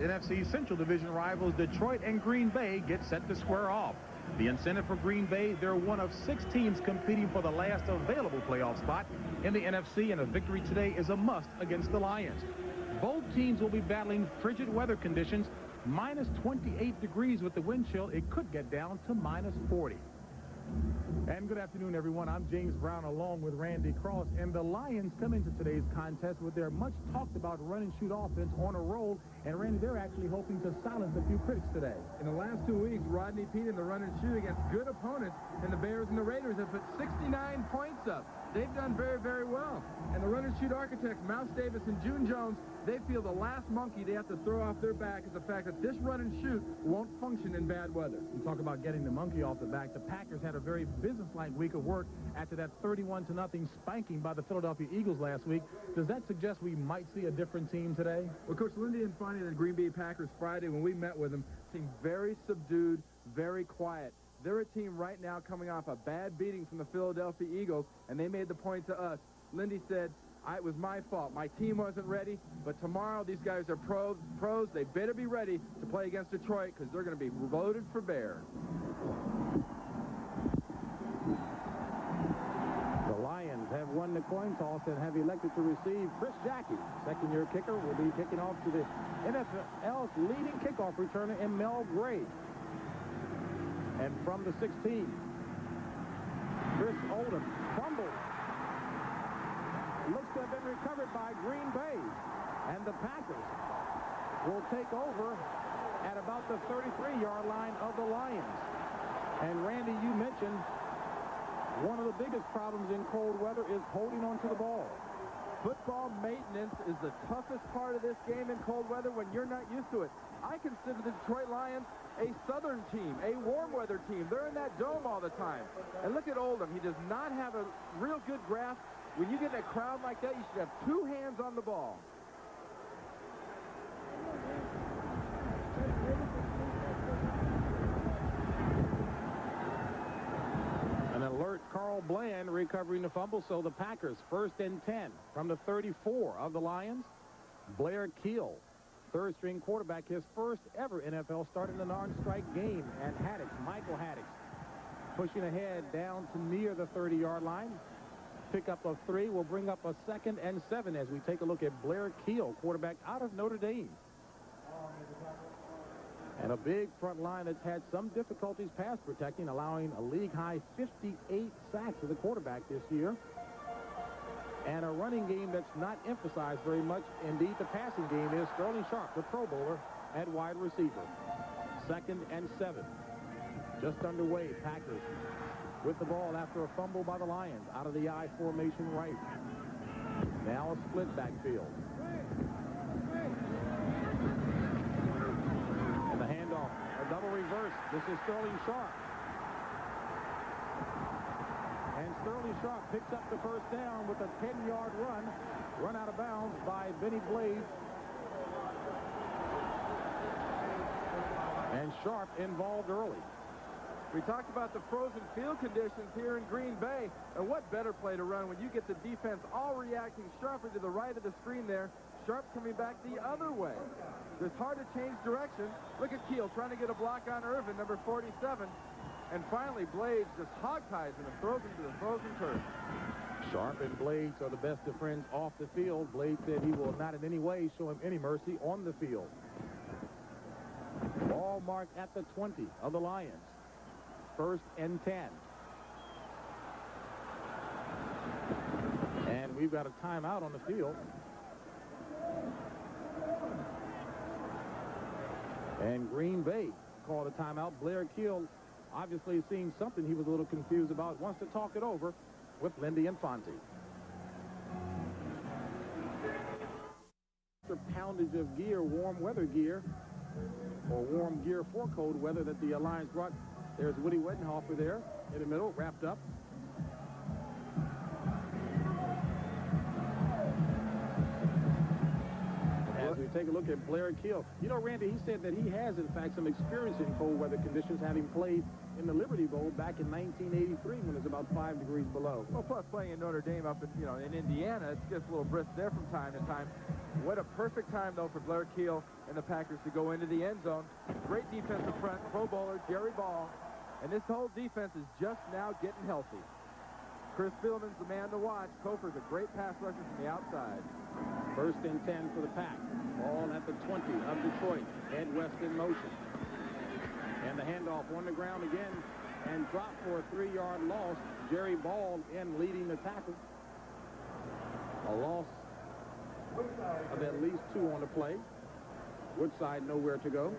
NFC Central Division rivals Detroit and Green Bay get set to square off. The incentive for Green Bay, they're one of 6 teams competing for the last available playoff spot in the NFC, and a victory today is a must against the Lions. Both teams will be battling frigid weather conditions, minus 28 degrees with the wind chill. It could get down to minus 40. And good afternoon, everyone. I'm James Brown along with Randy Cross. And the Lions come into today's contest with their much talked about run and shoot offense on a roll. And Randy, they're actually hoping to silence a few critics today. In the last 2 weeks, Rodney, Peete in the run and shoot against good opponents, and the Bears and the Raiders have put 69 points up. They've done very, very well. And the run and shoot architects, Mouse Davis and June Jones, they feel the last monkey they have to throw off their back is the fact that this run and shoot won't function in bad weather. You talk about getting the monkey off the back. The Packers had a very businesslike week of work after that 31-0 spanking by the Philadelphia Eagles last week. Does that suggest we might see a different team today? Well, Coach Lindy and Fonny, the Green Bay Packers Friday, when we met with them, seemed very subdued, very quiet. They're a team right now coming off a bad beating from the Philadelphia Eagles, and they made the point to us. Lindy said, it was my fault. My team wasn't ready, but tomorrow these guys are pros. They better be ready to play against Detroit because they're going to be voted for Bear. The Lions have won the coin toss and have elected to receive Chris Jackie. Second-year kicker will be kicking off to the NFL's leading kickoff returner in Mel Gray. And from the 16, Chris Oldham fumbles. Looks to have been recovered by Green Bay. And the Packers will take over at about the 33-yard line of the Lions. And Randy, you mentioned one of the biggest problems in cold weather is holding on to the ball. Football maintenance is the toughest part of this game in cold weather when you're not used to it. I consider the Detroit Lions a southern team, a warm weather team. They're in that dome all the time. And look at Oldham. He does not have a real good grasp. When you get in a crowd like that, you should have 2 hands on the ball. An alert Carl Bland recovering the fumble, so the Packers 1st and 10 from the 34 of the Lions. Blair Kiel, third-string quarterback, his first ever NFL start in the non-strike game. And Michael Haddix, pushing ahead down to near the 30-yard line. Pickup of 3 will bring up a 2nd and 7 as we take a look at Blair Kiel, quarterback out of Notre Dame. And a big front line that's had some difficulties pass protecting, allowing a league-high 58 sacks to the quarterback this year. And a running game that's not emphasized very much. Indeed, the passing game is Sterling Sharp, the Pro Bowler, at wide receiver. 2nd and 7. Just underway, Packers with the ball after a fumble by the Lions out of the I formation right. Now a split backfield. And the handoff, a double reverse. This is Sterling Sharp. And Sterling Sharp picks up the first down with a 10-yard run out of bounds by Benny Blades. And Sharp involved early. We talked about the frozen field conditions here in Green Bay, and what better play to run when you get the defense all reacting sharply to the right of the screen there, Sharp coming back the other way. It's hard to change direction. Look at Kiel trying to get a block on Irvin, number 47, and finally Blades just hog-ties him and throws him to the frozen turf. Sharp and Blades are the best of friends off the field. Blades said he will not in any way show him any mercy on the field. Ball marked at the 20 of the Lions. 1st and 10. And we've got a timeout on the field. And Green Bay called a timeout. Blair Kiel obviously seeing something he was a little confused about. Wants to talk it over with Lindy and Fonte. The poundage of gear, warm weather gear, or warm gear for cold weather that the Lions brought. There's Woody Wedenhofer there in the middle, wrapped up. As we take a look at Blair Kiel. You know, Randy, he said that he has, in fact, some experience in cold weather conditions, having played in the Liberty Bowl back in 1983 when it was about 5 degrees below. Well, plus playing in Notre Dame up in, in Indiana, it gets a little brisk there from time to time. What a perfect time, though, for Blair Kiel and the Packers to go into the end zone. Great defensive front, Pro Bowler, Jerry Ball. And this whole defense is just now getting healthy. Chris Philman's the man to watch. Kofer's a great pass rusher from the outside. 1st and 10 for the Pack. Ball at the 20 of Detroit. Ed West in motion. And the handoff on the ground again and dropped for a 3-yard loss. Jerry Ball in leading the tackle. A loss of at least 2 on the play. Woodside nowhere to go.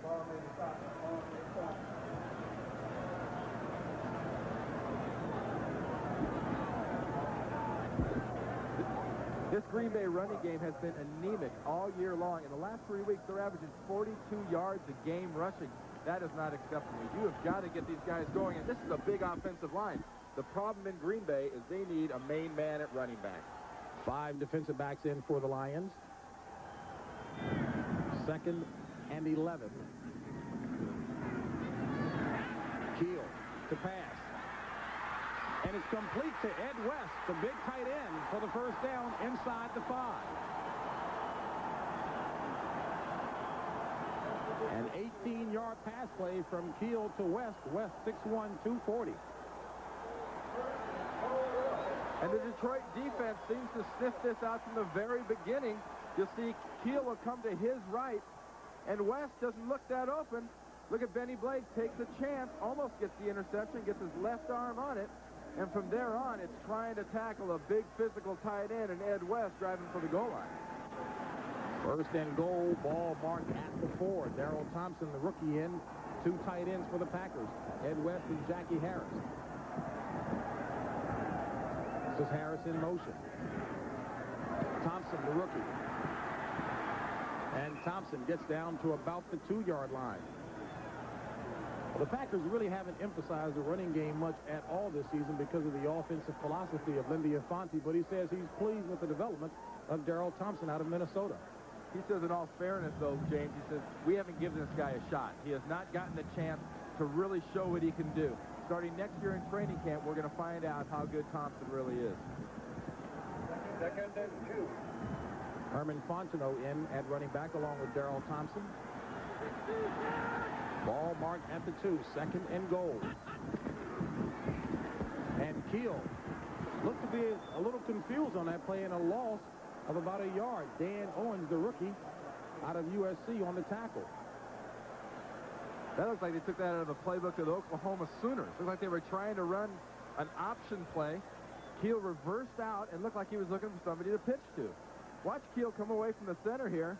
This Green Bay running game has been anemic all year long. In the last 3 weeks, they're averaging 42 yards a game rushing. That is not acceptable. You have got to get these guys going, and this is a big offensive line. The problem in Green Bay is they need a main man at running back. 5 defensive backs in for the Lions. 2nd and 11. Kiel to pass. And it's complete to Ed West, the big tight end, for the first down inside the 5. An 18-yard pass play from Kiel to West. West 6'1", 240. And the Detroit defense seems to sniff this out from the very beginning. You'll see Kiel will come to his right, and West doesn't look that open. Look at Benny Blake, takes a chance, almost gets the interception, gets his left arm on it, and from there on, it's trying to tackle a big physical tight end, and Ed West driving for the goal line. 1st and goal, ball marked at the 4. Darrell Thompson, the rookie, in. 2 tight ends for the Packers, Ed West and Jackie Harris. This is Harris in motion. Thompson, the rookie. And Thompson gets down to about the 2-yard line. Well, the Packers really haven't emphasized the running game much at all this season because of the offensive philosophy of Lindy Infante, but he says he's pleased with the development of Darrell Thompson out of Minnesota. He says, in all fairness, though, James, he says, we haven't given this guy a shot. He has not gotten the chance to really show what he can do. Starting next year in training camp, we're going to find out how good Thompson really is. 2nd and 2. Herman Fontenot in at running back along with Darrell Thompson. Ball marked at the 2, 2nd and goal. And Kiel looked to be a little confused on that play, and a loss of about a yard. Dan Owens, the rookie, out of USC on the tackle. That looks like they took that out of the playbook of the Oklahoma Sooners. Looked like they were trying to run an option play. Kiel reversed out and looked like he was looking for somebody to pitch to. Watch Kiel come away from the center here,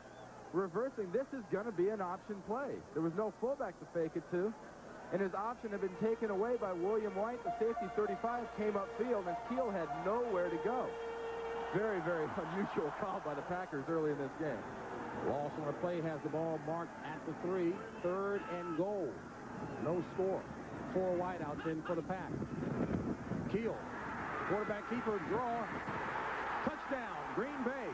reversing. This is going to be an option play. There was no fullback to fake it to, and his option had been taken away by William White. The safety 35 came upfield, and Kiel had nowhere to go. Very, very unusual call by the Packers early in this game. Loss on the play has the ball marked at the 3, 3rd and goal. No score. 4 wideouts in for the Pack. Kiel, quarterback keeper, draw. Touchdown, Green Bay.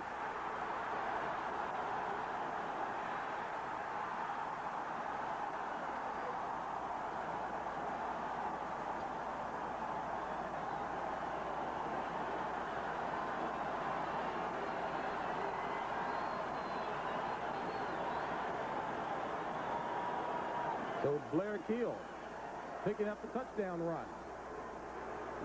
So Blair Kiel picking up the touchdown run.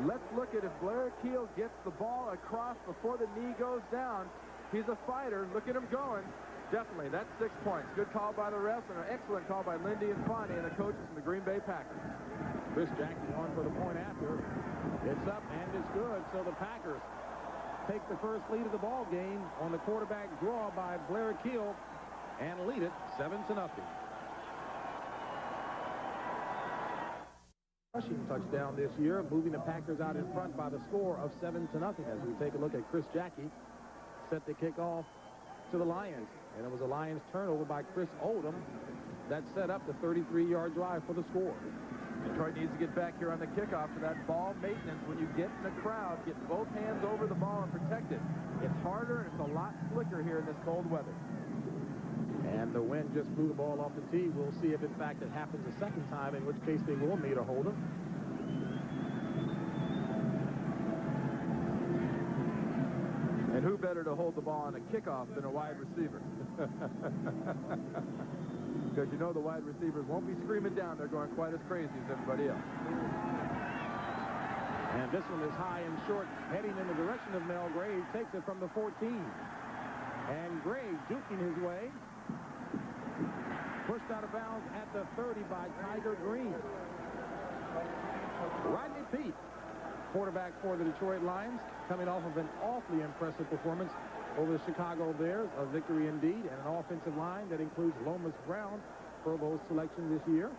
Let's look at if Blair Kiel gets the ball across before the knee goes down. He's a fighter. Look at him going. Definitely, that's 6 points. Good call by the refs and an excellent call by Lindy Infante and the coaches from the Green Bay Packers. Chris Jackson on for the point after. It's up and it's good. So the Packers take the first lead of the ball game on the quarterback draw by Blair Kiel and lead it 7-0. Rushing touchdown this year, moving the Packers out in front by the score of 7-0 as we take a look at Chris Jackie set the kickoff to the Lions. And it was a Lions turnover by Chris Oldham that set up the 33-yard drive for the score. Detroit needs to get back here on the kickoff for that ball maintenance. When you get in the crowd, get both hands over the ball and protect it. It's harder and it's a lot slicker here in this cold weather. And the wind just blew the ball off the tee. We'll see if, in fact, it happens a second time, in which case they will need a holder. And who better to hold the ball on a kickoff than a wide receiver? Because you know the wide receivers won't be screaming down. They're going quite as crazy as everybody else. And this one is high and short, heading in the direction of Mel Gray. He takes it from the 14. And Gray juking his way. Pushed out of bounds at the 30 by Tiger Green. Rodney Peete, quarterback for the Detroit Lions, coming off of an awfully impressive performance over the Chicago Bears. A victory indeed, and an offensive line that includes Lomas Brown, Pro Bowl selection this year.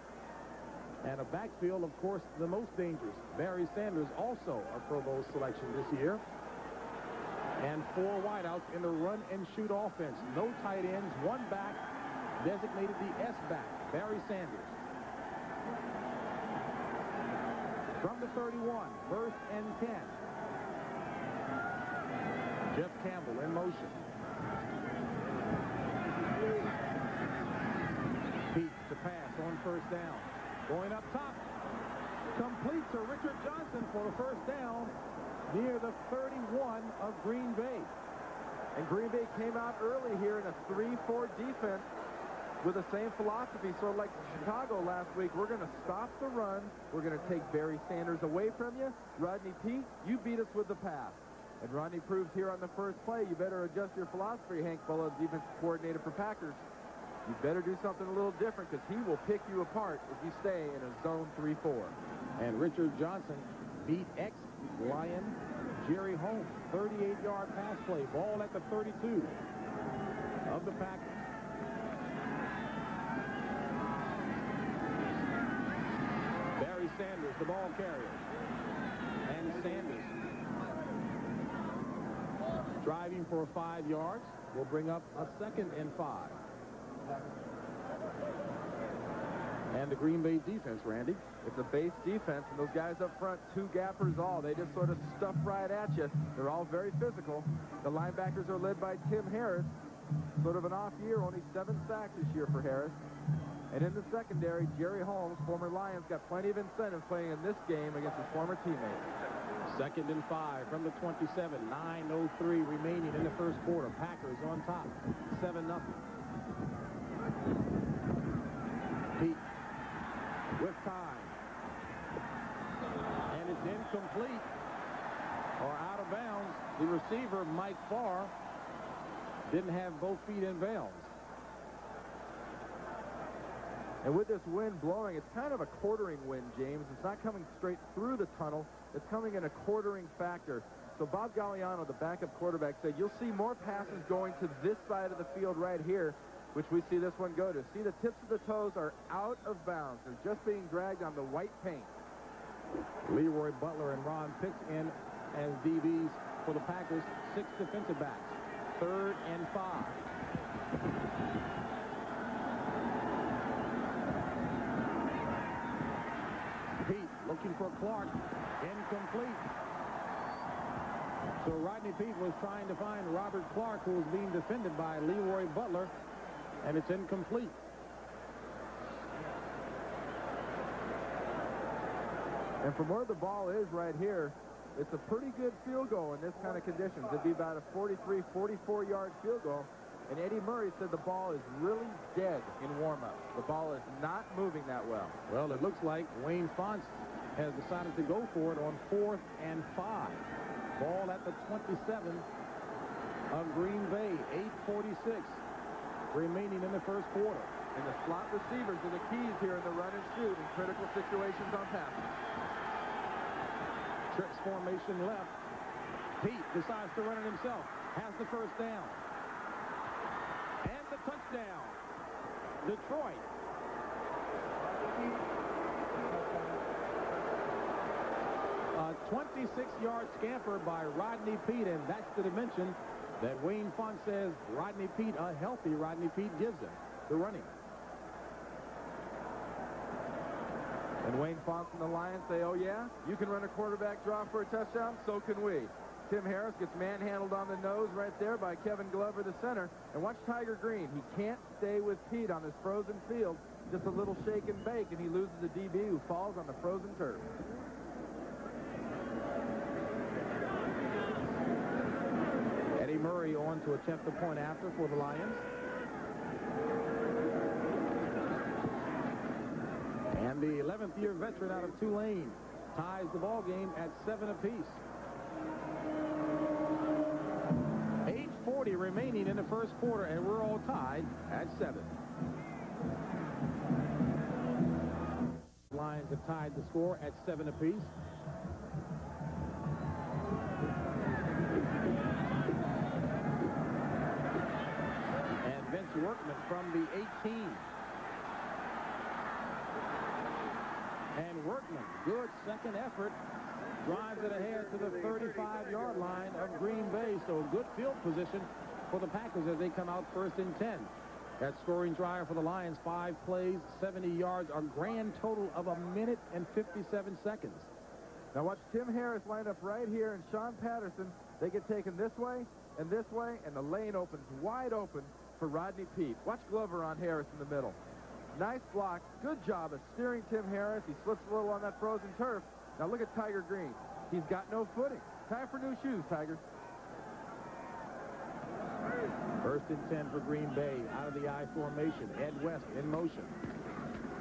And a backfield, of course, the most dangerous. Barry Sanders, also a Pro Bowl selection this year. And 4 wideouts in the run-and-shoot offense. No tight ends, 1 back, designated the S-back, Barry Sanders. From the 31, 1st and 10. Jeff Campbell in motion. Peete to pass on 1st down. Going up top. Complete to Richard Johnson for the 1st down near the 31 of Green Bay. And Green Bay came out early here in a 3-4 defense with the same philosophy, sort of like Chicago last week. We're going to stop the run. We're going to take Barry Sanders away from you. Rodney Peete, you beat us with the pass. And Rodney proves here on the first play, you better adjust your philosophy, Hank Fuller, defensive coordinator for Packers. You better do something a little different because he will pick you apart if you stay in a zone 3-4. And Richard Johnson beat ex-Lion Jerry Holmes. 38-yard pass play. Ball at the 32 of the Packers. Barry Sanders, the ball carrier. And Sanders driving for 5 yards. Will bring up a 2nd and 5. And the Green Bay defense, Randy. It's a base defense, and those guys up front, 2 gappers all. They just sort of stuff right at you. They're all very physical. The linebackers are led by Tim Harris. Sort of an off year, only 7 sacks this year for Harris. And in the secondary, Jerry Holmes, former Lions, got plenty of incentive playing in this game against his former teammates. 2nd and 5 from the 27. 9:03 remaining in the first quarter. Packers on top. 7-0. Peete with time. And it's incomplete or out of bounds. The receiver, Mike Farr, didn't have both feet in bounds. And with this wind blowing, it's kind of a quartering wind, James. It's not coming straight through the tunnel. It's coming in a quartering factor. So Bob Galliano, the backup quarterback, said you'll see more passes going to this side of the field right here, which we see this one go to. See, the tips of the toes are out of bounds. They're just being dragged on the white paint. Leroy Butler and Ron Pitts in as DBs for the Packers. 6 defensive backs. 3rd and 5. Peete looking for Clark. Incomplete. So Rodney Peete was trying to find Robert Clark, who was being defended by Leroy Butler, and it's incomplete. And from where the ball is right here, it's a pretty good field goal in this kind of conditions. It'd be about a 43, 44-yard field goal. And Eddie Murray said the ball is really dead in warm-up. The ball is not moving that well. Well, it looks like Wayne Fonts has decided to go for it on 4th and 5. Ball at the 27 of Green Bay. 8:46 remaining in the first quarter. And the slot receivers are the keys here in the run and shoot in critical situations on passes. Trips formation left. Peete decides to run it himself. Has the 1st down. And the touchdown. Detroit. A 26-yard scamper by Rodney Peete, and that's the dimension that Wayne Font says Rodney Peete, a healthy Rodney Peete, gives him, the running. And Wayne Fonts and the Lions say, oh, yeah, you can run a quarterback draw for a touchdown? So can we. Tim Harris gets manhandled on the nose right there by Kevin Glover, the center. And watch Tiger Green. He can't stay with Peete on this frozen field. Just a little shake and bake, and he loses a DB who falls on the frozen turf. Eddie Murray on to attempt the point after for the Lions. And the 11th year veteran out of Tulane ties the ball game at 7 apiece. 8:40 remaining in the first quarter, and we're all tied at 7. Lions have tied the score at 7 apiece. And Vince Workman from the 18. And Workman, good second effort, drives it ahead to the 35-yard line of Green Bay. So good field position for the Packers as they come out 1st and 10. That scoring drive for the Lions, 5 plays, 70 yards, a grand total of 1 minute and 57 seconds. Now watch Tim Harris line up right here, and Sean Patterson. They get taken this way, and the lane opens wide open for Rodney Peete. Watch Glover on Harris in the middle. Nice block. Good job of steering Tim Harris. He slips a little on that frozen turf. Now look at Tiger Green. He's got no footing. Time for new shoes, Tigers. 1st and 10 for Green Bay out of the I formation. Ed West in motion.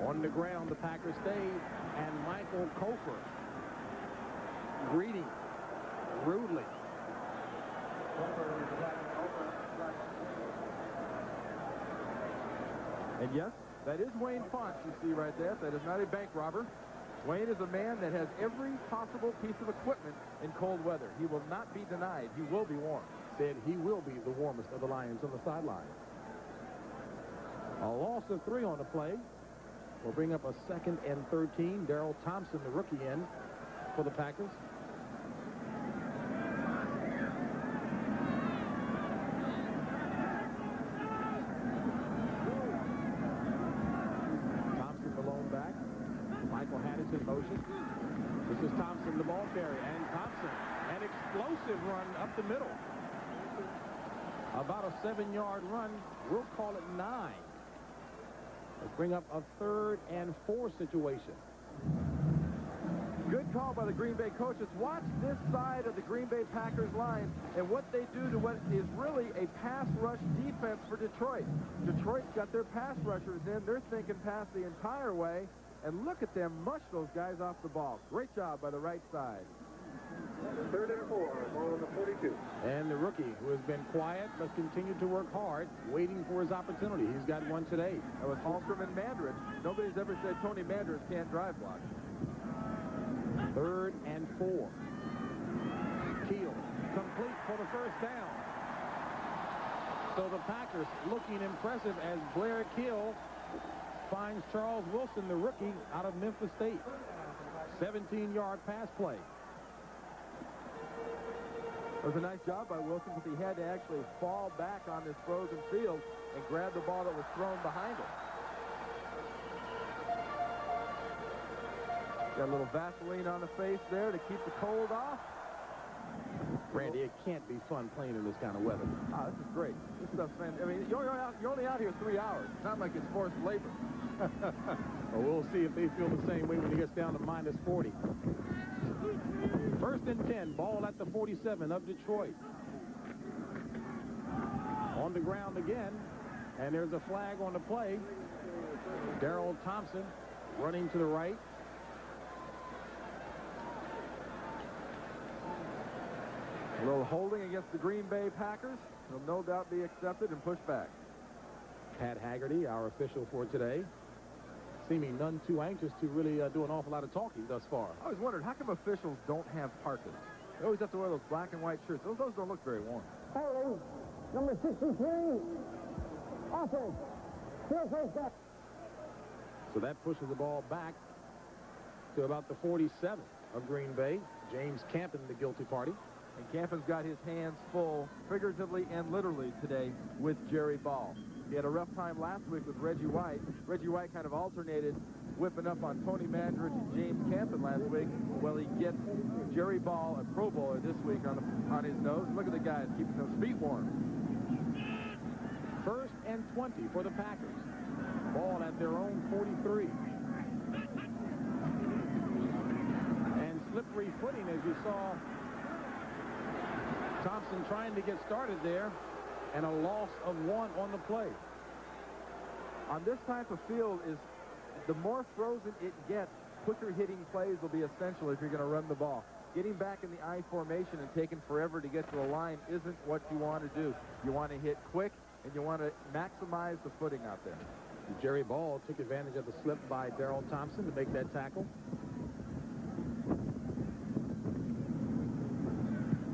On the ground, the Packers stay, and Michael Kofer greeting rudely. And yes, that is Wayne Fonts you see right there. That is not a bank robber. Wayne is a man that has every possible piece of equipment in cold weather. He will not be denied. He will be warm. Said he will be the warmest of the Lions on the sideline. A loss of 3 on the play will bring up a 2nd and 13. Darrell Thompson, the rookie, in for the Packers. Thompson, the lone back. Michael Haddis in motion. This is Thompson, the ball carrier, and Thompson, an explosive run up the middle. About a 7-yard run. We'll call it 9. Let's bring up a 3rd and 4 situation. Good call by the Green Bay coaches. Watch this side of the Green Bay Packers line and what they do to what is really a pass rush defense for Detroit. Detroit's got their pass rushers in. They're thinking pass the entire way. And look at them mush those guys off the ball. Great job by the right side. 3rd and 4, ball on the 42. And the rookie, who has been quiet but continued to work hard, waiting for his opportunity. He's got one today. That was Hallstrom and Mandridge. Nobody's ever said Tony Mandridge can't drive block. 3rd and 4. Kiel, complete for the 1st down. So the Packers looking impressive as Blair Kiel finds Charles Wilson, the rookie, out of Memphis State. 17-yard pass play. It was a nice job by Wilson because he had to actually fall back on this frozen field and grab the ball that was thrown behind him. Got a little Vaseline on the face there to keep the cold off. Randy, it can't be fun playing in this kind of weather. Ah, this is great. This stuff's fantastic. I mean, you're only out here 3 hours. It's not like it's forced labor. Well, we'll see if they feel the same way when it gets down to minus 40. 1st and 10, ball at the 47 of Detroit. On the ground again, and there's a flag on the play. Darrell Thompson running to the right. A little holding against the Green Bay Packers. Will no doubt be accepted and pushed back. Pat Haggerty, our official for today, seeming none too anxious to really do an awful lot of talking thus far. I always wondered, how come officials don't have parkas? They always have to wear those black and white shirts. Those don't look very warm. Hello, number 63, offense. So that pushes the ball back to about the 47 of Green Bay. James Campen, the guilty party. And Campen's got his hands full, figuratively and literally today, with Jerry Ball. He had a rough time last week with Reggie White. Reggie White kind of alternated, whipping up on Tony Mandrich and James Campen last week. Well, he gets Jerry Ball, a Pro Bowler, this week on his nose. Look at the guys keeping those feet warm. 1st and 20 for the Packers. Ball at their own 43. And slippery footing, as you saw Thompson trying to get started there, and a loss of 1 on the play. On this type of field, is the more frozen it gets, quicker hitting plays will be essential if you're going to run the ball. Getting back in the I formation and taking forever to get to the line isn't what you want to do. You want to hit quick, and you want to maximize the footing out there. Jerry Ball took advantage of the slip by Darrell Thompson to make that tackle.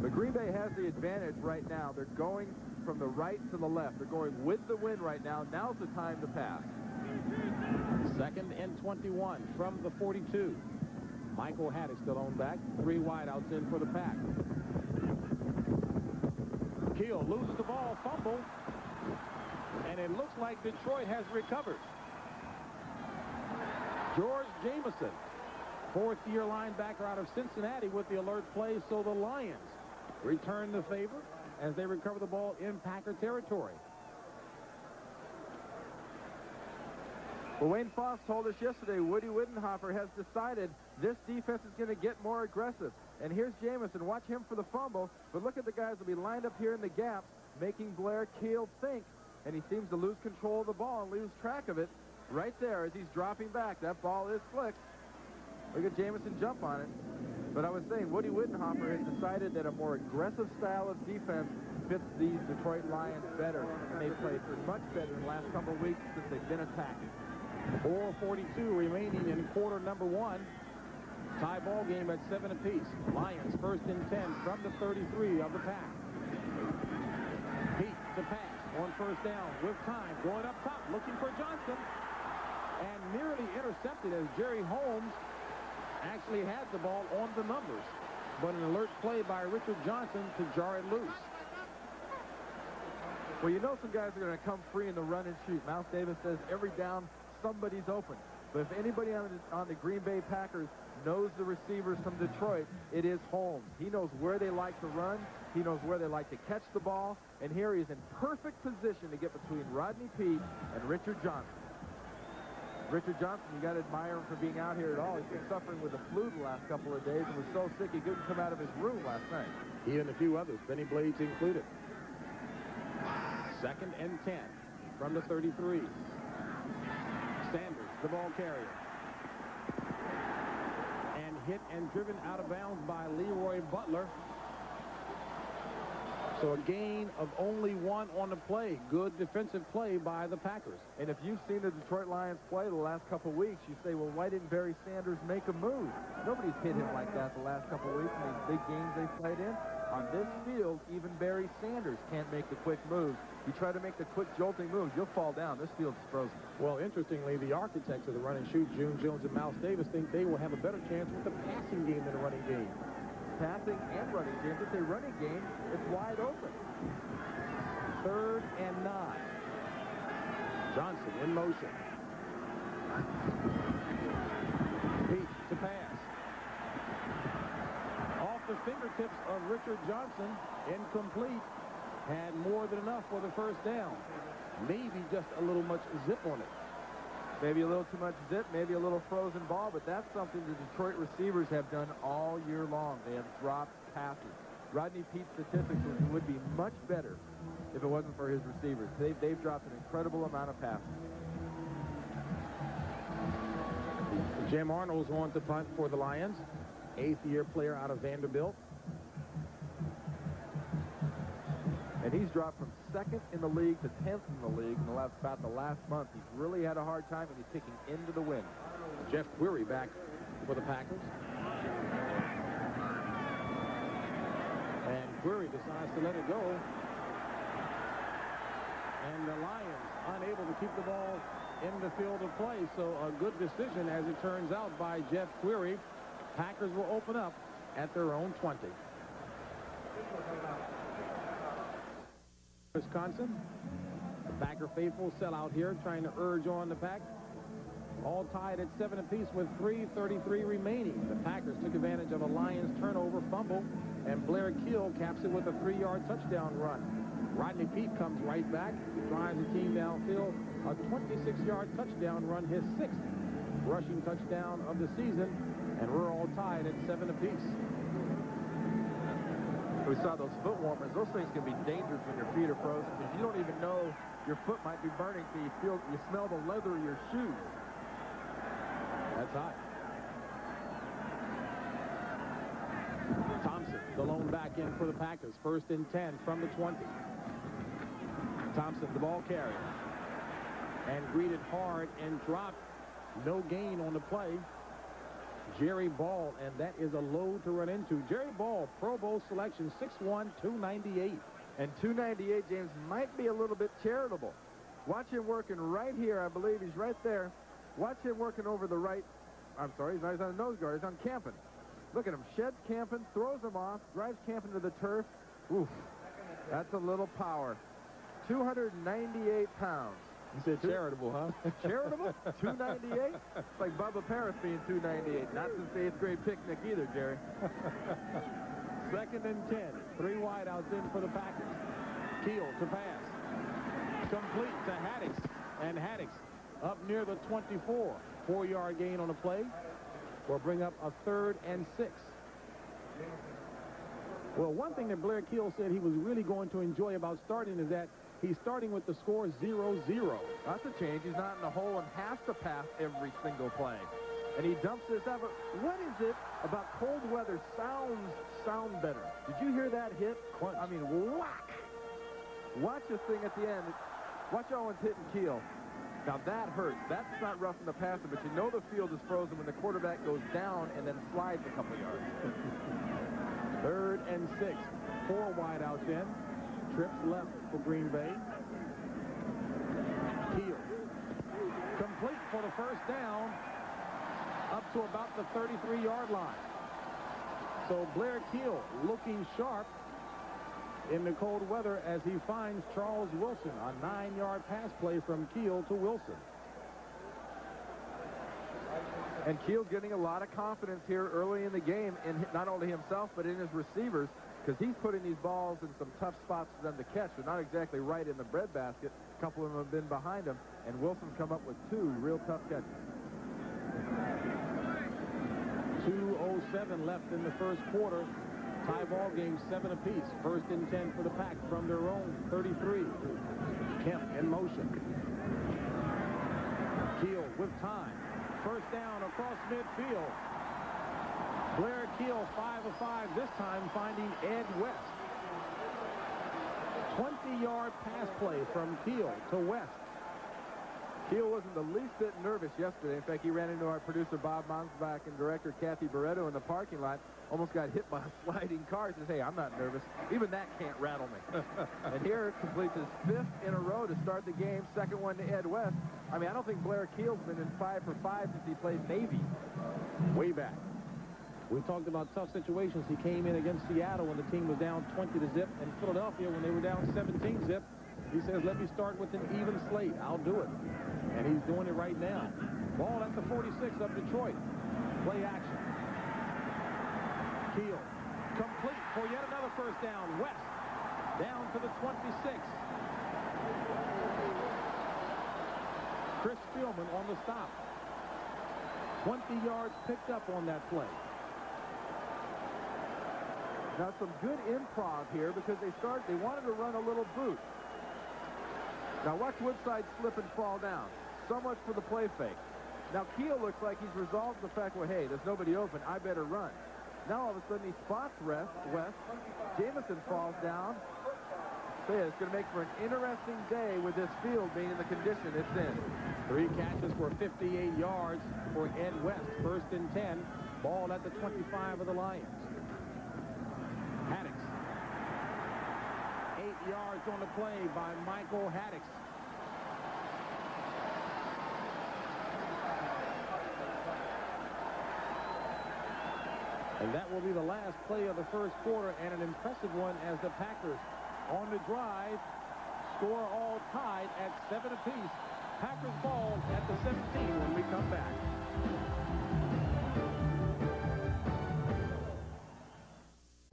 But Green Bay has the advantage right now. They're going from the right to the left. They're going with the wind right now. Now's the time to pass. 2nd and 21 from the 42. Michael Haddock still on back. 3 wideouts in for the Pack. Kiel loses the ball, fumble, and it looks like Detroit has recovered. George Jameson, 4th-year linebacker out of Cincinnati, with the alert play, so the Lions return the favor as they recover the ball in Packer territory. Well, Wayne Foss told us yesterday Woody Widenhofer has decided this defense is going to get more aggressive. And here's Jameson. Watch him for the fumble, but look at the guys that will be lined up here in the gap, making Blair Kiel think. And he seems to lose control of the ball and lose track of it right there as he's dropping back. That ball is flicked. Look at Jameson jump on it. But I was saying, Woody Widenhofer has decided that a more aggressive style of defense fits these Detroit Lions better. And they've played much better in the last couple of weeks since they've been attacking. 4:42 remaining in quarter number 1. Tie ball game at 7 apiece. Lions 1st and 10 from the 33 of the Pack. Peete to pass on 1st down with time. Going up top, looking for Johnson. And nearly intercepted as Jerry Holmes actually had the ball on the numbers. But an alert play by Richard Johnson to jar it loose. Well, you know some guys are going to come free in the run and shoot. Mouse Davis says every down somebody's open. But if anybody on the Green Bay Packers knows the receivers from Detroit, it is Holmes. He knows where they like to run. He knows where they like to catch the ball. And here he is in perfect position to get between Rodney Peete and Richard Johnson. Richard Johnson, you got to admire him for being out here at all. He's been suffering with the flu the last couple of days and was so sick he couldn't come out of his room last night. He and a few others, Benny Blades included. 2nd and 10 from the 33. Sanders, the ball carrier. And hit and driven out of bounds by Leroy Butler. So a gain of only 1 on the play. Good defensive play by the Packers. And if you've seen the Detroit Lions play the last couple of weeks, you say, well, why didn't Barry Sanders make a move? Nobody's hit him like that the last couple of weeks in these big games they've played in. On this field, even Barry Sanders can't make the quick moves. You try to make the quick jolting moves, you'll fall down. This field's frozen. Well, interestingly, the architects of the run and shoot, June Jones and Mouse Davis, think they will have a better chance with the passing game than the running game. Passing and running game. It's a running game. It's wide open. 3rd and 9. Johnson in motion. Peete to pass. Off the fingertips of Richard Johnson. Incomplete. Had more than enough for the 1st down. Maybe just a little much zip on it. Maybe a little too much zip, maybe a little frozen ball, but that's something the Detroit receivers have done all year long. They have dropped passes. Rodney Peete's statistics would be much better if it wasn't for his receivers. They've dropped an incredible amount of passes. Jim Arnold's on to punt for the Lions. 8th-year player out of Vanderbilt. And he's dropped from 2nd in the league to 10th in the league in about the last month. He's really had a hard time, and he's kicking into the wind. Jeff Query back for the Packers. And Query decides to let it go. And the Lions unable to keep the ball in the field of play. So a good decision, as it turns out, by Jeff Query. Packers will open up at their own 20. Wisconsin. The Packer faithful sell out here, trying to urge on the Pack. All tied at 7 apiece with 3:33 remaining. The Packers took advantage of a Lions turnover fumble, and Blair Kiel caps it with a 3-yard touchdown run. Rodney Peete comes right back, drives the team downfield, a 26-yard touchdown run, his 6th rushing touchdown of the season, and we're all tied at 7 apiece. We saw those foot warmers. Those things can be dangerous when your feet are frozen because you don't even know your foot might be burning, so you smell the leather of your shoes. That's hot. Thompson, the lone back in for the Packers. 1st and 10 from the 20. Thompson, the ball carrier. And greeted hard and dropped. No gain on the play. Jerry Ball, and that is a load to run into. Jerry Ball, Pro Bowl selection, 6'1", 298. And 298, James, might be a little bit charitable. Watch him working right here. I believe he's right there. Watch him working over the right. I'm sorry, he's on the nose guard. He's on Campen. Look at him. Sheds Campen, throws him off, drives Campen to the turf. Oof. That's a little power. 298 pounds. You said charitable, huh? Charitable? 298? It's like Bubba Paris being 298. Not since the 8th grade picnic either, Jerry. 2nd and 10. 3 wideouts in for the Packers. Kiel to pass. Complete to Haddix. And Haddix up near the 24. 4-yard gain on the play. Will bring up a 3rd and 6. Well, one thing that Blair Kiel said he was really going to enjoy about starting is that he's starting with the score 0-0. That's a change. He's not in the hole and has to pass every single play. And he dumps this out. But what is it about cold weather sound better? Did you hear that hit? Crunch. I mean, whack. Watch this thing at the end. Watch Owens hitting Kiel. Now that hurts. That's not roughing the passer, but you know the field is frozen when the quarterback goes down and then slides a couple yards. 3rd and 6. 4 wideouts in. Trips left for Green Bay. Kiel. Complete for the 1st down. Up to about the 33-yard line. So Blair Kiel looking sharp in the cold weather as he finds Charles Wilson. A 9-yard pass play from Kiel to Wilson. And Kiel's getting a lot of confidence here early in the game in not only himself but in his receivers, because he's putting these balls in some tough spots for them to catch. They're not exactly right in the breadbasket. A couple of them have been behind him, and Wilson's come up with 2 real tough catches. 2:07 left in the 1st quarter. Tie ball game 7 apiece. 1st and 10 for the Pack from their own 33. Kemp in motion. Kiel with time. 1st down across midfield. Blair Kiel 5 of 5 this time, finding Ed West. 20-yard pass play from Kiel to West. Kiel wasn't the least bit nervous yesterday. In fact, he ran into our producer Bob Monsbach and director Kathy Barretto in the parking lot. Almost got hit by a sliding car. He says, hey, I'm not nervous. Even that can't rattle me. And here completes his 5th in a row to start the game. 2nd one to Ed West. I mean, I don't think Blair Kiel's been in 5 for 5 since he played Navy. Way back. We talked about tough situations. He came in against Seattle when the team was down 20 to zip, and Philadelphia when they were down 17 zip. He says, let me start with an even slate. I'll do it. And he's doing it right now. Ball at the 46 of Detroit. Play action. Kiel. Complete for yet another 1st down. West. Down to the 26. Chris Spielman on the stop. 20 yards picked up on that play. Now some good improv here because they wanted to run a little boot. Now watch Woodside slip and fall down. So much for the play fake. Now Kiel looks like he's resolved the fact, well, hey, there's nobody open. I better run. Now all of a sudden he spots West. Jamison falls down. So yeah, it's going to make for an interesting day with this field being in the condition it's in. 3 catches for 58 yards for Ed West. 1st and 10. Ball at the 25 of the Lions. Haddix. 8 yards on the play by Michael Haddix. And that will be the last play of the 1st quarter, and an impressive one as the Packers on the drive score all tied at 7 apiece. Packers ball at the 17 when we come back.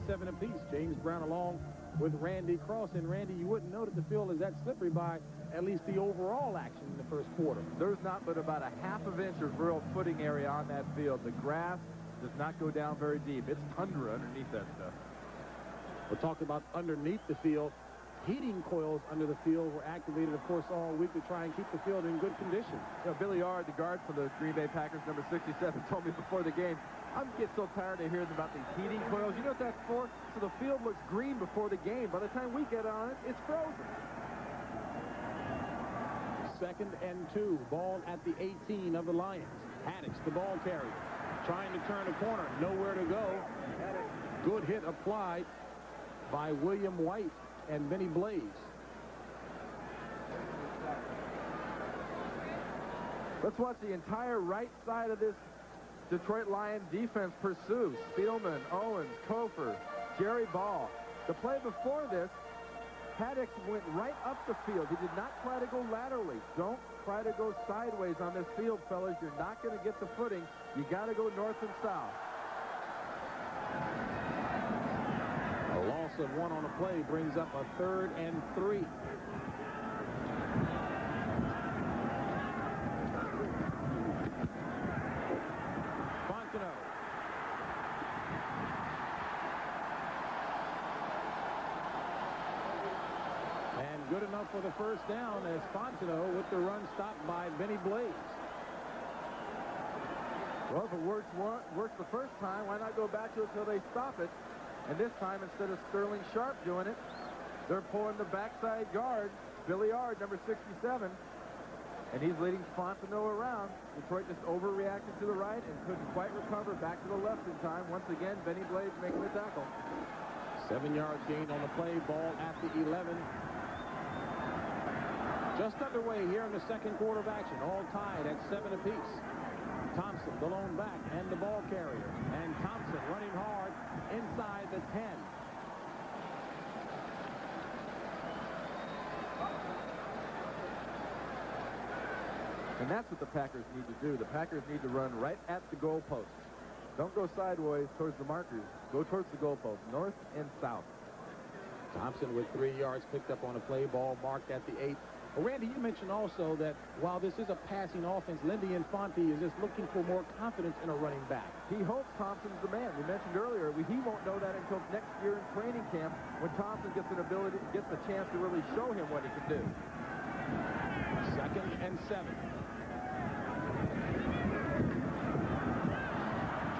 Seven apiece. James Brown along with Randy Cross. And Randy, you wouldn't know that the field is that slippery by at least the overall action in the first quarter. There's not but about a half of inch of real footing area on that field. The grass does not go down very deep. It's tundra underneath that stuff. We're talking about underneath the field. Heating coils under the field were activated, of course, all week to try and keep the field in good condition. You know, Billy Yard, the guard for the Green Bay Packers, number 67, told me before the game, I'm getting so tired of hearing about these heating coils. You know what that's for? So the field looks green before the game. By the time we get on it, it's frozen. 2nd and 2. Ball at the 18 of the Lions. Haddix, the ball carrier, trying to turn the corner. Nowhere to go. Good hit applied by William White and Benny Blaze. Let's watch the entire right side of this Detroit Lions defense pursue. Spielman, Owens, Kofer, Jerry Ball. The play before this, Haddix went right up the field. He did not try to go laterally. Don't try to go sideways on this field, fellas. You're not going to get the footing. You got to go north and south. A loss of 1 on the play brings up a 3rd and 3. Fontenot. And good enough for the first down as Fontenot with the run stopped by Benny Blaze. Well, if it works the first time, why not go back to it until they stop it? And this time, instead of Sterling Sharp doing it, they're pulling the backside guard, Billy Yard, number 67. And he's leading Fontenot around. Detroit just overreacted to the right and couldn't quite recover back to the left in time. Once again, Benny Blaze making the tackle. 7 yards gained on the play. Ball at the 11. Just underway here in the second quarter of action. All tied at 7 apiece. Thompson, the lone back, and the ball carrier. And Thompson running hard inside the 10. And that's what the Packers need to do. The Packers need to run right at the goalpost. Don't go sideways towards the markers. Go towards the goalpost, north and south. Thompson with 3 yards picked up on a play. Ball marked at the 8. Well, Randy, you mentioned also that while this is a passing offense, Lindy Infante is just looking for more confidence in a running back. He hopes Thompson's the man. We mentioned earlier, he won't know that until next year in training camp when Thompson gets the chance to really show him what he can do. 2nd and 7.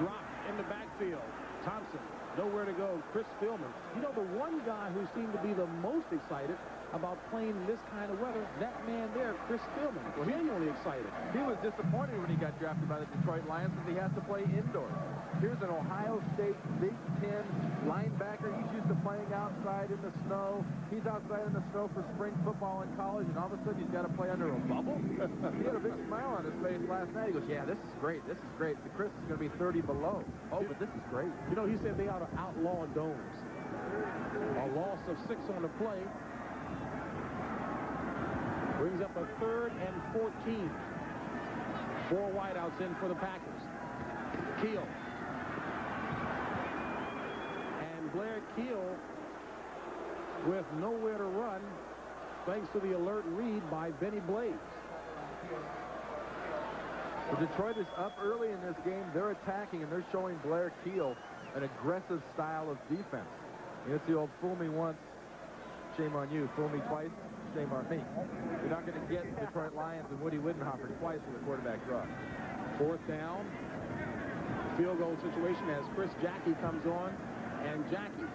Drop in the backfield. Thompson, nowhere to go. Chris Spielman. You know, the one guy who seemed to be the most excited about playing this kind of weather, that man there, Chris Spielman, genuinely excited. He was disappointed when he got drafted by the Detroit Lions because he has to play indoors. Here's an Ohio State Big Ten linebacker. He's used to playing outside in the snow. He's outside in the snow for spring football in college, and all of a sudden he's got to play under a bubble? He had a big smile on his face last night. He goes, yeah, this is great. This is great. The Chris is going to be 30 below. Oh, but this is great. You know, he said they ought to outlaw domes. A loss of 6 on the play. Brings up a 3rd and 14. 4 wideouts in for the Packers. Kiel. And Blair Kiel with nowhere to run thanks to the alert read by Benny Blaze. Well, Detroit is up early in this game. They're attacking, and they're showing Blair Kiel an aggressive style of defense. It's the old fool me once, shame on you. Fool me twice, shame on me. You're not going to get Detroit Lions and Woody Widenhofer twice with a quarterback draw. 4th down. Field goal situation as Chris Jackie comes on. And Jackie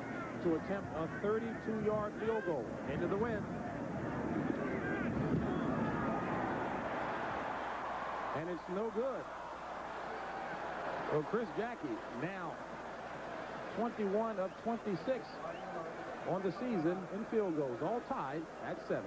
to attempt a 32-yard field goal. Into the wind. And it's no good. Well, Chris Jackie now 21 of 26 on the season in field goals, all tied at 7.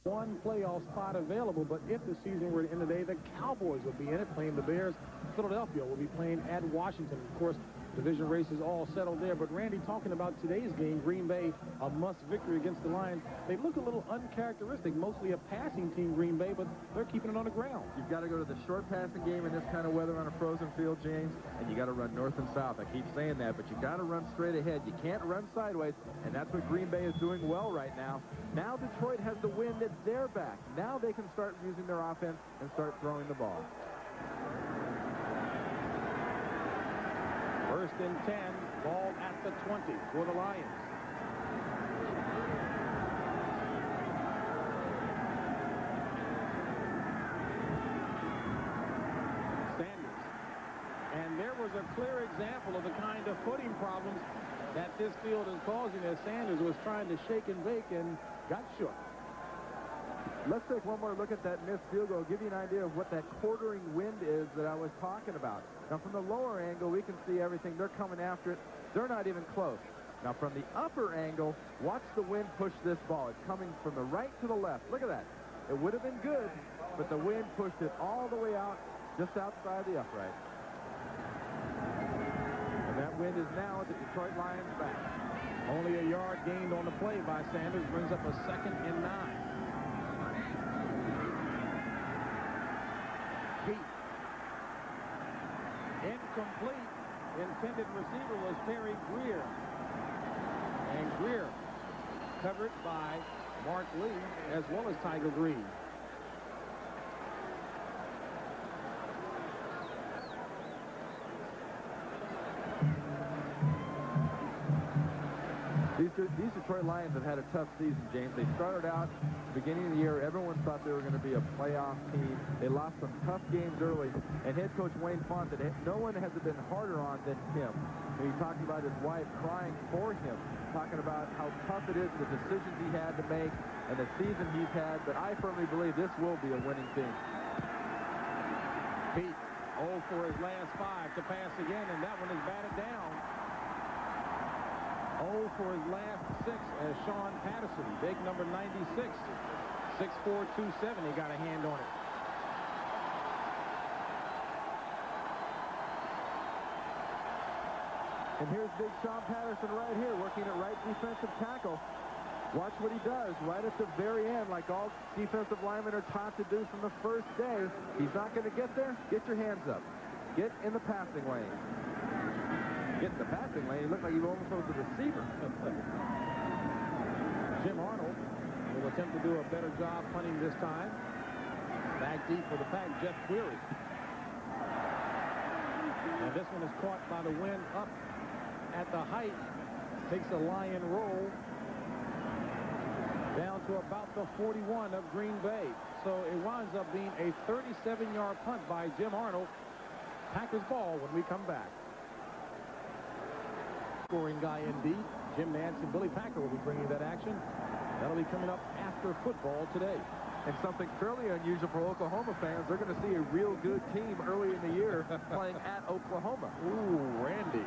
One playoff spot available, but if the season were to end today, the Cowboys would be in it playing the Bears. Philadelphia will be playing at Washington. Of course, Division races all settled there. But Randy, talking about today's game, Green Bay, a must victory against the Lions. They look a little uncharacteristic, mostly a passing team, Green Bay, but they're keeping it on the ground. You've got to go to the short passing game in this kind of weather on a frozen field, James, and you got to run north and south. I keep saying that, but you got to run straight ahead. You can't run sideways, and that's what Green Bay is doing well right now. Now Detroit has the wind at their back. Now they can start using their offense and start throwing the ball. First and 10, ball at the 20 for the Lions. Sanders. And there was a clear example of the kind of footing problems that this field is causing as Sanders was trying to shake and bake and got shook. Let's take one more look at that missed field goal, give you an idea of what that quartering wind is that I was talking about. Now, from the lower angle, we can see everything. They're coming after it. They're not even close. Now, from the upper angle, watch the wind push this ball. It's coming from the right to the left. Look at that. It would have been good, but the wind pushed it all the way out, just outside the upright. And that wind is now at the Detroit Lions back. Only a yard gained on the play by Sanders brings up a 2nd and 9. Peete. Incomplete. Intended receiver was Terry Greer. And Greer covered by Mark Lee as well as Tiger Green. These Detroit Lions have had a tough season, James. They started out at the beginning of the year. Everyone thought they were going to be a playoff team. They lost some tough games early. And head coach Wayne Font said no one has been harder on than him. And he talked about his wife crying for him, talking about how tough it is, the decisions he had to make, and the season he's had. But I firmly believe this will be a winning team. Peete 0 for his last 5 to pass again, and that one is batted down. 0 for his last 6 as Sean Patterson, big number 96, 6'4", 270, got a hand on it. And here's big Sean Patterson right here, working at right defensive tackle. Watch what he does right at the very end, like all defensive linemen are taught to do from the first day. He's not going to get there. Get your hands up. Get in the passing lane. Get in the passing lane. He looked like he almost was a receiver. Jim Arnold will attempt to do a better job punting this time. Back deep for the pack, Jeff Query. And this one is caught by the wind up at the height. Takes a Lion roll down to about the 41 of Green Bay. So it winds up being a 37-yard punt by Jim Arnold. Packers ball when we come back. Scoring guy indeed. Jim Nance and Billy Packer will be bringing that action. That'll be coming up after football today. And something fairly unusual for Oklahoma fans, they're going to see a real good team early in the year playing at Oklahoma. Ooh, Randy.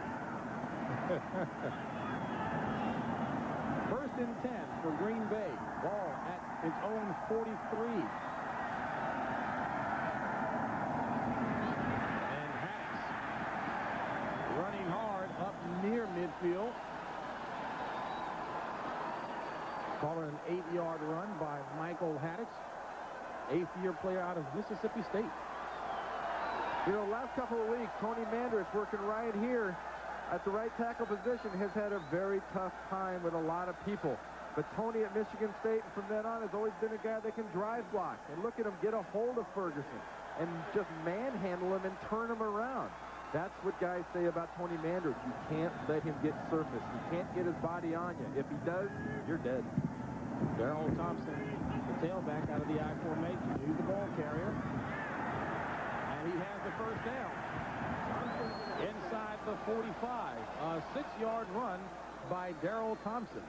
First and 10 for Green Bay. Ball at its own 43. And Hattis running hard up near midfield. Calling an 8-yard run by Michael Hattis, 8th-year player out of Mississippi State. You know, last couple of weeks, Tony Mandarich working right here at the right tackle position has had a very tough time with a lot of people. But Tony at Michigan State, and from then on, has always been a guy that can drive block. And look at him get a hold of Ferguson and just manhandle him and turn him around. That's what guys say about Tony Mandarich. You can't let him get surface. You can't get his body on you. If he does, you're dead. Darrell Thompson, the tailback out of the I formation. He's the ball carrier. And he has the first down. Inside the 45. A 6-yard run by Darrell Thompson.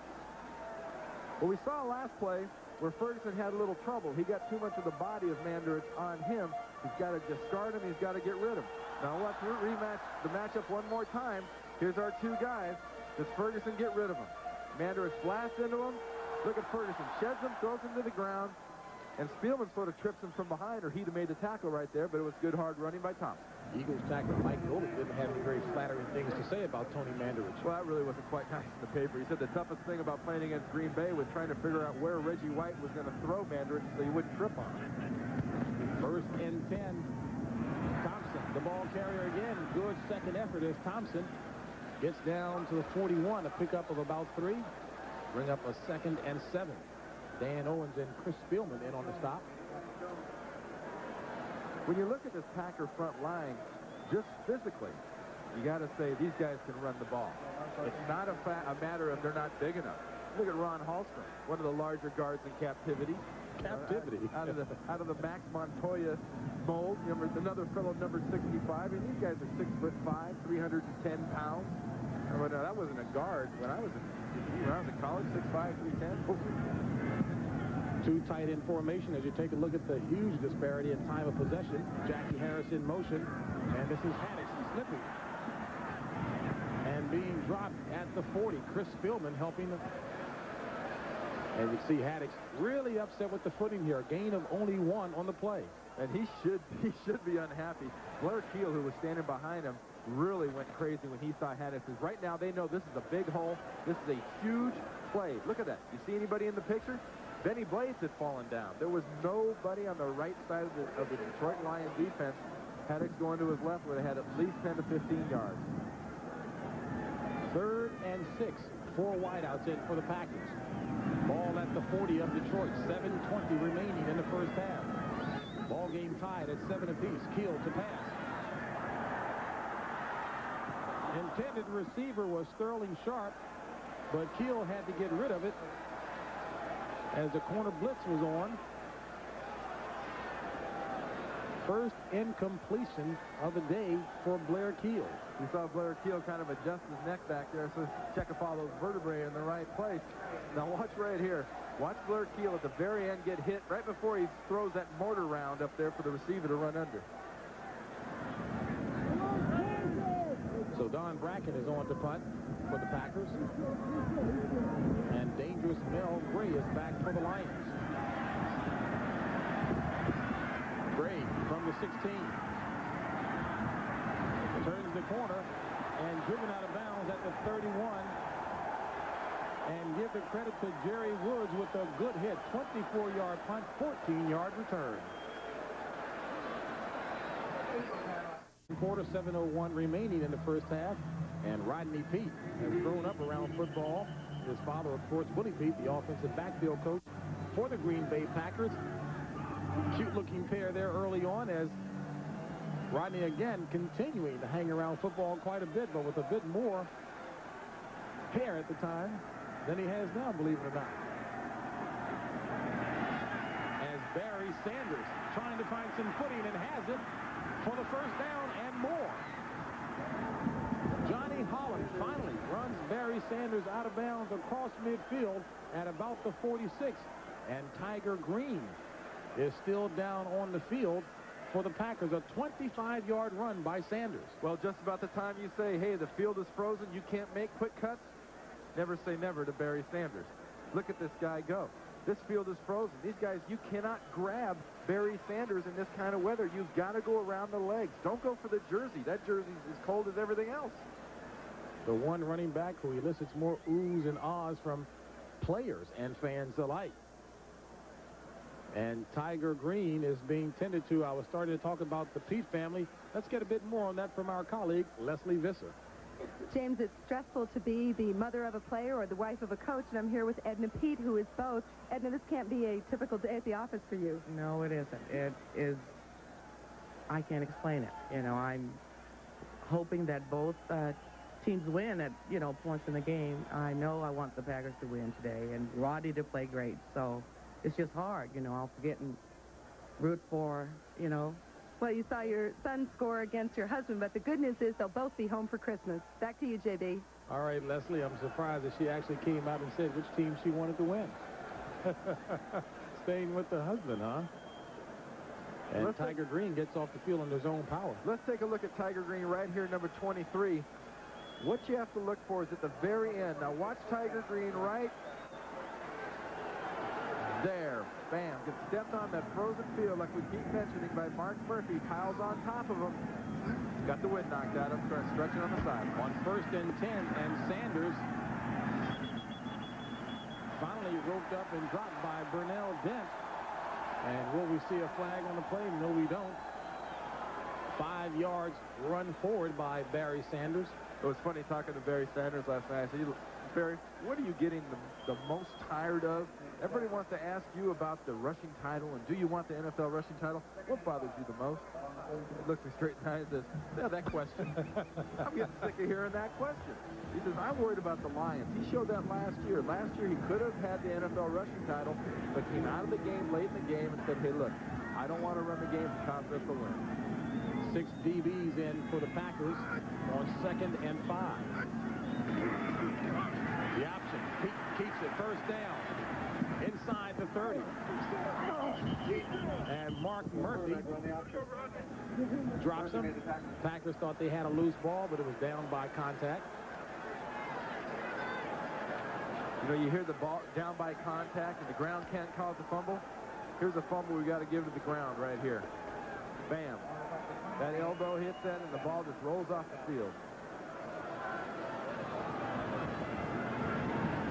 Well, we saw last play where Ferguson had a little trouble. He got too much of the body of Mandarich on him. He's got to discard him. He's got to get rid of him. Now let's rematch the matchup one more time. Here's our two guys. Does Ferguson get rid of him? Mandarich blasts into him. Look at Ferguson. Sheds him, throws him to the ground. and Spielman sort of trips him from behind, or he'd have made the tackle right there, but it was good hard running by Thompson. Eagles tackler Mike Golden didn't have any very flattering things to say about Tony Mandarich. Well, that really wasn't quite nice in the paper. He said the toughest thing about playing against Green Bay was trying to figure out where Reggie White was going to throw Mandarich so he wouldn't trip on him. First and 10. Thompson, the ball carrier again. Good second effort as Thompson gets down to the 41, a pickup of about 3. Bring up a 2nd and 7. Dan Owens and Chris Spielman in on the stop. When you look at this Packer front line, just physically, you got to say these guys can run the ball. It's not a matter of they're not big enough. Look at Ron Hallstrom, one of the larger guards in captivity. Out of the Max Montoya mold. Another fellow number 65. And these guys are 6'5", 310 pounds. That wasn't a guard when I was in college. 6'5", 310. Too tight in formation as you take a look at the huge disparity in time of possession. Jackie Harris in motion, and this is Haddix slipping and being dropped at the 40. Chris Spielman helping them. And you see Haddix really upset with the footing here. A gain of only 1 on the play. And he should be unhappy. Blair Kiel, who was standing behind him, really went crazy when he saw Haddix. Right now they know this is a big hole. This is a huge play. Look at that. You see anybody in the picture? Benny Blades had fallen down. There was nobody on the right side of the Detroit Lions defense. Haddix going to his left would have had at least 10 to 15 yards. 3rd and 6. 4 wideouts in for the Packers. Ball at the 40 of Detroit. 7:20 remaining in the first half. Ball game tied at 7 apiece. Kiel to pass. Intended receiver was Sterling Sharp, but Kiel had to get rid of it as the corner blitz was on. First incompletion of the day for Blair Kiel. You saw Blair Kiel kind of adjust his neck back there, so check if all those vertebrae are in the right place. Now watch right here. Watch Blair Kiel at the very end get hit right before he throws that mortar round up there for the receiver to run under. So Don Bracken is on to punt for the Packers. And dangerous Mel Gray is back for the Lions. Gray from the 16. Turns the corner and driven out of bounds at the 31. And give the credit to Jerry Woods with a good hit. 24-yard punt, 14-yard return. Quarter, 7:01 remaining in the first half. And Rodney Peete has grown up around football. His father, of course, Willie Peete, the offensive backfield coach for the Green Bay Packers. Cute-looking pair there early on as Rodney again continuing to hang around football quite a bit, but with a bit more hair at the time than he has now, believe it or not. As Barry Sanders trying to find some footing and has it for the first down and more. Johnny Holland finally runs Barry Sanders out of bounds across midfield at about the 46. And Tiger Green is still down on the field for the Packers. A 25-yard run by Sanders. Well, just about the time you say, hey, the field is frozen, you can't make quick cuts, never say never to Barry Sanders. Look at this guy go. This field is frozen. These guys, you cannot grab Barry Sanders in this kind of weather. You've got to go around the legs. Don't go for the jersey. That jersey is as cold as everything else. The one running back who elicits more oohs and ahs from players and fans alike. And Tiger Green is being tended to. I was starting to talk about the Peete family. Let's get a bit more on that from our colleague, Leslie Visser. James, it's stressful to be the mother of a player or the wife of a coach, and I'm here with Edna Peete, who is both. Edna, this can't be a typical day at the office for you. No, it isn't. It is, I can't explain it. You know, I'm hoping that both teams win at, points in the game. I know I want the Packers to win today and Rodney to play great, so it's just hard, I'll forget and root for, Well, you saw your son score against your husband, but the good news is they'll both be home for Christmas. Back to you, JB. All right, Leslie, I'm surprised that she actually came out and said which team she wanted to win. Staying with the husband, huh? And Tiger Green gets off the field on his own power. Let's take a look at Tiger Green right here, number 23. What you have to look for is at the very end. Now watch Tiger Green right there. Bam. Gets stepped on that frozen field like we keep mentioning by Mark Murphy. Piles on top of him. Got the wind knocked out of him. Starts stretching on the side. On 1st and 10, and Sanders finally roped up and dropped by Burnell Dent. And will we see a flag on the play? No, we don't. 5 yards run forward by Barry Sanders. It was funny talking to Barry Sanders last night. I said, Barry, what are you getting the most tired of? Everybody wants to ask you about the rushing title, and do you want the NFL rushing title? What bothers you the most? He looks me straight in the eye and says, yeah, that question. I'm getting sick of hearing that question. He says, I'm worried about the Lions. He showed that last year. Last year he could have had the NFL rushing title, but came out of the game late in the game and said, hey, look, I don't want to run the game for confidence to win. 6 DBs in for the Packers on 2nd and 5. The option. Peete keeps it 1st down. Inside the 30. And Mark Murphy drops him. Packers thought they had a loose ball, but it was down by contact. You know, you hear the ball down by contact and the ground can't cause a fumble. Here's a fumble we got to give to the ground right here. Bam. That elbow hits that and the ball just rolls off the field.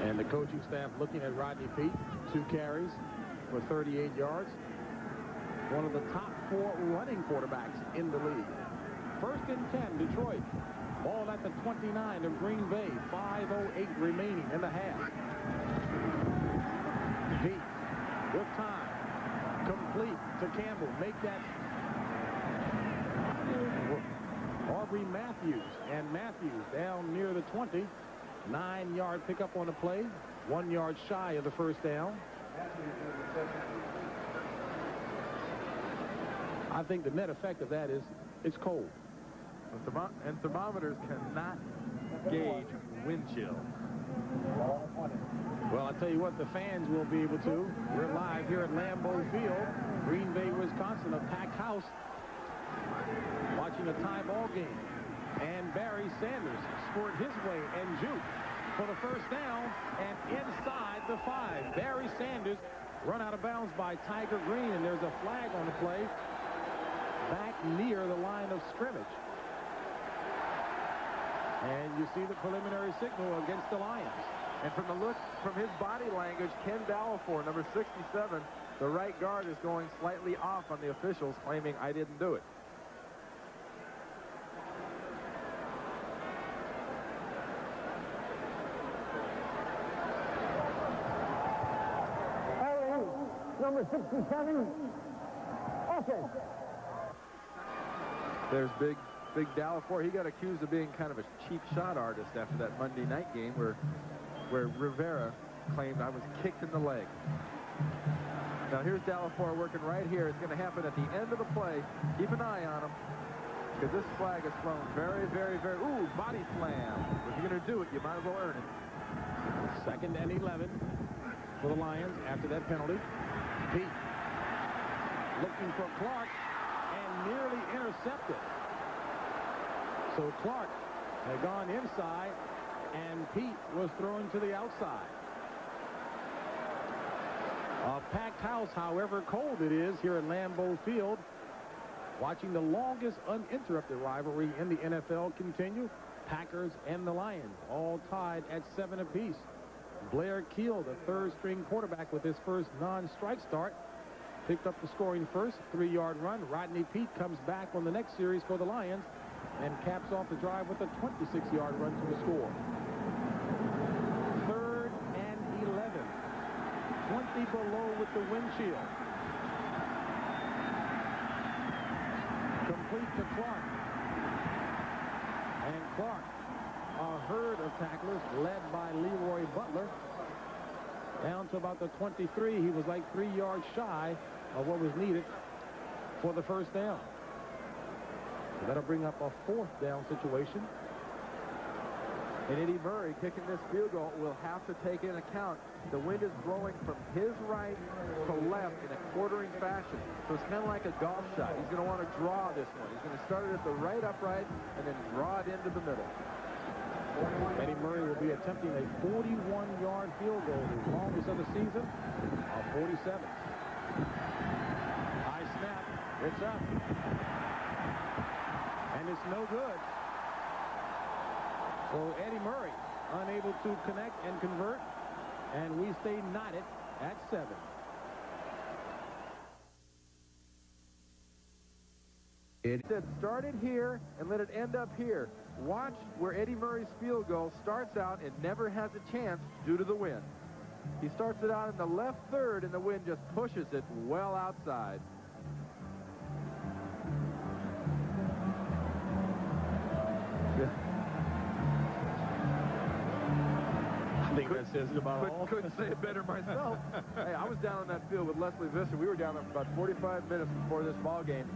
And the coaching staff looking at Rodney Peete. 2 carries for 38 yards. One of the top 4 running quarterbacks in the league. 1st and 10, Detroit. Ball at the 29 of Green Bay. 5:08 remaining in the half. Peete with time. Complete to Campbell. Make that Aubrey Matthews. And Matthews down near the 20. 9-yard pickup on the play. 1 yard shy of the 1st down. I think the net effect of that is it's cold. And thermometers cannot gauge wind chill. Well, I'll tell you what, the fans will be able to. We're live here at Lambeau Field, Green Bay, Wisconsin, a packed house, watching a tie ball game. And Barry Sanders scored his way and juke for the 1st down and inside the 5. Barry Sanders run out of bounds by Tiger Green, and there's a flag on the play back near the line of scrimmage. And you see the preliminary signal against the Lions. And from the look, from his body language, Ken Dallafor, number 67, the right guard, is going slightly off on the officials, claiming I didn't do it. Number 67, offense. There's big Dallafor. He got accused of being kind of a cheap shot artist after that Monday night game where Rivera claimed I was kicked in the leg. Now here's Dallafor working right here. It's going to happen at the end of the play. Keep an eye on him, because this flag is thrown very, very, very... Ooh, body slam. If you're going to do it, you might as well earn it. 2nd and 11 for the Lions after that penalty. Peete looking for Clark and nearly intercepted. So Clark had gone inside and Peete was thrown to the outside. A packed house, however cold it is here at Lambeau Field, watching the longest uninterrupted rivalry in the NFL continue. Packers and the Lions all tied at 7 apiece. Blair Kiel, the 3rd-string quarterback with his first non-strike start, picked up the scoring first, 3-yard run. Rodney Peete comes back on the next series for the Lions and caps off the drive with a 26-yard run to the score. 3rd and 11. 20 below with the wind chill. Complete to Clark. And Clark, a herd of tacklers led by Leroy Butler, down to about the 23. He was like 3 yards shy of what was needed for the 1st down. So that'll bring up a 4th down situation. And Eddie Murray kicking this field goal will have to take into account the wind is blowing from his right to left in a quartering fashion. So it's kind of like a golf shot. He's going to want to draw this one. He's going to start it at the right upright and then draw it into the middle. Eddie Murray will be attempting a 41-yard field goal, the longest of the season, 47. High snap. It's up. And it's no good. So Eddie Murray unable to connect and convert. And we stay knotted at 7. It said started here and let it end up here. Watch where Eddie Murray's field goal starts out and never has a chance due to the wind. He starts it out in the left third and the wind just pushes it well outside. I think that says it about all. Couldn't say it better myself. Hey, I was down on that field with Leslie Visser. We were down there for about 45 minutes before this ball game.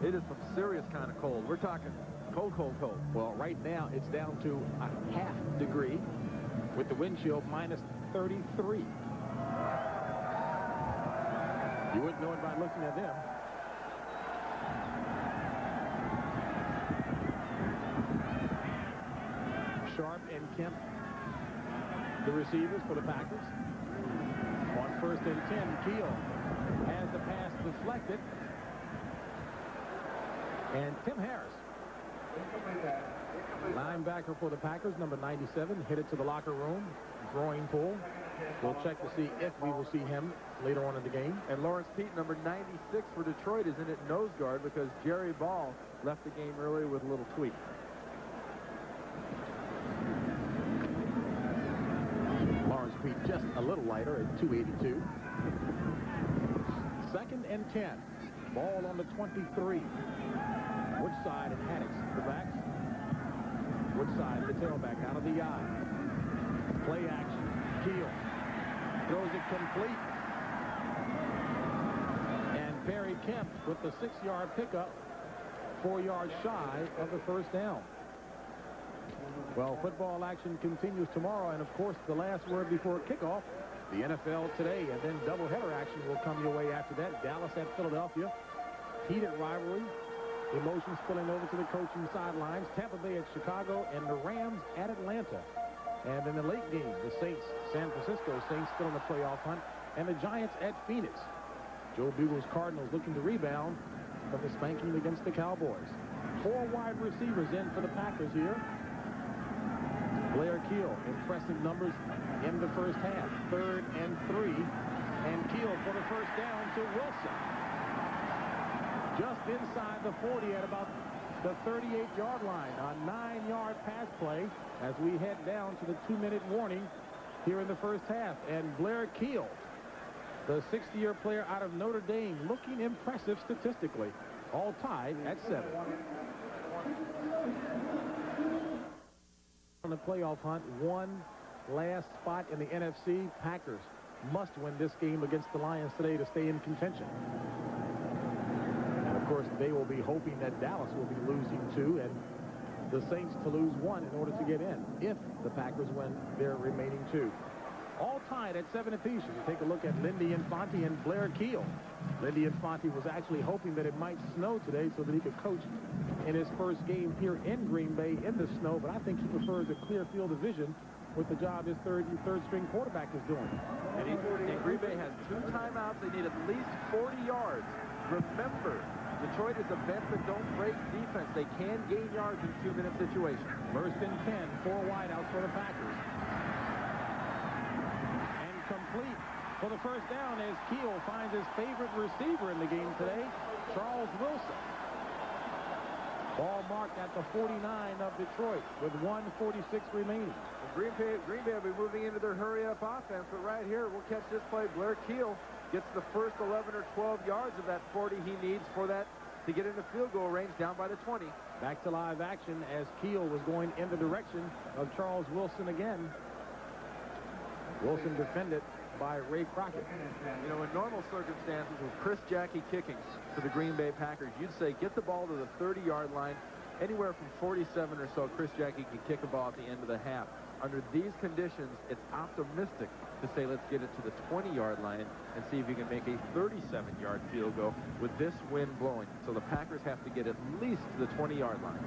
It is some serious kind of cold. We're talking cold, cold, cold. Well, right now it's down to a half degree with the wind chill minus 33. You wouldn't know it by looking at them. Sharp and Kemp, the receivers for the Packers. On 1st and 10, Kiel has the pass deflected. And Tim Harris, linebacker for the Packers, number 97, headed to the locker room, groin pull. We'll check to see if we will see him later on in the game. And Lawrence Peete, number 96 for Detroit, is in at nose guard because Jerry Ball left the game early with a little tweak. Lawrence Peete just a little lighter at 282. 2nd and 10. Ball on the 23. Woodside and Haddix, the backs. Woodside, the tailback, out of the eye. Play action. Kiel throws it complete. And Perry Kemp with the 6-yard pickup, 4 yards shy of the first down. Well, football action continues tomorrow, and of course, the last word before kickoff, the NFL today, and then doubleheader action will come your way after that. Dallas at Philadelphia, heated rivalry. Emotions spilling over to the coaching sidelines. Tampa Bay at Chicago, and the Rams at Atlanta. And in the late game, the Saints, San Francisco Saints still in the playoff hunt, and the Giants at Phoenix. Joe Bugle's Cardinals looking to rebound from the spanking against the Cowboys. 4 wide receivers in for the Packers here. Blair, Kiel, impressive numbers in the first half. 3rd and 3, and Kiel for the first down to Wilson. Just inside the 40 at about the 38-yard line. A 9-yard pass play as we head down to the 2-minute warning here in the first half. And Blair Kiel, the 60-year player out of Notre Dame, looking impressive statistically. All tied at 7. On the playoff hunt, one last spot in the NFC. Packers must win this game against the Lions today to stay in contention. And of course, they will be hoping that Dallas will be losing 2 and the Saints to lose 1 in order to get in, if the Packers win their remaining 2. All tied at 7 apiece. You take a look at Lindy Infante and Blair Kiel. Lindy Infante was actually hoping that it might snow today so that he could coach in his first game here in Green Bay in the snow, but I think he prefers a clear field of vision with the job his third string quarterback is doing. And Green Bay has 2 timeouts. They need at least 40 yards. Remember, Detroit is a bent but don't break defense. They can gain yards in 2-minute situations. 1st and 10, 4 wideouts for the Packers. And complete for the first down as Kiel finds his favorite receiver in the game today, Charles Wilson. Ball marked at the 49 of Detroit with 1:46 remaining. Green Bay will be moving into their hurry-up offense, but right here, we'll catch this play. Blair Kiel gets the first 11 or 12 yards of that 40 he needs for that to get into field goal range down by the 20. Back to live action as Kiel was going in the direction of Charles Wilson again. Wilson defended by Ray Crockett. You know, in normal circumstances with Chris Jackie kicking for the Green Bay Packers, you'd say get the ball to the 30-yard line. Anywhere from 47 or so, Chris Jackie can kick a ball at the end of the half. Under these conditions, it's optimistic to say let's get it to the 20-yard line and see if you can make a 37-yard field goal with this wind blowing. So the Packers have to get at least to the 20-yard line.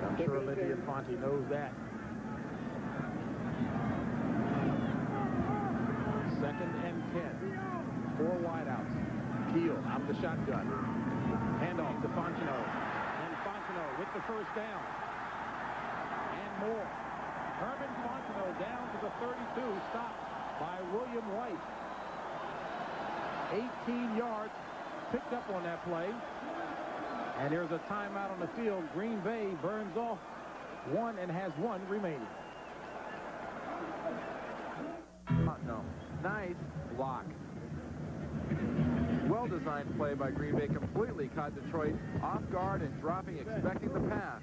I'm sure Lindy Infante knows that. 2nd and 10. 4 wideouts. Kiel out of the shotgun. Handoff to Fontenot. And Fontenot with the first down. And more. Herman Fontenot down to the 32, stopped by William White. 18 yards picked up on that play. And there's a timeout on the field. Green Bay burns off one and has one remaining. No. Nice block. Well-designed play by Green Bay. Completely caught Detroit off guard and dropping, expecting the pass.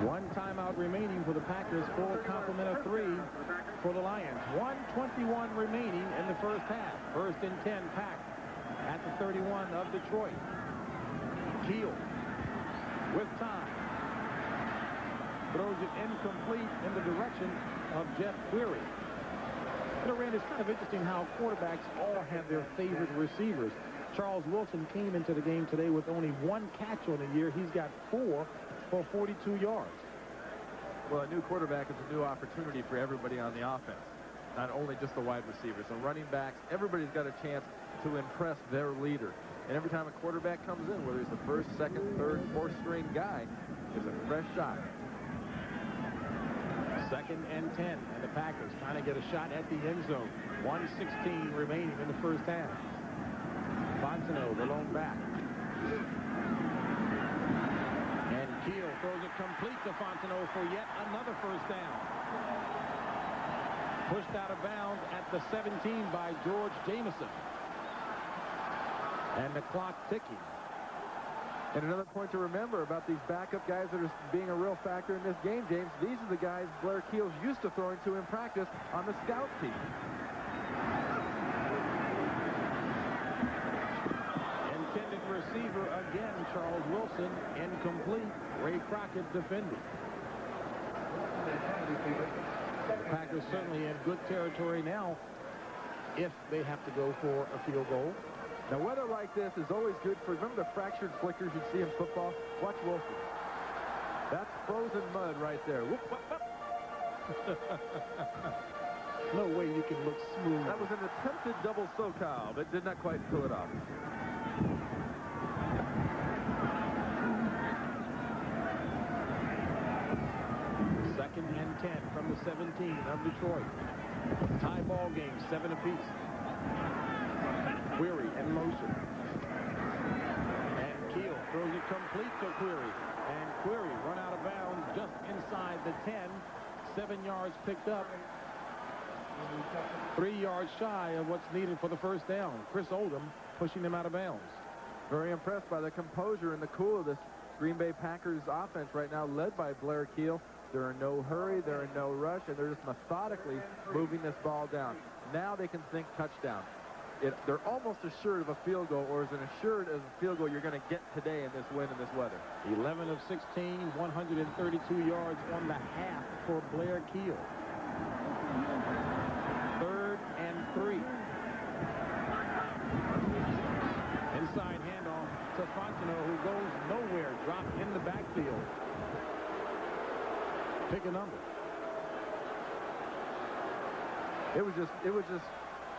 One timeout remaining for the Packers, full complement of 3 for the Lions. 1:21 remaining in the first half. First and 10, Pack at the 31 of Detroit. Kiel with time. Throws it incomplete in the direction of Jeff Query. Randy, it's kind of interesting how quarterbacks all have their favorite receivers. Charles Wilson came into the game today with only 1 catch on the year. He's got 4 for 42 yards. Well, a new quarterback is a new opportunity for everybody on the offense, not only just the wide receivers. So running backs, everybody's got a chance to impress their leader. And every time a quarterback comes in, whether he's the first, second, third, fourth string guy, is a fresh shot. Second and 10, and the Packers trying to get a shot at the end zone. 1:16 remaining in the first half. Fontenot, the lone back. And Kiel throws it complete to Fontenot for yet another first down. Pushed out of bounds at the 17 by George Jamison. And the clock ticking. And another point to remember about these backup guys that are being a real factor in this game, James, these are the guys Blair Kiel's used to throwing to in practice on the scout team. Intended receiver again, Charles Wilson, incomplete. Ray Crockett defended. The Packers certainly in good territory now if they have to go for a field goal. Now, weather like this is always good for, remember the fractured flickers you see in football? Watch Wilson. That's frozen mud right there. Whoop, whoop, whoop. No way you can look smooth. That was an attempted double SoCal, but did not quite pull it off. Second and 10 from the 17 of Detroit. Tie ball game, 7 apiece. Query in motion. And Kiel throws it complete to Query. And Query run out of bounds just inside the 10. 7 yards picked up. 3 yards shy of what's needed for the first down. Chris Oldham pushing them out of bounds. Very impressed by the composure and the cool of this Green Bay Packers offense right now, led by Blair Kiel. They're in no hurry, they're in no rush, and they're just methodically moving this ball down. Now they can think touchdown. They're almost assured of a field goal, or as assured as a field goal you're going to get today in this wind and this weather. 11 of 16, 132 yards on the half for Blair Kiel. 3rd and 3. Inside handoff to Fontenot, who goes nowhere, dropped in the backfield. Pick a number. It was just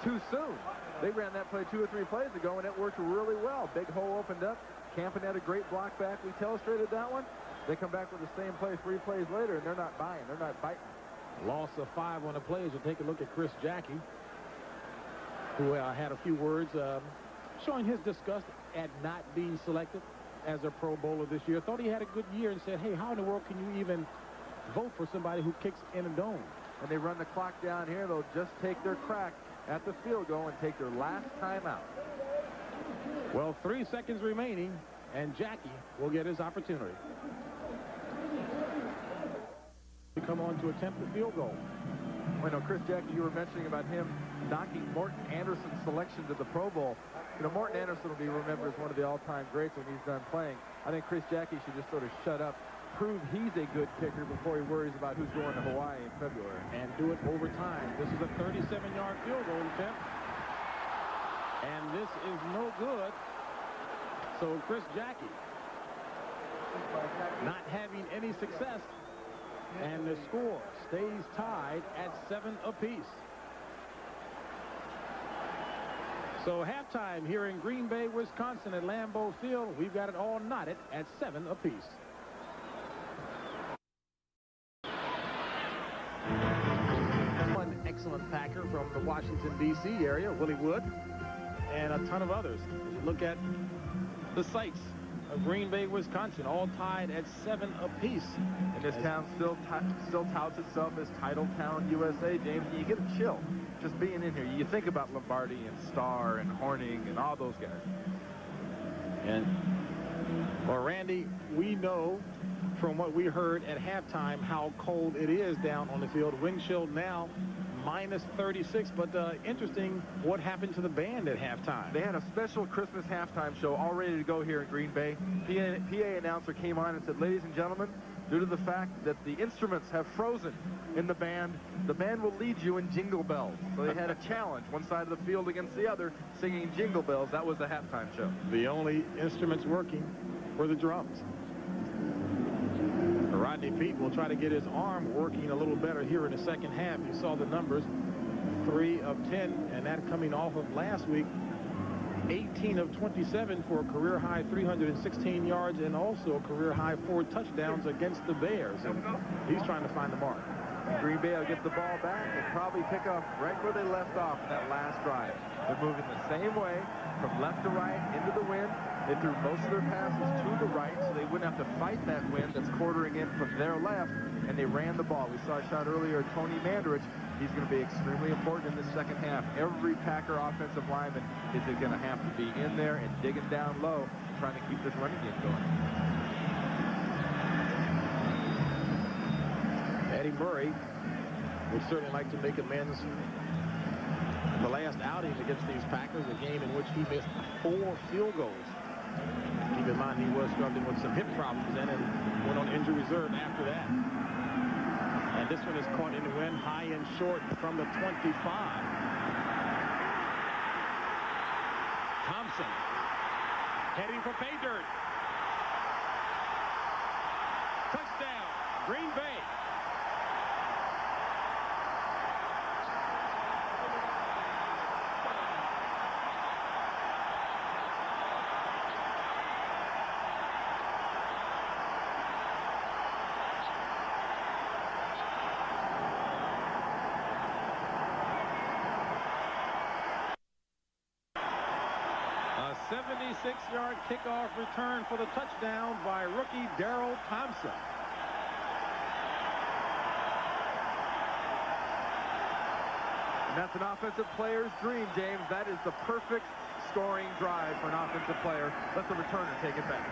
too soon. They ran that play 2 or 3 plays ago, and it worked really well. Big hole opened up. Campen had a great block back. We illustrated that one. They come back with the same play 3 plays later, and they're not buying. They're not biting. Loss of 5 on the play as you take a look at Chris Jackie, who had a few words showing his disgust at not being selected as a Pro Bowler this year. Thought he had a good year and said, hey, how in the world can you even vote for somebody who kicks in a dome? And they run the clock down here. They'll just take their crack at the field goal and take their last time out. Well, 3 seconds remaining, and Jackie will get his opportunity to come on to attempt the field goal. Well, no, Chris Jackie, you were mentioning about him knocking Morton Anderson's selection to the Pro Bowl. You know, Morton Anderson will be remembered as one of the all-time greats when he's done playing. I think Chris Jackie should just sort of shut up, prove he's a good kicker before he worries about who's going to Hawaii in February. And do it over time. This is a 37-yard field goal attempt. And this is no good. So Chris Jackie, not having any success And the score stays tied at 7 apiece. So halftime here in Green Bay, Wisconsin at Lambeau Field. We've got it all knotted at 7 apiece. One excellent Packer from the Washington, D.C. area, Willie Wood, and a ton of others. As you look at the sites of Green Bay, Wisconsin, all tied at 7 apiece. And this town still touts itself as Title Town, USA, James. You get a chill just being in here. You think about Lombardi and Starr and Horning and all those guys. And, well, Randy, we know from what we heard at halftime how cold it is down on the field. Wind chill now minus 36, but interesting what happened to the band at halftime. They had a special Christmas halftime show all ready to go here in Green Bay. PA announcer came on and said, ladies and gentlemen, due to the fact that the instruments have frozen in the band will lead you in Jingle Bells. So they had a challenge, one side of the field against the other, singing Jingle Bells. That was the halftime show. The only instruments working were the drums. Rodney Peete will try to get his arm working a little better here in the second half. You saw the numbers, 3 of 10, and that coming off of last week, 18 of 27 for a career-high 316 yards and also a career-high 4 touchdowns against the Bears. And he's trying to find the mark. Green Bay will get the ball back and probably pick up right where they left off in that last drive. They're moving the same way from left to right into the wind. They threw most of their passes to the right so they wouldn't have to fight that wind that's quartering in from their left, and they ran the ball. We saw a shot earlier, Tony Mandarich. He's going to be extremely important in the second half. Every Packer offensive lineman is going to have to be in there and digging down low, trying to keep this running game going. Eddie Murray would certainly like to make amends the last outing against these Packers, a game in which he missed 4 field goals. Keep in mind he was struggling with some hip problems then and went on injury reserve after that. And this one is caught in the wind, high and short from the 25. Thompson heading for pay dirt. Touchdown, Green Bay. A 76-yard kickoff return for the touchdown by rookie Darrell Thompson. And that's an offensive player's dream, James. That is the perfect scoring drive for an offensive player. Let the returner take it back.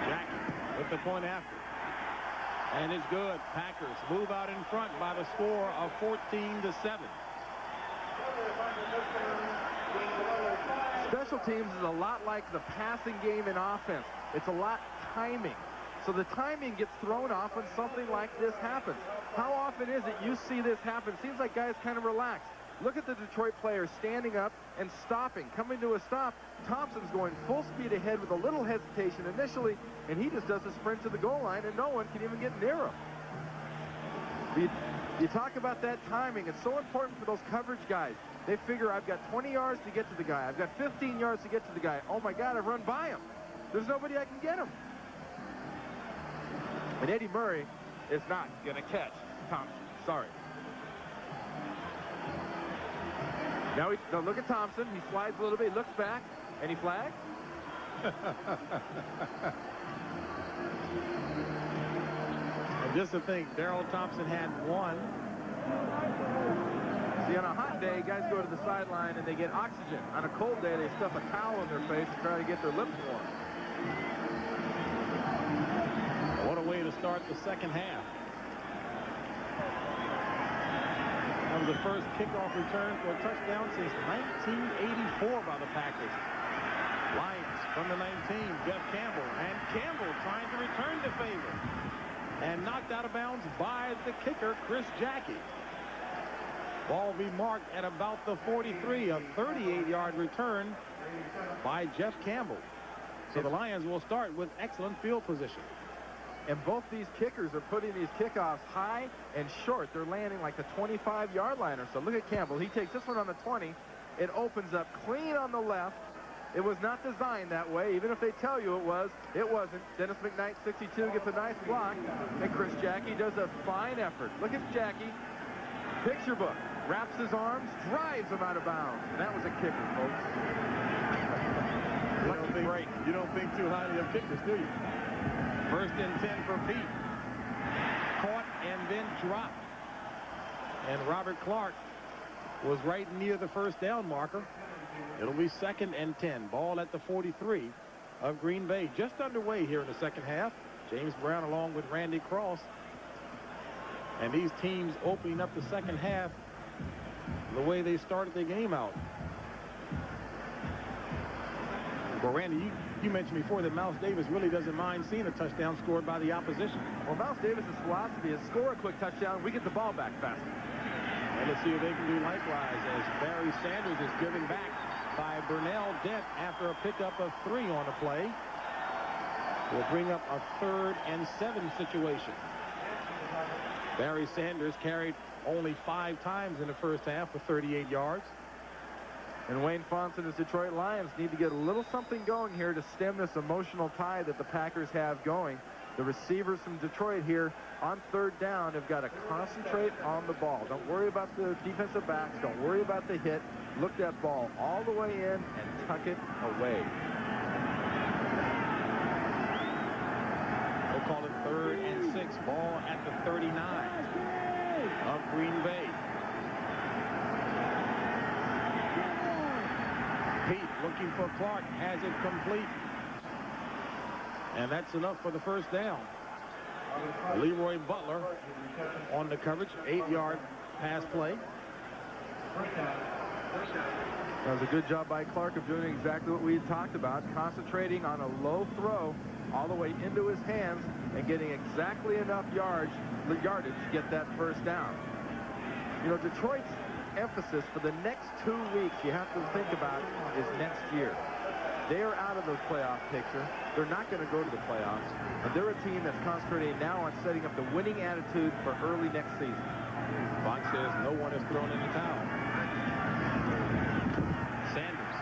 Jackie with the point after. And it's good. Packers move out in front by the score of 14-7. Special teams is a lot like the passing game in offense. It's a lot timing. So the timing gets thrown off when something like this happens. How often is it you see this happen? Seems like guys kind of relax. Look at the Detroit players standing up and stopping, coming to a stop. Thompson's going full speed ahead with a little hesitation initially, and he just does a sprint to the goal line, and no one can even get near him. You talk about that timing. It's so important for those coverage guys. They figure, I've got 20 yards to get to the guy. I've got 15 yards to get to the guy. Oh, my God, I've run by him. There's nobody I can get him. And Eddie Murray is not going to catch Thompson. Sorry. Now, look at Thompson. He slides a little bit. He looks back. Any flag? And just to think, Darrell Thompson had 1. See, on a hot day, guys go to the sideline and they get oxygen. On a cold day, they stuff a towel in their face and try to get their lips warm. What a way to start the second half. That was the first kickoff return for a touchdown since 1984 by the Packers. Lions from the 19, Jeff Campbell. And Campbell trying to return the favor. And knocked out of bounds by the kicker, Chris Jackie. Ball be marked at about the 43, a 38-yard return by Jeff Campbell. So the Lions will start with excellent field position. And both these kickers are putting these kickoffs high and short. They're landing like the 25-yard line or so. Look at Campbell. He takes this one on the 20. It opens up clean on the left. It was not designed that way. Even if they tell you it was, it wasn't. Dennis McKnight, 62, gets a nice block. And Chris Jackie does a fine effort. Look at Jackie. Picture book. Wraps his arms, drives him out of bounds. And that was a kicker, folks. You don't think too highly of kickers, do you? First and 10 for Peete. Caught and then dropped. And Robert Clark was right near the first down marker. It'll be 2nd and 10. Ball at the 43 of Green Bay. Just underway here in the second half. James Brown along with Randy Cross. And these teams opening up the second half the way they started the game out. Well, Randy, you mentioned before that Mouse Davis really doesn't mind seeing a touchdown scored by the opposition. Well, Mouse Davis' philosophy is score a quick touchdown, we get the ball back faster. And let's see if they can do likewise as Barry Sanders is driven back by Burnell Dent after a pickup of 3 on the play. Will bring up a 3rd and 7 situation. Barry Sanders carried only 5 times in the first half for 38 yards. And Wayne Fonts and his Detroit Lions need to get a little something going here to stem this emotional tide that the Packers have going. The receivers from Detroit here on 3rd down have got to concentrate on the ball. Don't worry about the defensive backs. Don't worry about the hit. Look that ball all the way in and tuck it away. They'll call it 3rd and 6. Ball at the 39 of Green Bay. Peete looking for Clark, has it complete. And that's enough for the first down. Leroy Butler on the coverage, 8-yard pass play. That was a good job by Clark of doing exactly what we had talked about, concentrating on a low throw all the way into his hands and getting exactly enough yardage to get that first down. You know, Detroit's emphasis for the next 2 weeks you have to think about is next year. They are out of the playoff picture. They're not going to go to the playoffs. And they're a team that's concentrating now on setting up the winning attitude for early next season. Fox says no one has thrown in the towel. Sanders.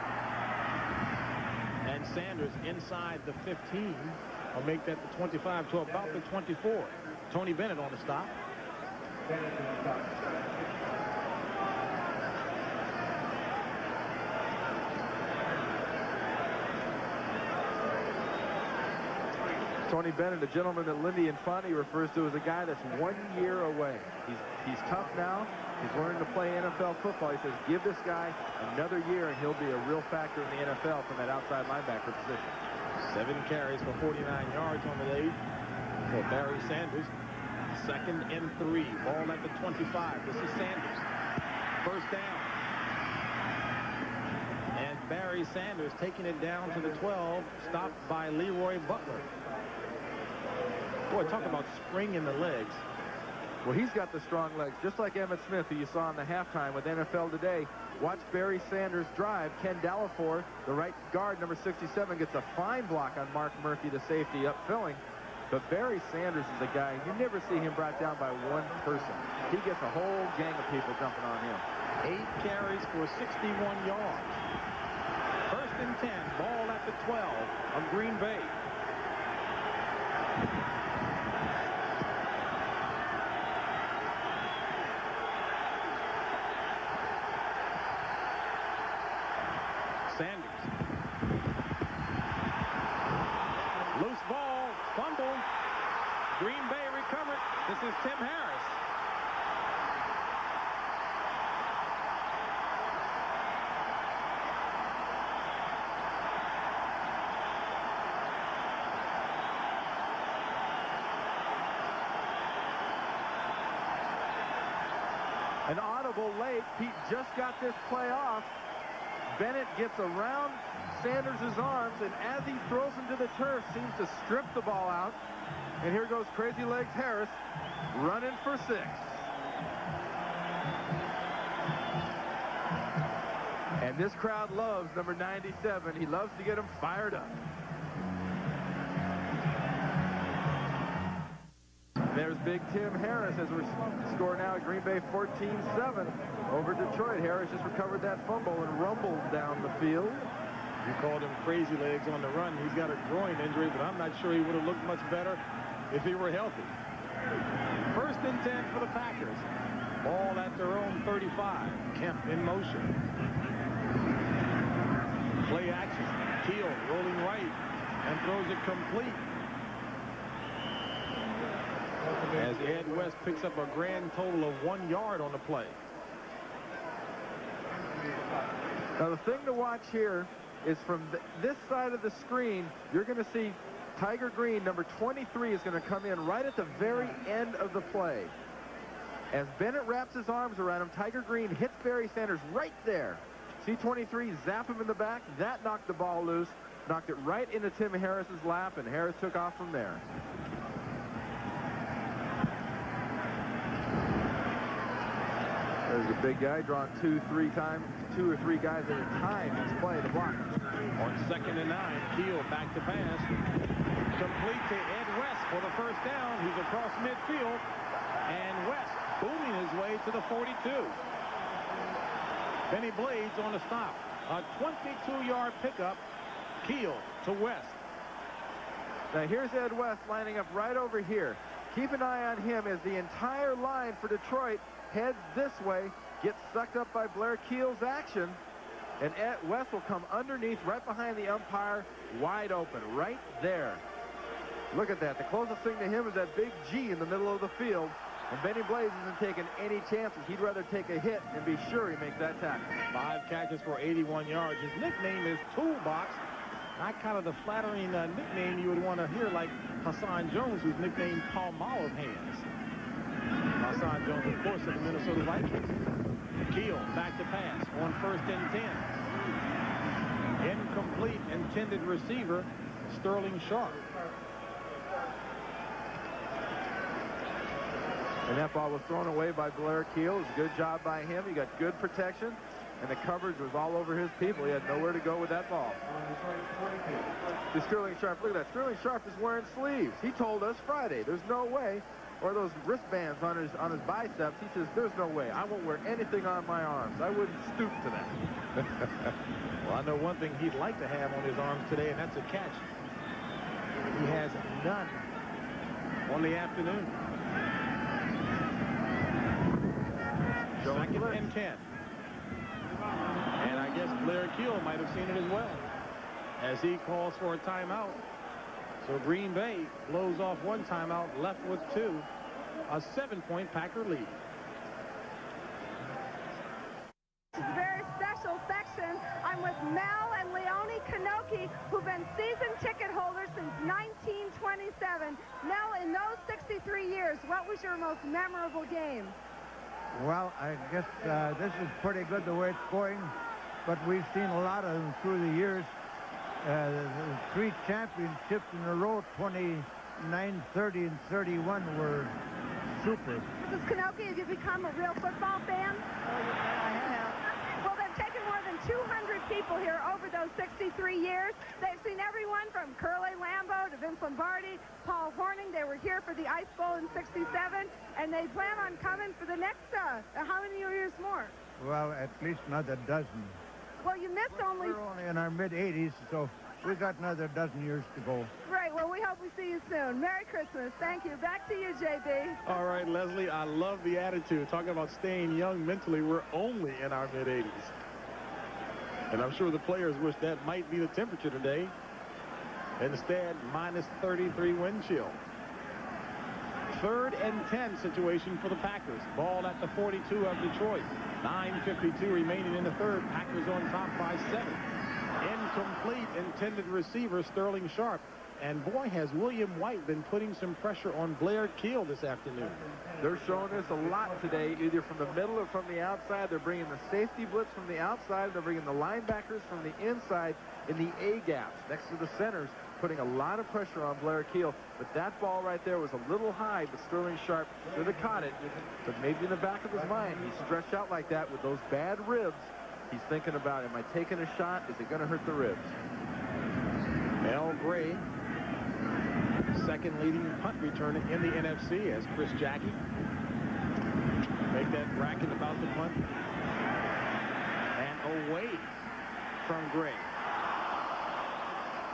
And Sanders inside the 15 will make that the 25 to about the 24. Tony Bennett on the stop. Tony Bennett, a gentleman that Lindy Infante refers to as a guy that's 1 year away. He's tough now. He's learning to play NFL football. He says, give this guy another year and he'll be a real factor in the NFL from that outside linebacker position. 7 carries for 49 yards on the day for Barry Sanders. 2nd and 3. Ball at the 25. This is Sanders. First down. And Barry Sanders taking it down to the 12, stopped by Leroy Butler. Boy, talk about spring in the legs. Well, he's got the strong legs, just like Emmitt Smith, who you saw in the halftime with NFL Today. Watch Barry Sanders drive. Ken Dallafor, the right guard, number 67, gets a fine block on Mark Murphy, the safety, upfilling. But Barry Sanders is a guy, you never see him brought down by one person. He gets a whole gang of people jumping on him. 8 carries for 61 yards. 1st and 10. Ball at the 12 of Green Bay. Sanders. Loose ball, fumble. Green Bay recovered. This is Tim Harris. An audible late. Peete just got this play off. Bennett gets around Sanders' arms, and as he throws him to the turf, seems to strip the ball out. And here goes Crazy Legs Harris running for 6. And this crowd loves number 97. He loves to get him fired up. big Tim Harris as we're scoring now at Green Bay 14-7 over Detroit. Harris just recovered that fumble and rumbled down the field. You called him crazy legs on the run. He's got a groin injury, but I'm not sure he would have looked much better if he were healthy. 1st and 10 for the Packers. Ball at their own 35. Kemp in motion. Play action. Kiel rolling right and throws it complete. As Ed West picks up a grand total of 1 yard on the play. Now the thing to watch here is from this side of the screen, you're going to see Tiger Green, number 23, is going to come in right at the very end of the play. As Bennett wraps his arms around him, Tiger Green hits Barry Sanders right there. See 23 zap him in the back. That knocked the ball loose, knocked it right into Tim Harris's lap, and Harris took off from there. There's a big guy drawing 2 or 3 guys at a time each play to block. On 2nd and 9, Kiel back to pass. Complete to Ed West for the 1st down. He's across midfield. And West booming his way to the 42. Benny Blades on the stop. A 22-yard pickup. Kiel to West. Now here's Ed West lining up right over here. Keep an eye on him as the entire line for Detroit heads this way, gets sucked up by Blair Kiel's action, and Ed West will come underneath right behind the umpire, wide open, right there. Look at that. The closest thing to him is that big G in the middle of the field, and Benny Blades isn't taking any chances. He'd rather take a hit and be sure he makes that tackle. 5 catches for 81 yards. His nickname is Toolbox. Not kind of the flattering nickname you would want to hear like Hassan Jones, who's nicknamed Palmolive Hands. Hassan Jones, of course, of the Minnesota Vikings. Kiel back to pass on 1st and 10. Incomplete, intended receiver, Sterling Sharp. And that ball was thrown away by Blair Kiel. It was a good job by him. He got good protection, and the coverage was all over his people. He had nowhere to go with that ball. To Sterling Sharp, look at that. Sterling Sharp is wearing sleeves. He told us Friday, there's no way, or those wristbands on his biceps. He says, there's no way. I won't wear anything on my arms. I wouldn't stoop to that. Well, I know one thing he'd like to have on his arms today, and that's a catch. He has none on the afternoon. 2nd and 10. And I guess Blair Kiel might have seen it as well, as he calls for a timeout. So Green Bay blows off 1 timeout, left with 2. A 7-point Packer lead. It's a very special section. I'm with Mel and Leonie Kanoki, who've been season ticket holders since 1927. Mel, in those 63 years, what was your most memorable game? Well, I guess this is pretty good the way it's going, but we've seen a lot of them through the years. 3 championships in a row, 29, 30, and 31 were super. Mrs. Kanoki, have you become a real football fan? Oh, I have. Well, they've taken more than 200 people here over those 63 years. They've seen everyone from Curly Lambeau to Vince Lombardi, Paul Hornung. They were here for the Ice Bowl in '67, and they plan on coming for the next, how many years more? Well, at least another dozen. Well, you missed only... We're only in our mid-80s, so we got another dozen years to go. Great. Well, we hope we see you soon. Merry Christmas. Thank you. Back to you, JB. All right, Leslie, I love the attitude. Talking about staying young mentally, we're only in our mid-80s. And I'm sure the players wish that might be the temperature today. Instead, minus 33 wind chill. 3rd and 10 situation for the Packers. Ball at the 42 of Detroit. 9:52 remaining in the 3rd. Packers on top by 7. Incomplete, intended receiver Sterling Sharp. And boy, has William White been putting some pressure on Blair Kiel this afternoon. They're showing us a lot today, either from the middle or from the outside. They're bringing the safety blitz from the outside. They're bringing the linebackers from the inside in the A gaps next to the centers, putting a lot of pressure on Blair Kiel. But that ball right there was a little high, but Sterling Sharp should have caught it. But maybe in the back of his mind, he's stretched out like that with those bad ribs. He's thinking about, am I taking a shot? Is it going to hurt the ribs? Al Gray second leading punt returner in the NFC, as Chris Jackie make that bracket about the punt. And away from Gray.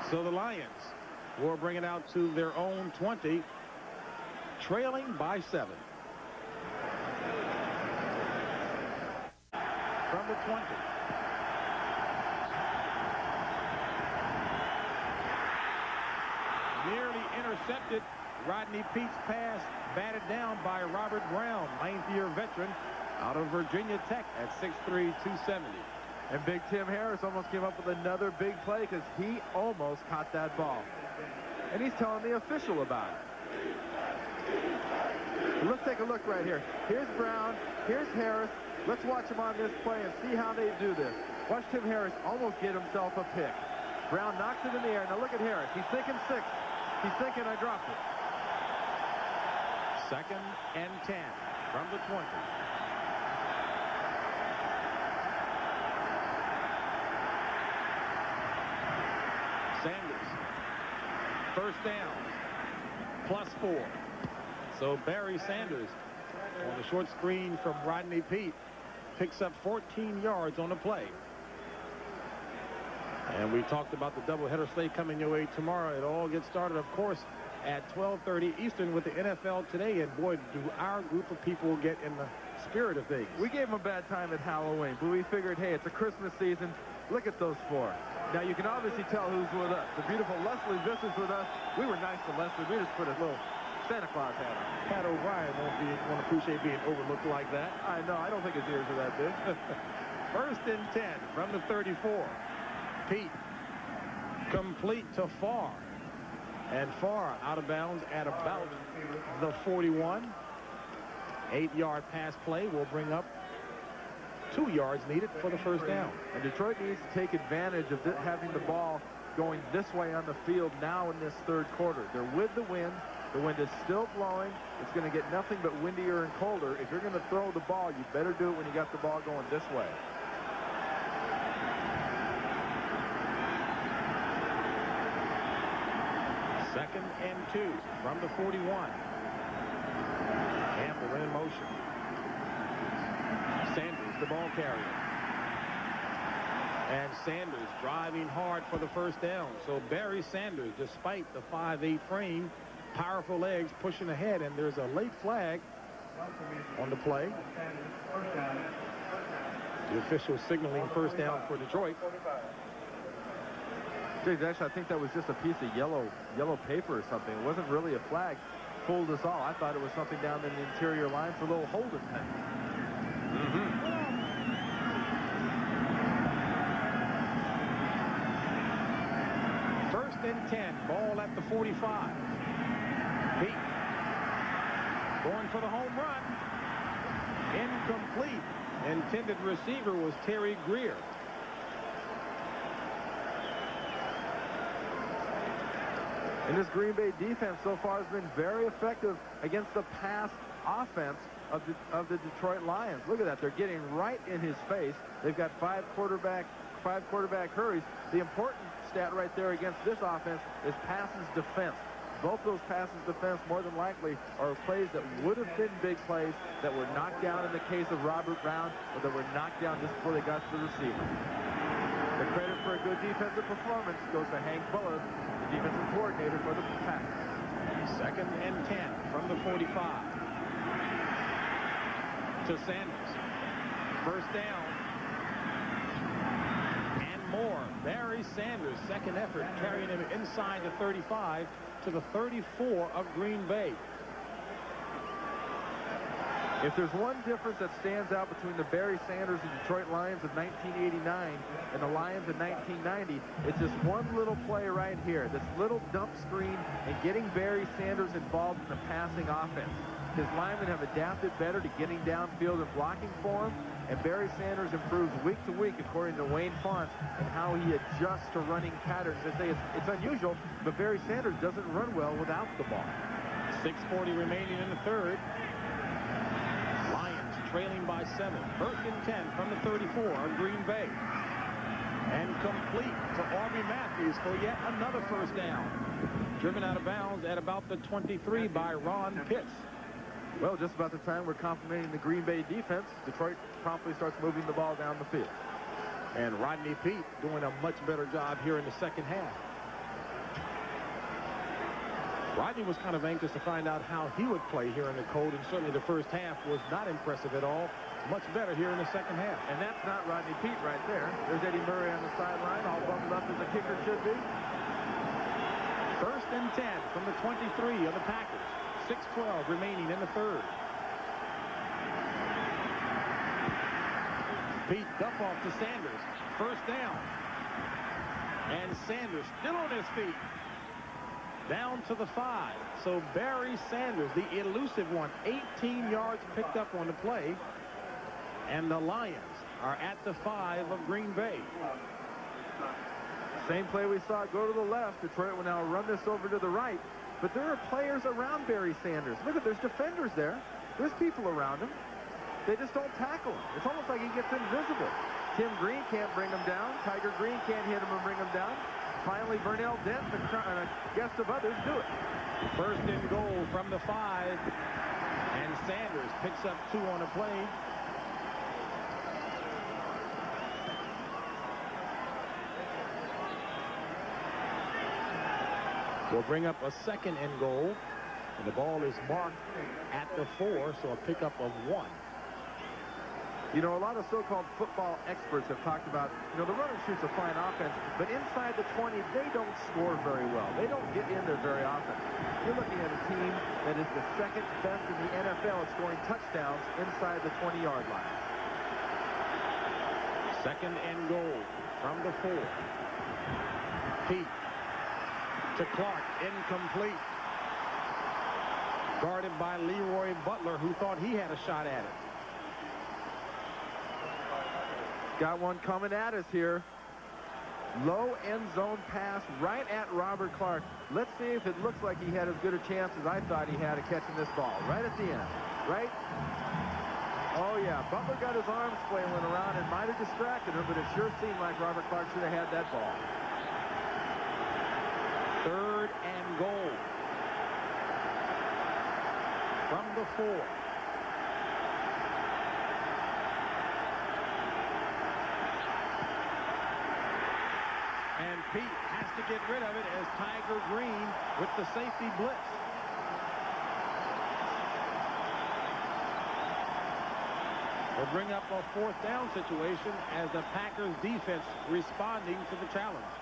So the Lions will bring it out to their own 20, trailing by 7. From the 20. Nearly intercepted. Rodney Peete's pass batted down by Robert Brown, 9th-year veteran out of Virginia Tech at 6'3", 270. And Big Tim Harris almost came up with another big play because he almost caught that ball. And he's telling the official about it. Let's take a look right here. Here's Brown. Here's Harris. Let's watch him on this play and see how they do this. Watch Tim Harris almost get himself a pick. Brown knocks it in the air. Now look at Harris. He's thinking 6. He's thinking, I dropped it. 2nd and 10 from the 20. Sanders, first down, +4. So Barry Sanders on the short screen from Rodney Peete picks up 14 yards on the play. And we talked about the doubleheader slate coming your way tomorrow. It all gets started, of course, at 12:30 Eastern with the NFL Today. And boy, do our group of people get in the spirit of things. We gave them a bad time at Halloween, but we figured, hey, it's a Christmas season. Look at those 4. Now, you can obviously tell who's with us. The beautiful Leslie Viss is with us. We were nice to Leslie. We just put a little Santa Claus hat on. Pat O'Brien won't appreciate being overlooked like that. I know. I don't think his ears are that big. 1st and 10 from the 34. Peete complete to Farr. And Farr out of bounds at about the 41. 8-yard pass play will bring up 2 yards needed for the first down. And Detroit needs to take advantage of having the ball going this way on the field now in this 3rd quarter. They're with the wind. The wind is still blowing. It's going to get nothing but windier and colder. If you're going to throw the ball, you better do it when you got the ball going this way. Second and 2 from the 41. Campbell in motion. Sanders, the ball carrier. And Sanders driving hard for the first down. So Barry Sanders, despite the 5'8" frame, powerful legs pushing ahead, and there's a late flag on the play. The official signaling first down for Detroit. Actually, I think that was just a piece of yellow paper or something. It wasn't really a flag. Fooled us all. I thought it was something down in the interior line for a little holding thing. First and 10. Ball at the 45. Peete going for the home run. Incomplete. Intended receiver was Terry Greer. And this Green Bay defense so far has been very effective against the pass offense of the Detroit Lions. Look at that. They're getting right in his face. They've got 5 quarterback hurries. The important stat right there against this offense is passes defense. Both those passes defense more than likely are plays that would have been big plays that were knocked down in the case of Robert Brown, or that were knocked down just before they got to the receiver. The credit for a good defensive performance goes to Hank Buller, the defensive coordinator for the Packers. Second and 10 from the 45. To Sanders. First down. And more. Barry Sanders, second effort, carrying him inside the 35 to the 34 of Green Bay. If there's one difference that stands out between the Barry Sanders and Detroit Lions of 1989 and the Lions of 1990, it's this one little play right here, this little dump screen and getting Barry Sanders involved in the passing offense. His linemen have adapted better to getting downfield and blocking for him, and Barry Sanders improves week to week, according to Wayne Fonts, and how he adjusts to running patterns. They say it's unusual, but Barry Sanders doesn't run well without the ball. 6:40 remaining in the 3rd. Lions trailing by 7. First and 10 from the 34 of Green Bay. And complete to Aubrey Matthews for yet another first down. driven out of bounds at about the 23 by Ron Pitts. Well, just about the time we're complimenting the Green Bay defense, Detroit promptly starts moving the ball down the field. And Rodney Peete doing a much better job here in the second half. Rodney was kind of anxious to find out how he would play here in the cold, and certainly the first half was not impressive at all. Much better here in the second half. And that's not Rodney Peete right there. There's Eddie Murray on the sideline, all bundled up as a kicker should be. First and 10 from the 23 of the Packers. 6:12 remaining in the third. Peete dump off to Sanders. First down. And Sanders still on his feet. Down to the 5. So Barry Sanders, the elusive one, 18 yards picked up on the play. And the Lions are at the 5 of Green Bay. Same play we saw go to the left. Detroit will now run this over to the right. But there are players around Barry Sanders. Look at, there's defenders there. There's people around him. They just don't tackle him. It's almost like he gets invisible. Tim Green can't bring him down. Tiger Green can't hit him and bring him down. Finally, Vernell Dent and a guest of others do it. First and goal from the 5. And Sanders picks up 2 on the play. We'll bring up a second and goal. And the ball is marked at the 4, so a pickup of 1. You know, a lot of so-called football experts have talked about, you know, the run and shoot's a fine offense, but inside the 20, they don't score very well. They don't get in there very often. You're looking at a team that is the second best in the NFL at scoring touchdowns inside the 20-yard line. Second and goal from the 4. Peete to Clark, incomplete. Guarded by Leroy Butler, who thought he had a shot at it. Got one coming at us here. Low end zone pass right at Robert Clark. Let's see if it looks like he had as good a chance as I thought he had of catching this ball. Right at the end. Right? Oh, yeah. Butler got his arms flailing around and might have distracted him, but it sure seemed like Robert Clark should have had that ball. Third and goal from the 4. And Peete has to get rid of it as Tiger Green with the safety blitz. We'll bring up a 4th down situation as the Packers defense responding to the challenge.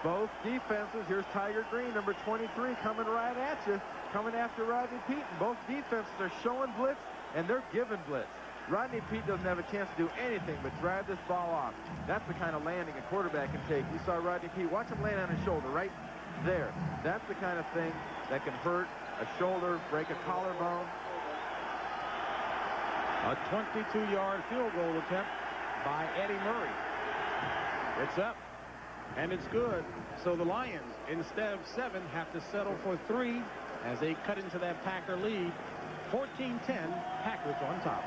Both defenses, here's Tiger Green, number 23, coming right at you, coming after Rodney Peete. And both defenses are showing blitz, and they're giving blitz. Rodney Peete doesn't have a chance to do anything but drive this ball off. That's the kind of landing a quarterback can take. You saw Rodney Peete. Watch him land on his shoulder right there. That's the kind of thing that can hurt a shoulder, break a collarbone. A 22-yard field goal attempt by Eddie Murray. It's up, and it's good. So the Lions, instead of 7, have to settle for 3 as they cut into that Packer lead. 14-10, Packers on top.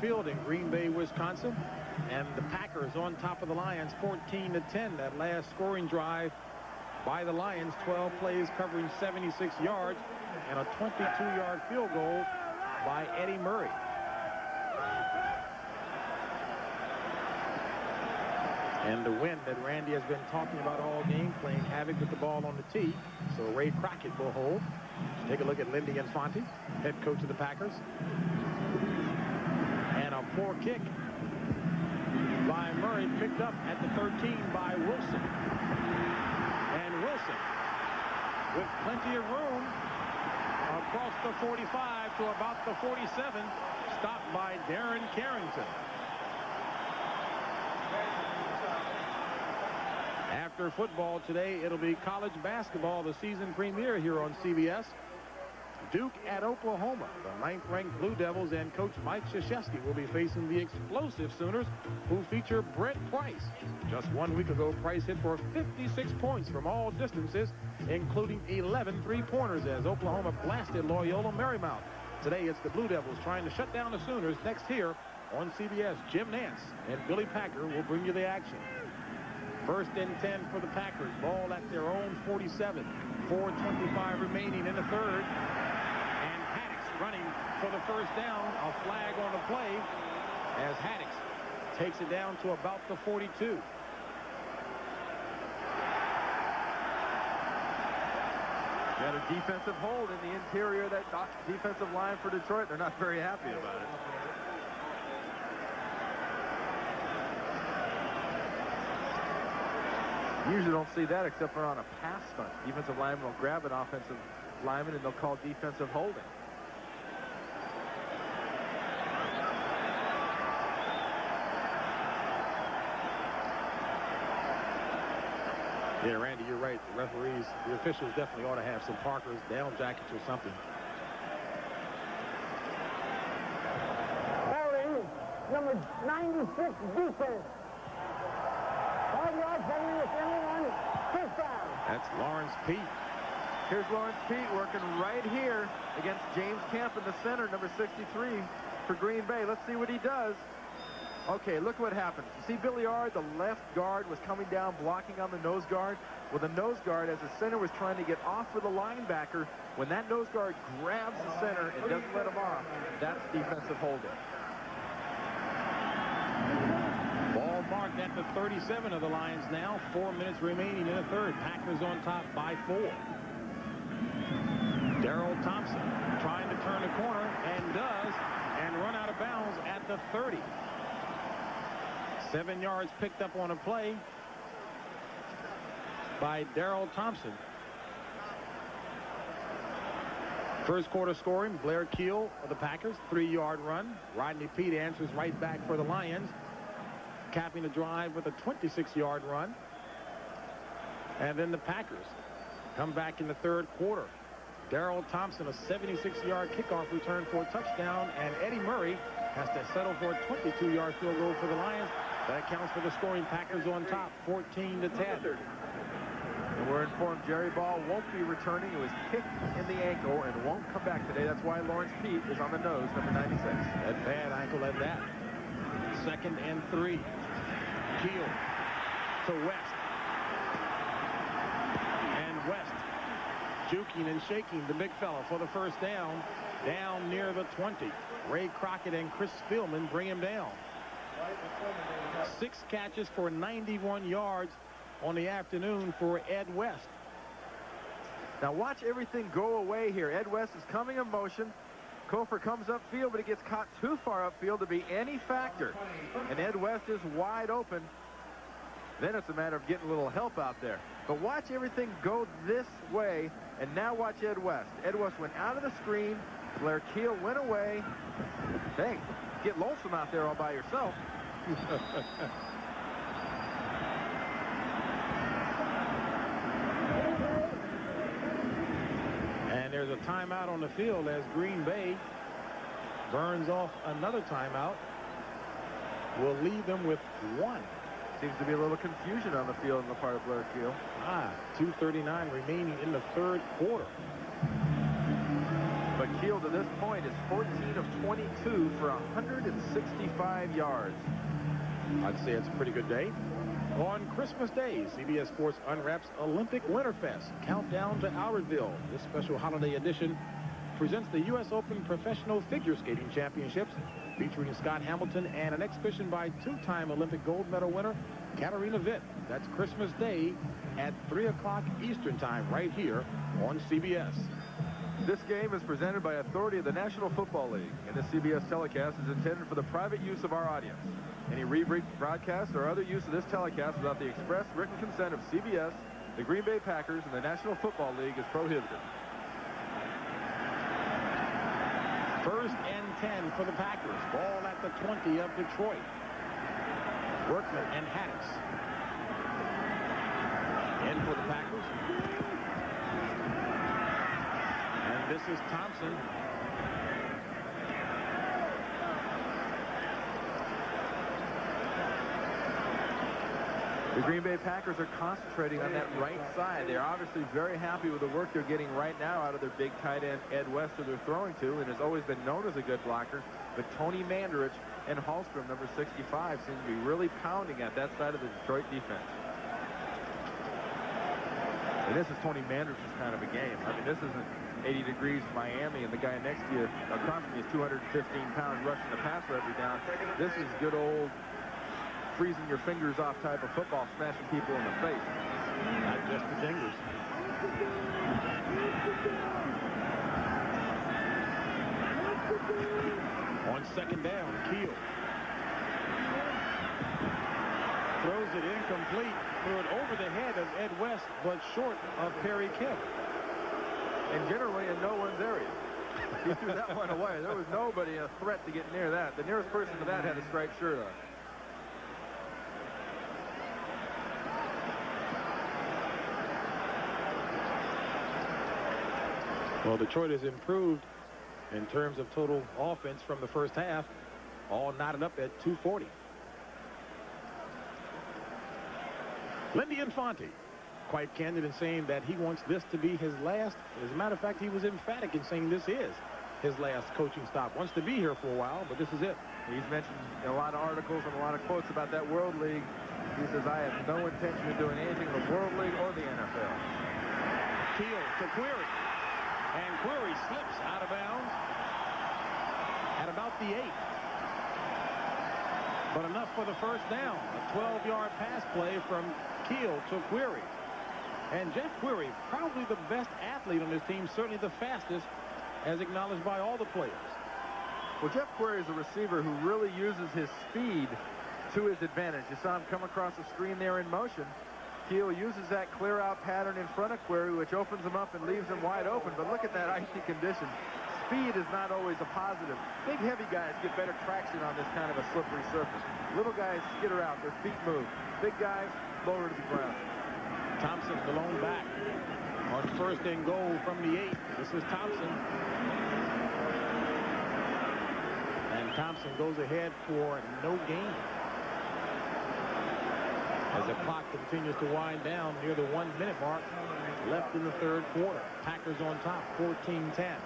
Field in Green Bay, Wisconsin, and the Packers on top of the Lions 14-10. That last scoring drive by the Lions, 12 plays covering 76 yards, and a 22-yard field goal by Eddie Murray. And the wind that Randy has been talking about all game, playing havoc with the ball on the tee. So Ray Crockett will hold. Take a look at Lindy Infante, head coach of the Packers. And a poor kick by Murray, picked up at the 13 by Wilson. And Wilson, with plenty of room, across the 45 to about the 47, stopped by Darren Carrington. After football today, it'll be college basketball, the season premiere here on CBS. Duke at Oklahoma. The 9th-ranked Blue Devils and Coach Mike Krzyzewski will be facing the explosive Sooners, who feature Brent Price. Just 1 week ago, Price hit for 56 points from all distances, including 11 three-pointers as Oklahoma blasted Loyola Marymount. Today, it's the Blue Devils trying to shut down the Sooners. Next here on CBS, Jim Nantz and Billy Packer will bring you the action. First and 10 for the Packers. Ball at their own 47. 4:25 remaining in the third. And Haddix running for the first down. A flag on the play as Haddix takes it down to about the 42. Got a defensive hold in the interior of that defensive line for Detroit. They're not very happy about it. Usually don't see that except for on a pass stunt. Defensive lineman will grab an offensive lineman and they'll call defensive holding. Yeah, Randy, you're right. The referees, the officials definitely ought to have some Parkers, down jackets or something. Holding, number 96, defense. 5 yards, bringing us anyone, first down. That's Lawrence Peete. Here's Lawrence Peete working right here against James Camp in the center, number 63 for Green Bay. Let's see what he does. Okay, look what happens. You see Billy R., the left guard, was coming down, blocking on the nose guard. Well, the nose guard, as the center was trying to get off for the linebacker, when that nose guard grabs the center and doesn't let him off, that's defensive holding. Ball marked at the 37 of the Lions now. 4 minutes remaining in the third. Packers on top by 4. Darrell Thompson trying to turn the corner and does, and run out of bounds at the 30. 7 yards picked up on a play by Darrell Thompson. First quarter scoring, Blair Kiel of the Packers, 3-yard run. Rodney Peete answers right back for the Lions, capping the drive with a 26-yard run. And then the Packers come back in the third quarter. Darrell Thompson, a 76-yard kickoff return for a touchdown, and Eddie Murray has to settle for a 22-yard field goal for the Lions. That counts for the scoring. Packers on top, 14-10. And we're informed Jerry Ball won't be returning. It was kicked in the ankle and won't come back today. That's why Lawrence Peete is on the nose, number 96. That bad ankle at that. 2nd and 3. Kiel to West. And West juking and shaking the big fella for the first down. Down near the 20. Ray Crockett and Chris Spielman bring him down. 6 catches for 91 yards on the afternoon for Ed West. Now watch everything go away here. Ed West is coming in motion. Kofor comes upfield, but he gets caught too far upfield to be any factor. And Ed West is wide open. Then it's a matter of getting a little help out there. But watch everything go this way. And now watch Ed West. Ed West went out of the screen. Blair Kiel went away. Hey, get lonesome out there all by yourself. And there's a timeout on the field as Green Bay burns off another timeout. Will leave them with 1. Seems to be a little confusion on the field on the part of Blair Kiel. 2:39 remaining in the third quarter. But Kiel to this point is 14 of 22 for 165 yards. I'd say it's a pretty good day. On Christmas Day, CBS Sports unwraps Olympic Winterfest. Countdown to Albertville. This special holiday edition presents the U.S. Open Professional Figure Skating Championships, featuring Scott Hamilton and an exhibition by 2-time Olympic gold medal winner Katarina Witt. That's Christmas Day at 3 o'clock Eastern Time right here on CBS. This game is presented by authority of the National Football League, and this CBS telecast is intended for the private use of our audience. Any rebroadcast or other use of this telecast without the express written consent of CBS, the Green Bay Packers, and the National Football League is prohibited. First and 10 for the Packers. Ball at the 20 of Detroit. Workman and Haddix. In for the Packers. And this is Thompson. The Green Bay Packers are concentrating on that right side. They're obviously very happy with the work they're getting right now out of their big tight end, Ed West, who they're throwing to, and has always been known as a good blocker. But Tony Mandarich and Hallstrom, number 65, seem to be really pounding at that side of the Detroit defense. And this is Tony Manderson's kind of a game. I mean, this isn't 80 degrees in Miami and the guy next to you across from you is 215 pounds rushing the passer every down. This is good old freezing your fingers off type of football, smashing people in the face. Not just the fingers. On second down, Kiel throws it incomplete, threw it over the head of Ed West, but short of Perry Kemp. And generally in no one's area. He threw that one away. There was nobody a threat to get near that. The nearest person to that had a striped shirt on. Well, Detroit has improved in terms of total offense from the first half, all knotted up at 240. Lindy Infante, quite candid in saying that he wants this to be his last. As a matter of fact, he was emphatic in saying this is his last coaching stop. Wants to be here for a while, but this is it. He's mentioned in a lot of articles and a lot of quotes about that World League. He says, I have no intention of doing anything in the World League or the NFL. Kiel to Query. And Query slips out of bounds at about the 8. But enough for the first down. A 12-yard pass play from Kiel to Query. And Jeff Query, probably the best athlete on this team, certainly the fastest, as acknowledged by all the players. Well, Jeff Query is a receiver who really uses his speed to his advantage. You saw him come across the screen there in motion. Kiel uses that clear-out pattern in front of Query, which opens him up and leaves him wide open. But look at that icy condition. Speed is not always a positive. Big, heavy guys get better traction on this kind of a slippery surface. Little guys skitter out. Their feet move. Big guys, lower to the ground. Thompson, the lone back, on first and goal from the 8. This is Thompson. And Thompson goes ahead for no gain. As the clock continues to wind down near the 1-minute mark left in the third quarter. Packers on top, 14-10.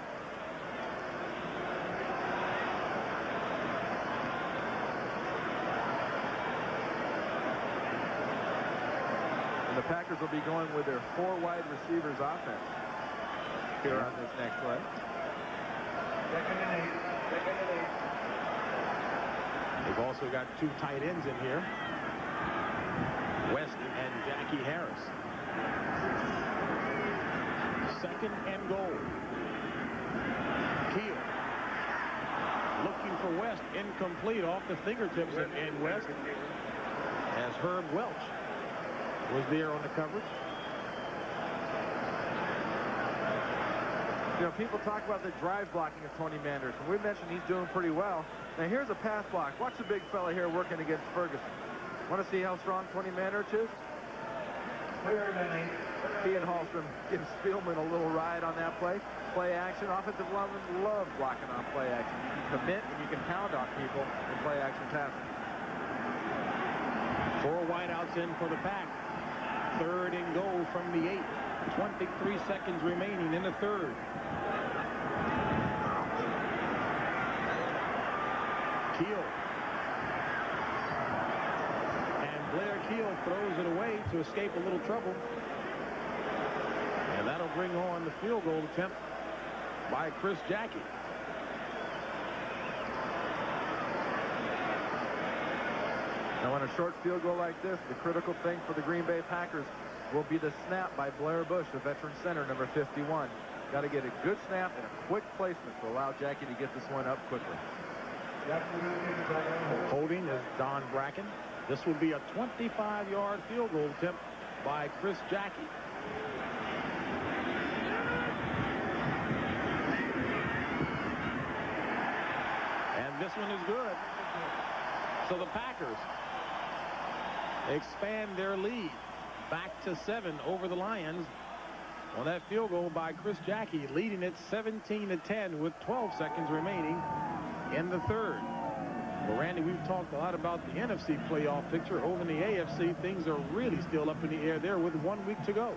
And the Packers will be going with their 4 wide receivers offense here on this next play. Second and 8. Second and 8. They've also got 2 tight ends in here. West and Jackie Harris. Second and goal. Kiel looking for West, incomplete off the fingertips and West, as Herb Welch was there on the coverage. You know, people talk about the drive blocking of Tony Manderson. We mentioned he's doing pretty well. Now here's a pass block. Watch the big fella here working against Ferguson. Want to see how strong Tony Manderson is? He and Hallstrom give Spielman a little ride on that play. Play action. Offensive linemen love blocking on play action. You can commit and you can pound on people in play action passing. 4 wideouts in for the Pack. Third and goal from the 8. 23 seconds remaining in the third. Kiel. And Blair Kiel throws it away to escape a little trouble. And that'll bring on the field goal attempt by Chris Jackie. Now on a short field goal like this, the critical thing for the Green Bay Packers will be the snap by Blair Bush, the veteran center, number 51. Got to get a good snap and a quick placement to allow Jackie to get this one up quickly. Holding is Don Bracken. This will be a 25-yard field goal attempt by Chris Jackie. And this one is good. So the Packers expand their lead back to 7 over the Lions on that field goal by Chris Jackie, leading it 17-10 with 12 seconds remaining in the third. Well, Randy, we've talked a lot about the NFC playoff picture. Over in the AFC, things are really still up in the air there with 1 week to go.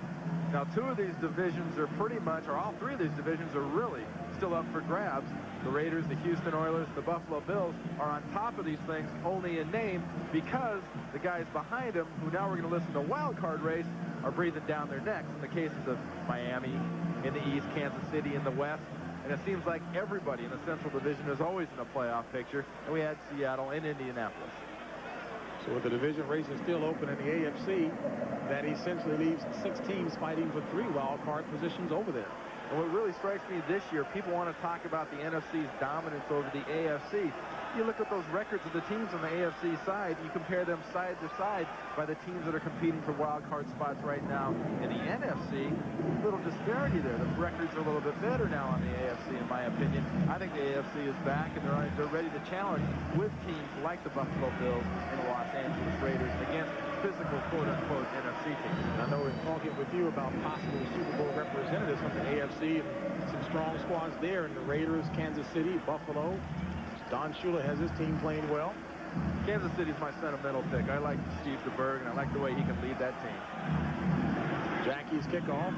Now, 2 of these divisions are pretty much, or all 3 of these divisions are really still up for grabs. The Raiders, the Houston Oilers, the Buffalo Bills are on top of these things only in name, because the guys behind them, who now we're going to listen to wild card race, are breathing down their necks in the cases of Miami in the East, Kansas City in the West. And it seems like everybody in the Central Division is always in a playoff picture. And we had Seattle and Indianapolis. So with the division races still open in the AFC, that essentially leaves 6 teams fighting for 3 wild card positions over there. And what really strikes me this year, people want to talk about the NFC's dominance over the AFC. You look at those records of the teams on the AFC side, you compare them side to side by the teams that are competing for wild card spots right now. In the NFC, a little disparity there. The records are a little bit better now on the AFC, in my opinion. I think the AFC is back, and they're ready to challenge with teams like the Buffalo Bills and the Los Angeles Raiders against physical, quote-unquote, NFC teams. I know we're talking with you about possible Super Bowl representatives from the AFC, some strong squads there in the Raiders, Kansas City, Buffalo. Don Shula has his team playing well. Kansas City's my sentimental pick. I like Steve DeBerg, and I like the way he can lead that team. Jackie's kickoff.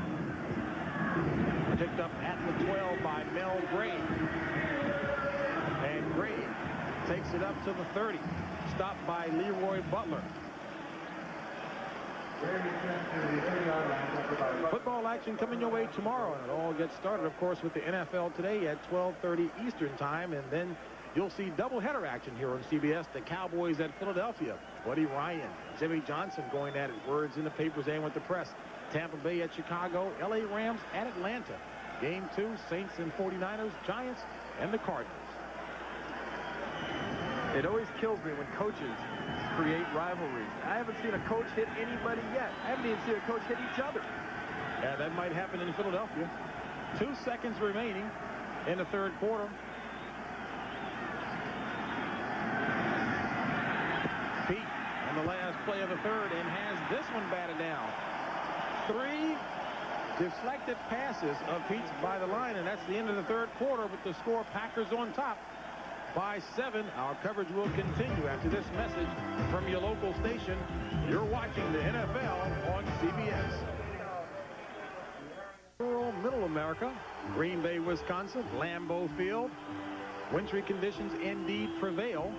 Picked up at the 12 by Mel Gray. And Gray takes it up to the 30. Stopped by Leroy Butler. Football action coming your way tomorrow, and it all gets started, of course, with the NFL today at 12:30 Eastern time, and then you'll see doubleheader action here on CBS. The Cowboys at Philadelphia. Buddy Ryan, Jimmy Johnson going at it, words in the papers and with the press. Tampa Bay at Chicago, LA Rams at Atlanta. Game 2, Saints and 49ers, Giants and the Cardinals. It always kills me when coaches create rivalries. I haven't seen a coach hit anybody yet. I haven't even seen a coach hit each other. Yeah, that might happen in Philadelphia. 2 seconds remaining in the third quarter. Peete on the last play of the third and has this one batted down. 3 deflected passes of Pete's by the line, and that's the end of the third quarter with the score Packers on top by 7. Our coverage will continue after this message from your local station. You're watching the NFL on CBS. Rural Middle America, Green Bay, Wisconsin, Lambeau Field. Wintry conditions indeed prevail.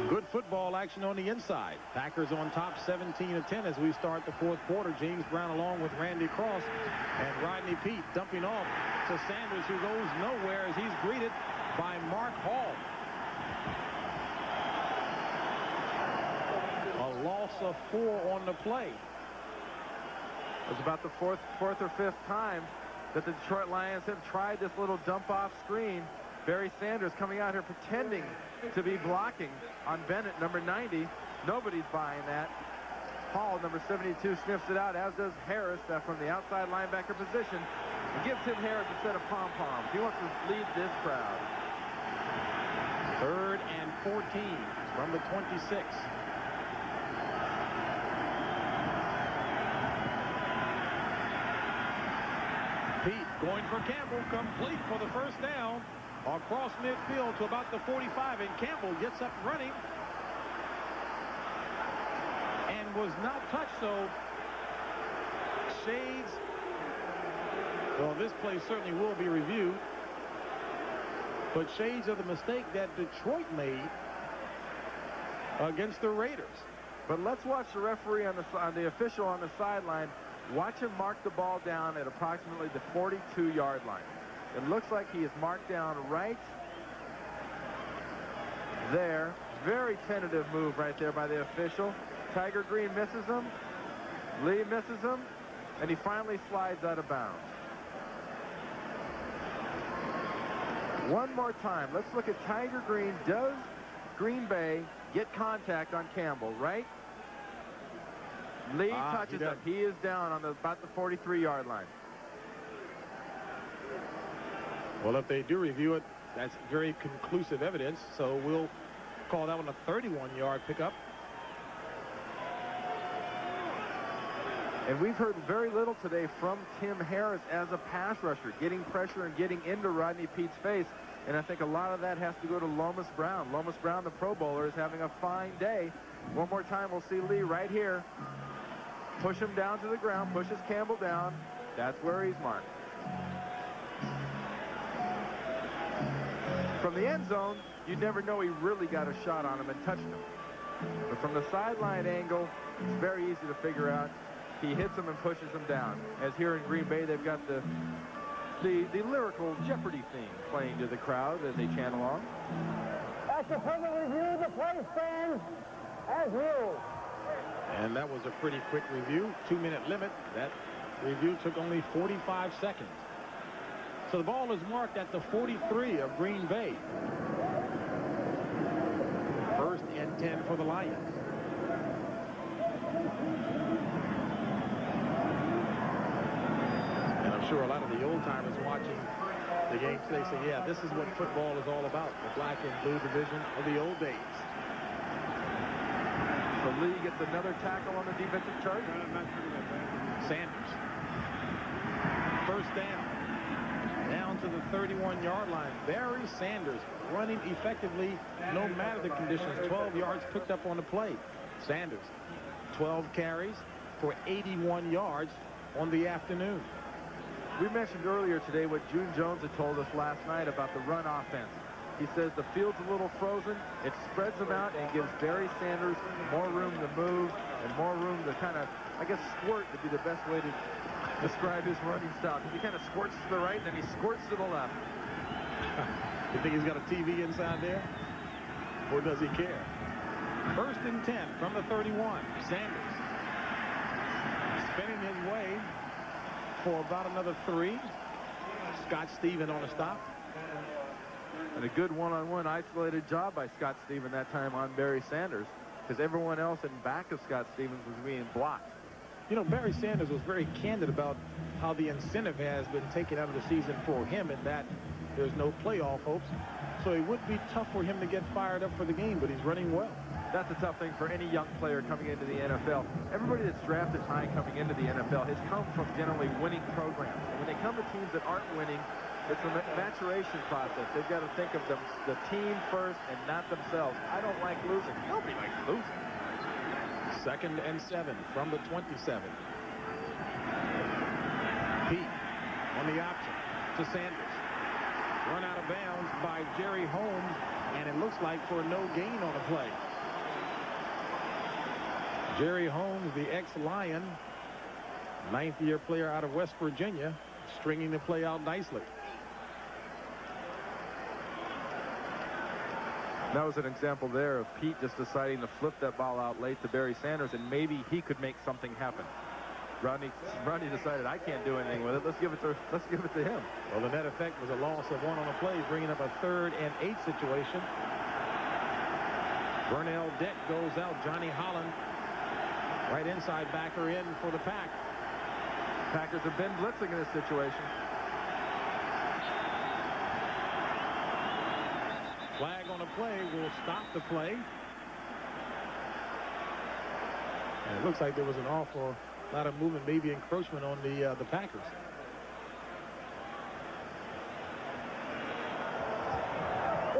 Good football action on the inside. Packers on top 17-10 as we start the fourth quarter. James Brown along with Randy Cross and Rodney Peete dumping off to Sanders, who goes nowhere as he's greeted by Mark Hall. A loss of 4 on the play. It's about the fourth or fifth time that the Detroit Lions have tried this little dump-off screen. Barry Sanders coming out here pretending to be blocking on Bennett, number 90. Nobody's buying that. Hall, number 72, sniffs it out, as does Harris from the outside linebacker position. And gives him Harris a set of pom-poms. He wants to lead this crowd. 3rd and 14 from the 26. Peete going for Campbell, complete for the first down across midfield to about the 45, and Campbell gets up running and was not touched. So shades, well, this play certainly will be reviewed, but shades of the mistake that Detroit made against the Raiders. But let's watch the referee on the official on the sideline. Watch him mark the ball down at approximately the 42-yard line. It looks like he is marked down right there. Very tentative move right there by the official. Tiger Green misses him. Lee misses him. And he finally slides out of bounds. One more time. Let's look at Tiger Green. Does Green Bay get contact on Campbell, right? Lee touches him. He is down on about the 43-yard line. Well, if they do review it, that's very conclusive evidence. So we'll call that one a 31-yard pickup. And we've heard very little today from Tim Harris as a pass rusher, getting pressure and getting into Rodney Peete's face. And I think a lot of that has to go to Lomas Brown. Lomas Brown, the Pro Bowler, is having a fine day. One more time, we'll see Lee right here. Push him down to the ground, pushes Campbell down. That's where he's marked. From the end zone, you'd never know he really got a shot on him and touched him. But from the sideline angle, it's very easy to figure out he hits them and pushes them down. As here in Green Bay, they've got the lyrical Jeopardy theme playing to the crowd as they chant along. After further review, the play stands as new. And that was a pretty quick review. 2-minute limit. That review took only 45 seconds. So the ball is marked at the 43 of Green Bay. 1st and 10 for the Lions. And I'm sure a lot of the old-timers watching the game today say, yeah, this is what football is all about, the black and blue division of the old days. So Lee gets another tackle on the defensive charge. Sanders. 1st down. Down to the 31-yard line. Barry Sanders running effectively no matter the conditions. 12 yards picked up on the play. Sanders, 12 carries for 81 yards on the afternoon. We mentioned earlier today what June Jones had told us last night about the run offense. He says the field's a little frozen. It spreads them out and gives Barry Sanders more room to move and more room to kind of, I guess, squirt would be the best way to describe his running style. He kind of squirts to the right and then he squirts to the left. You think he's got a TV inside there? Or does he care? 1st and 10 from the 31. Sanders spinning his way for about another 3. Scott Stephen on a stop. And a good one-on-one isolated job by Scott Stephen that time on Barry Sanders, because everyone else in back of Scott Stevens was being blocked. You know, Barry Sanders was very candid about how the incentive has been taken out of the season for him and that there's no playoff hopes. So it would be tough for him to get fired up for the game, but he's running well. That's a tough thing for any young player coming into the NFL. Everybody that's drafted high coming into the NFL has come from generally winning programs. And when they come to teams that aren't winning, it's a maturation process. They've got to think of the team first and not themselves. I don't like losing. Nobody likes losing. 2nd and 7 from the 27. Peete on the option to Sanders. Run out of bounds by Jerry Holmes, and it looks like for no gain on the play. Jerry Holmes, the ex-Lion, 9th-year player out of West Virginia, stringing the play out nicely. That was an example there of Peete just deciding to flip that ball out late to Barry Sanders, and maybe he could make something happen. Rodney decided, I can't do anything with it. Let's give it to him. Well, the net effect was a loss of 1 on the play, bringing up a 3rd and 8 situation. Vernell Deck goes out. Johnny Holland, right inside backer in for the Pack. Packers have been blitzing in this situation. Flag on the play will stop the play. And it looks like there was an awful lot of movement, maybe encroachment on the Packers.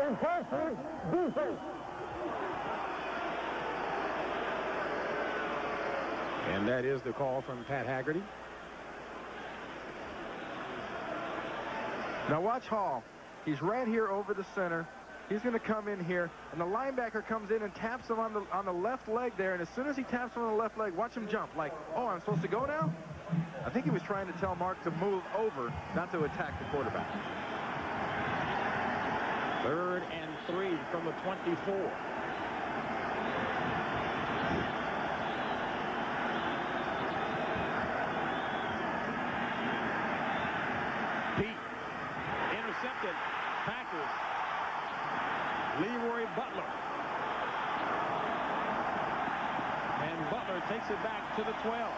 Enforcement defense. And that is the call from Pat Haggerty. Now watch Hall. He's right here over the center. He's going to come in here, and the linebacker comes in and taps him on the left leg there, and as soon as he taps him on the left leg, watch him jump like, oh, I'm supposed to go now? I think he was trying to tell Mark to move over, not to attack the quarterback. 3rd and 3 from the 24. Peete intercepted. Packers. Leroy Butler. And Butler takes it back to the 12.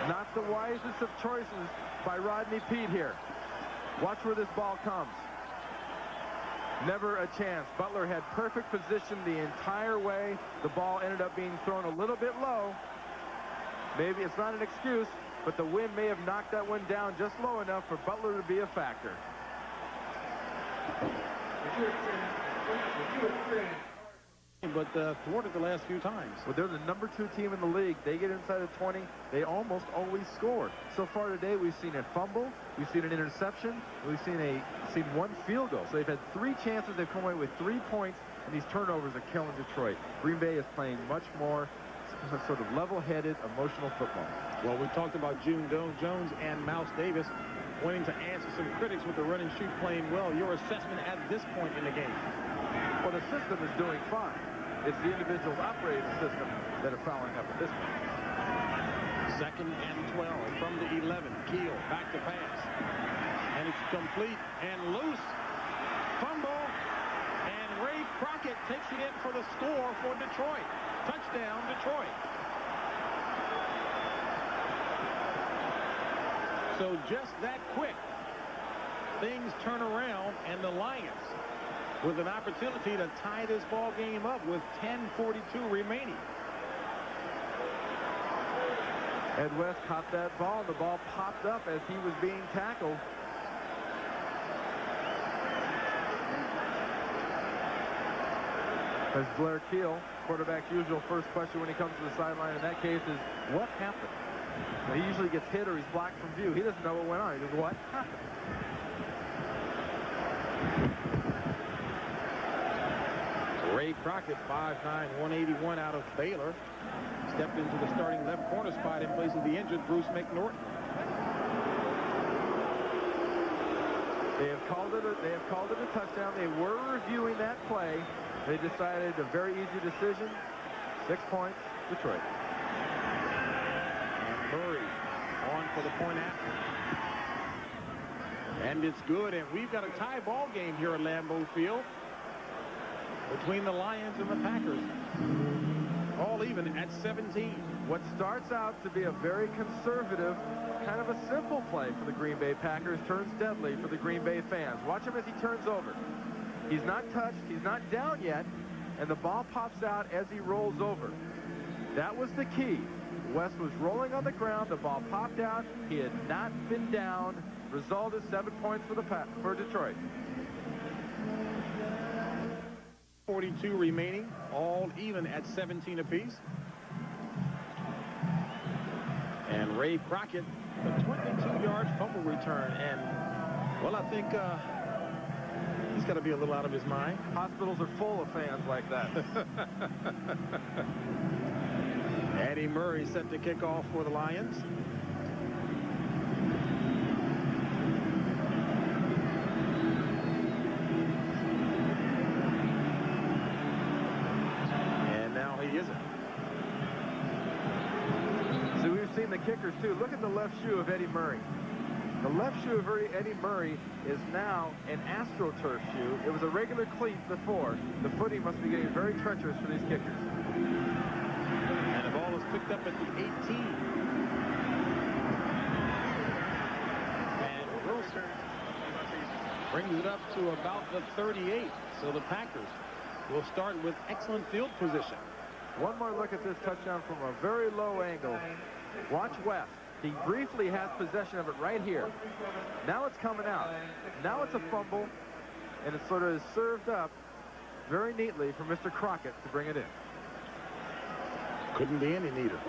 Not the wisest of choices by Rodney Peete here. Watch where this ball comes. Never a chance. Butler had perfect position the entire way. The ball ended up being thrown a little bit low. Maybe it's not an excuse, but the wind may have knocked that one down just low enough for Butler to be a factor. but thwarted the last few times. Well, they're the number 2 team in the league. They get inside the 20. They almost always score. So far today, we've seen a fumble, we've seen an interception, we've seen one field goal. So they've had 3 chances. They've come away with 3 points, and these turnovers are killing Detroit. Green Bay is playing much more sort of level-headed, emotional football. Well, we talked about June Jones and Mouse Davis wanting to answer some critics with the run and shoot playing well. Your assessment at this point in the game? Well, the system is doing fine. It's the individuals operating the system that are fouling up at this point. 2nd and 12 from the 11. Kiel back to pass. And it's complete and loose. Fumble. And Ray Crockett takes it in for the score for Detroit. Touchdown, Detroit. So just that quick, things turn around, and the Lions with an opportunity to tie this ball game up with 10:42 remaining. Ed West caught that ball, and the ball popped up as he was being tackled. As Blair Kiel, quarterback's usual first question when he comes to the sideline in that case is, what happened? Now, he usually gets hit or he's blocked from view. He doesn't know what went on. He goes, what happened? Ray Crockett, 5'9", 181 out of Baylor, stepped into the starting left corner spot in place of the injured Bruce McNorton. They have called it a touchdown. They were reviewing that play. They decided a very easy decision. 6 points, Detroit. And Murray on for the point after. And it's good, and we've got a tie ball game here at Lambeau Field between the Lions and the Packers. All even at 17. What starts out to be a very conservative, kind of a simple play for the Green Bay Packers turns deadly for the Green Bay fans. Watch him as he turns over. He's not touched, he's not down yet, and the ball pops out as he rolls over. That was the key. West was rolling on the ground, the ball popped out, he had not been down. Result is 7 points for Detroit. 42 remaining, all even at 17 apiece. And Ray Crockett, a 22-yard fumble return, and, well, I think he's got to be a little out of his mind. Hospitals are full of fans like that. Eddie Murray set to kick off for the Lions. And now he isn't. So we've seen the kickers too. Look at the left shoe of Eddie Murray. The left shoe of Eddie Murray is now an AstroTurf shoe. It was a regular cleat before. The footing must be getting very treacherous for these kickers. And the ball is picked up at the 18. And Wilson brings it up to about the 38. So the Packers will start with excellent field position. One more look at this touchdown from a very low angle. Watch West. He briefly has possession of it right here. Now it's coming out. Now it's a fumble, and it sort of is served up very neatly for Mr. Crockett to bring it in. Couldn't be any neater.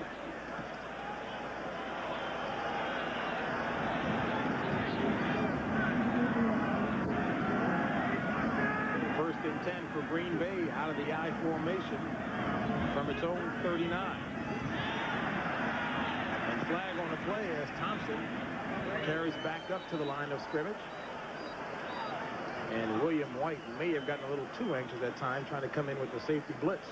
First and 10 for Green Bay out of the I formation from its own 39. Flag on the play as Thompson carries back up to the line of scrimmage. And William White may have gotten a little too anxious at time trying to come in with the safety blitz.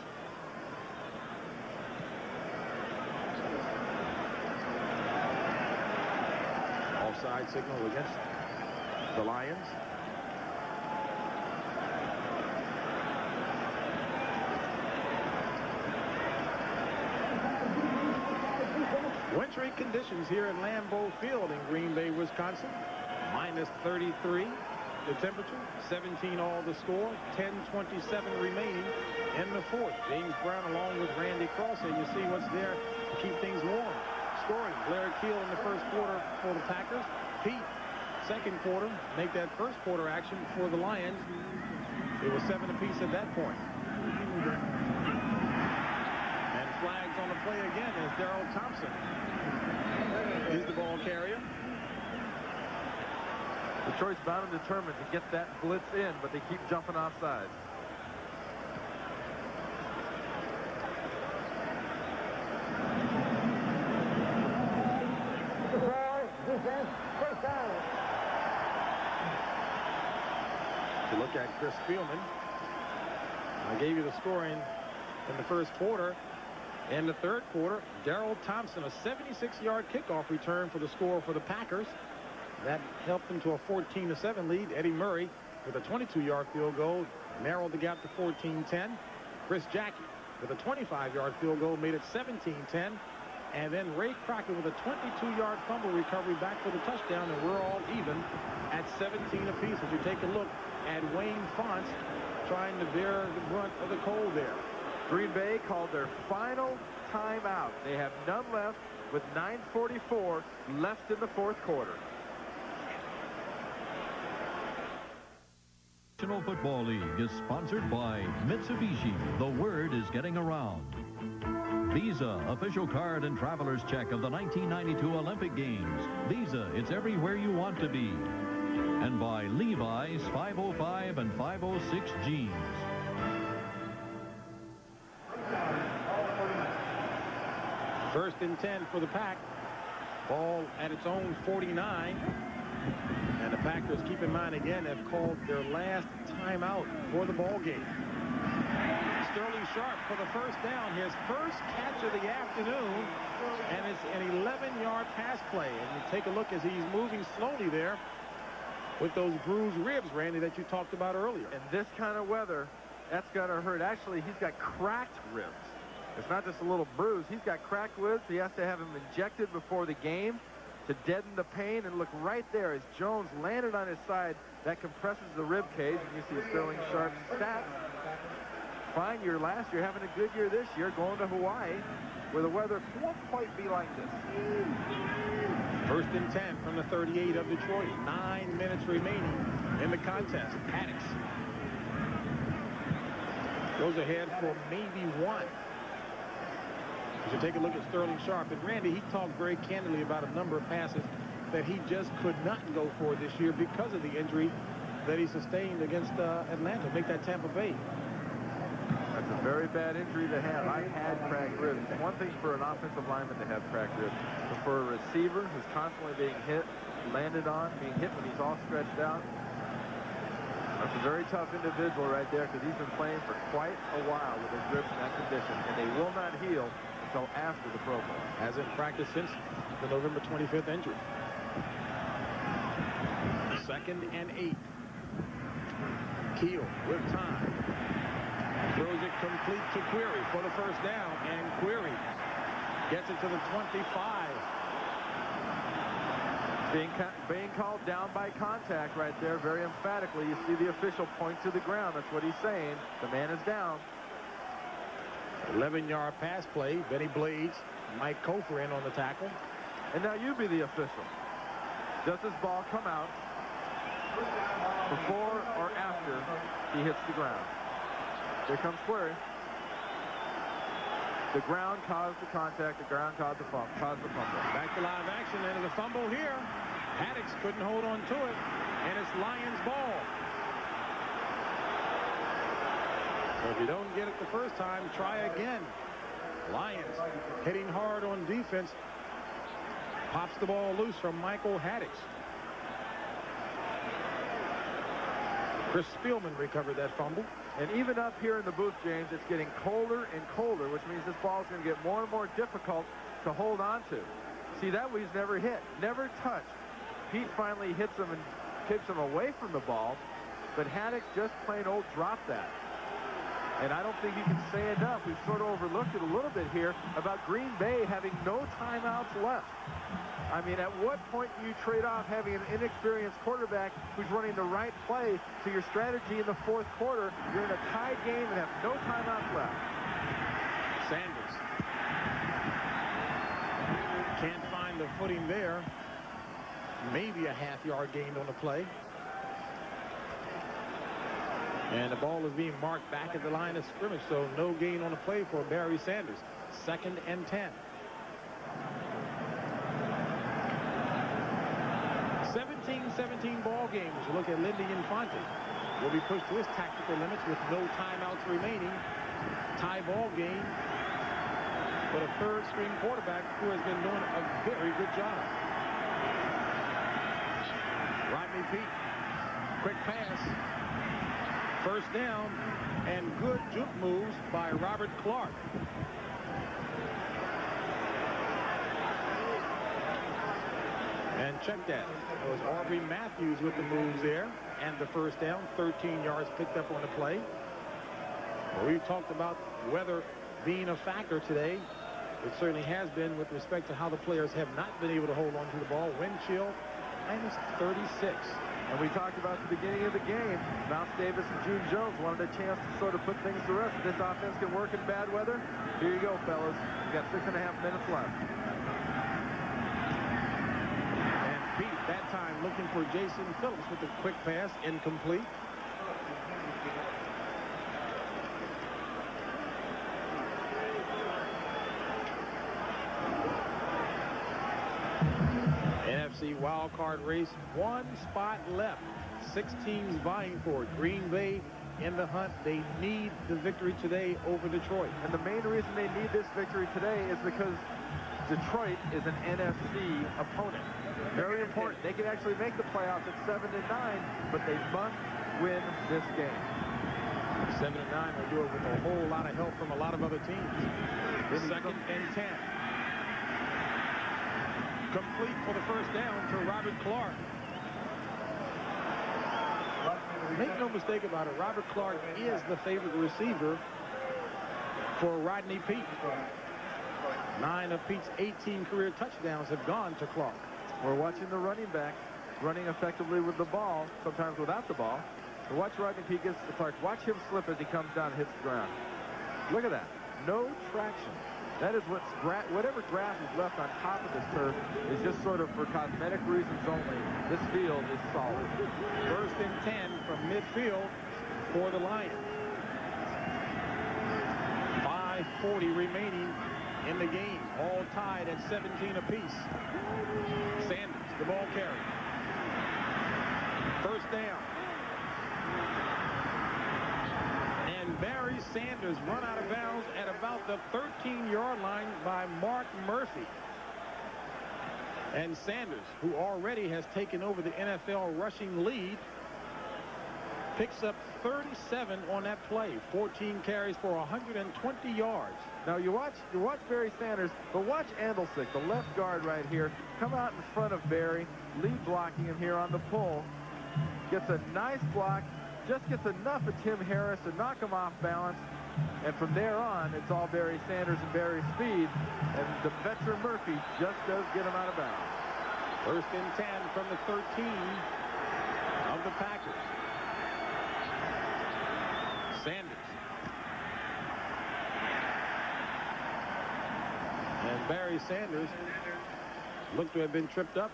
Offside signal against the Lions. Wintry conditions here at Lambeau Field in Green Bay, Wisconsin. Minus 33 the temperature, 17 all the score, 10:27 remaining in the fourth. James Brown along with Randy Cross, and you see what's there to keep things warm. Scoring, Blair Kiel in the first quarter for the Packers. Peete, second quarter, make that first quarter action for the Lions. It was 7 apiece at that point. carrier. Detroit's bound and determined to get that blitz in, but they keep jumping offside. Defense, first down. To look at Chris Spielman. I gave you the scoring in the first quarter. In the third quarter, Darrell Thompson, a 76-yard kickoff return for the score for the Packers. That helped them to a 14-7 lead. Eddie Murray with a 22-yard field goal narrowed the gap to 14-10. Chris Jackie with a 25-yard field goal made it 17-10. And then Ray Crockett with a 22-yard fumble recovery back for the touchdown, and we're all even at 17 apiece as you take a look at Wayne Fonts trying to bear the brunt of the cold there. Green Bay called their final timeout. They have none left with 9:44 left in the fourth quarter. National Football League is sponsored by Mitsubishi. The word is getting around. Visa, official card and traveler's check of the 1992 Olympic Games. Visa, it's everywhere you want to be. And by Levi's 505 and 506 jeans. First and 10 for the Pack. Ball at its own 49. And the Packers, keep in mind again, have called their last timeout for the ball game. Sterling Sharp for the first down, his first catch of the afternoon, and it's an 11-yard pass play. And you take a look as he's moving slowly there with those bruised ribs, Randy, that you talked about earlier. In this kind of weather, that's got to hurt. Actually, he's got cracked ribs. It's not just a little bruise. He's got cracked ribs. He has to have him injected before the game to deaden the pain. And look right there as Jones landed on his side. That compresses the rib cage. And you see Sterling Sharp's stats. Fine year last year, having a good year this year, going to Hawaii, where the weather won't quite be like this. First and 10 from the 38 of Detroit. 9 minutes remaining in the contest. Haddix goes ahead for maybe one. As you take a look at Sterling Sharp, and Randy, he talked very candidly about a number of passes that he just could not go for this year because of the injury that he sustained against Atlanta. Make that Tampa Bay. That's a very bad injury to have. I've had cracked ribs. It's one thing for an offensive lineman to have cracked ribs, but for a receiver who's constantly being hit, landed on, being hit when he's all stretched out, that's a very tough individual right there, because he's been playing for quite a while with his ribs in that condition, and they will not heal until after the Pro Bowl. Hasn't practiced since the November 25th injury. 2nd and 8. Kiel with time. Throws it complete to Query for the first down, and Query gets it to the 25. Being called down by contact right there, very emphatically. You see the official point to the ground. That's what he's saying. The man is down. 11-yard pass play. Benny Blades, Mike Kofer in on the tackle. And now you be the official. Does this ball come out before or after he hits the ground? Here comes Query. The ground caused the contact. The ground caused the fumble. Back to live action, and there's a fumble here. Haddix couldn't hold on to it, and it's Lions ball. So if you don't get it the first time, try again. Lions hitting hard on defense. Pops the ball loose from Michael Haddix. Chris Spielman recovered that fumble. And even up here in the booth, James, it's getting colder and colder, which means this ball is going to get more and more difficult to hold on to. See, that way he's never hit, never touched. Peete finally hits him and kicks him away from the ball, but Haddix just plain old dropped that. And I don't think you can say enough. We've sort of overlooked it a little bit here about Green Bay having no timeouts left. I mean, at what point do you trade off having an inexperienced quarterback who's running the right play to your strategy in the fourth quarter? You're in a tied game and have no timeouts left. Sanders can't find the footing there. Maybe a half-yard gain on the play. And the ball is being marked back at the line of scrimmage, so no gain on the play for Barry Sanders. 2nd and 10. 17 ball game as you look at Lindy Infante. Will be pushed to his tactical limits with no timeouts remaining. Tie ball game. But a third-string quarterback who has been doing a very good job. Rodney Peete. Quick pass. First down. And good juke moves by Robert Clark. And check that. That was Aubrey Matthews with the moves there. And the first down, 13 yards picked up on the play. Well, we've talked about weather being a factor today. It certainly has been with respect to how the players have not been able to hold on to the ball. Wind chill, minus 36. And we talked about at the beginning of the game, Mouse Davis and June Jones wanted a chance to sort of put things to rest. If this offense can work in bad weather, here you go, fellas. You got 6.5 minutes left. Peete that time looking for Jason Phillips with a quick pass, incomplete. NFC wild card race, one spot left. 6 teams vying for it. Green Bay in the hunt. They need the victory today over Detroit. And the main reason they need this victory today is because Detroit is an NFC opponent. Very important. They can actually make the playoffs at 7-9, but they must win this game. 7-9 will do it with a whole lot of help from a lot of other teams. Second and 10. Complete for the first down to Robert Clark. Make no mistake about it, Robert Clark is the favorite receiver for Rodney Peete. 9 of Pete's 18 career touchdowns have gone to Clark. We're watching the running back running effectively with the ball, sometimes without the ball. But watch Rodney Peete gets to Clark. Watch him slip as he comes down and hits the ground. Look at that. No traction. That is whatever grass is left on top of this turf is just sort of for cosmetic reasons only. This field is solid. First and 10 from midfield for the Lions. 5:40 remaining in the game. All tied at 17 apiece. Sanders, the ball carrier. First down. And Barry Sanders run out of bounds at about the 13-yard line by Mark Murphy. And Sanders, who already has taken over the NFL rushing lead, picks up 37 on that play. 14 carries for 120 yards. Now you watch Barry Sanders, but watch Andelsick, the left guard right here, come out in front of Barry, lead blocking him here on the pull. Gets a nice block, just gets enough of Tim Harris to knock him off balance. And from there on, it's all Barry Sanders and Barry's speed. And the veteran Murphy just does get him out of bounds. First and 10 from the 13 of the Packers. Sanders. And Barry Sanders looked to have been tripped up.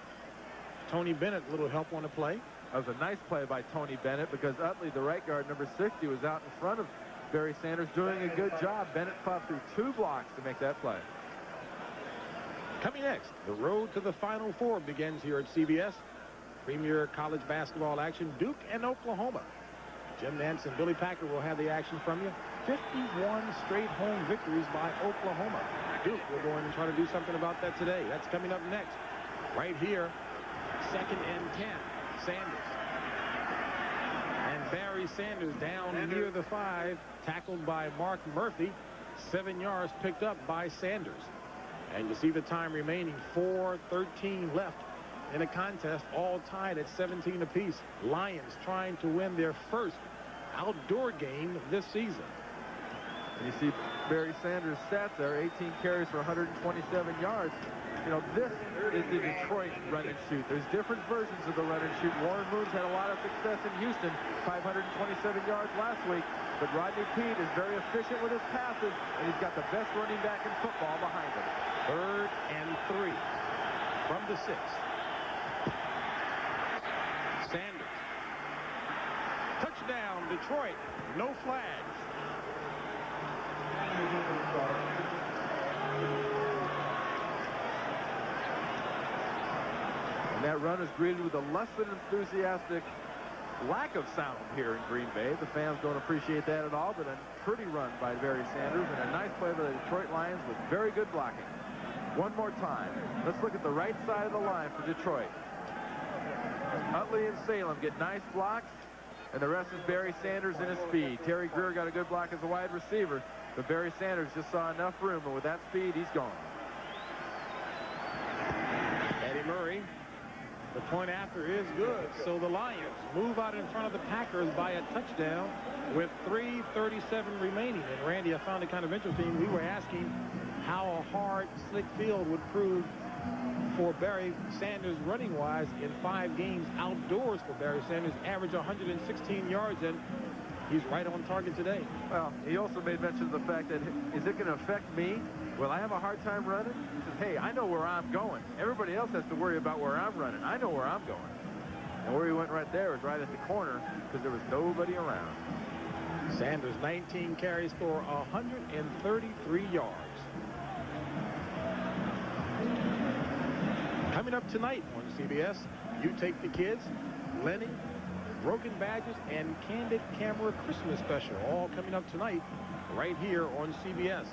Tony Bennett, a little help on the play. That was a nice play by Tony Bennett because Utley, the right guard, number 60, was out in front of Barry Sanders doing a good job. Bennett fought through 2 blocks to make that play. Coming next, the road to the Final Four begins here at CBS. Premier college basketball action, Duke and Oklahoma. Jim Nance and Billy Packer will have the action from you. 51 straight home victories by Oklahoma. Duke will go in and try to do something about that today. That's coming up next. Right here, second and 10. Sanders. And Barry Sanders down near the 5, tackled by Mark Murphy. 7 yards picked up by Sanders. And you see the time remaining, 4:13 left in a contest, all tied at 17 apiece. Lions trying to win their first outdoor game this season. And you see Barry Sanders' stats there, 18 carries for 127 yards. You know, this is the Detroit run and shoot. There's different versions of the run and shoot. Warren Moon's had a lot of success in Houston, 527 yards last week. But Rodney Peete is very efficient with his passes, and he's got the best running back in football behind him. 3rd and 3 from the 6. Sanders. Touchdown, Detroit. No flags. And That run is greeted with a less than enthusiastic lack of sound here in Green Bay. The fans don't appreciate that at all, but a pretty run by Barry Sanders and a nice play by the Detroit Lions with very good blocking. One more time. Let's look at the right side of the line for Detroit. Utley and Salem get nice blocks, and the rest is Barry Sanders and his speed. Terry Greer got a good block as a wide receiver, but Barry Sanders just saw enough room, and with that speed, he's gone. Eddie Murray, the point after is good, so the Lions move out in front of the Packers by a touchdown with 3:37 remaining. And Randy, I found it kind of interesting. We were asking how a hard, slick field would prove for Barry Sanders running-wise in 5 games outdoors for Barry Sanders, average 116 yards, and he's right on target today. Well, he also made mention of the fact that, is it going to affect me? Will I have a hard time running? He says, hey, I know where I'm going. Everybody else has to worry about where I'm running. I know where I'm going. And where he went right there was right at the corner because there was nobody around. Sanders, 19 carries for 133 yards. Coming up tonight on CBS, You Take the Kids, Lenny, Broken Badges, and Candid Camera Christmas Special, all coming up tonight right here on CBS.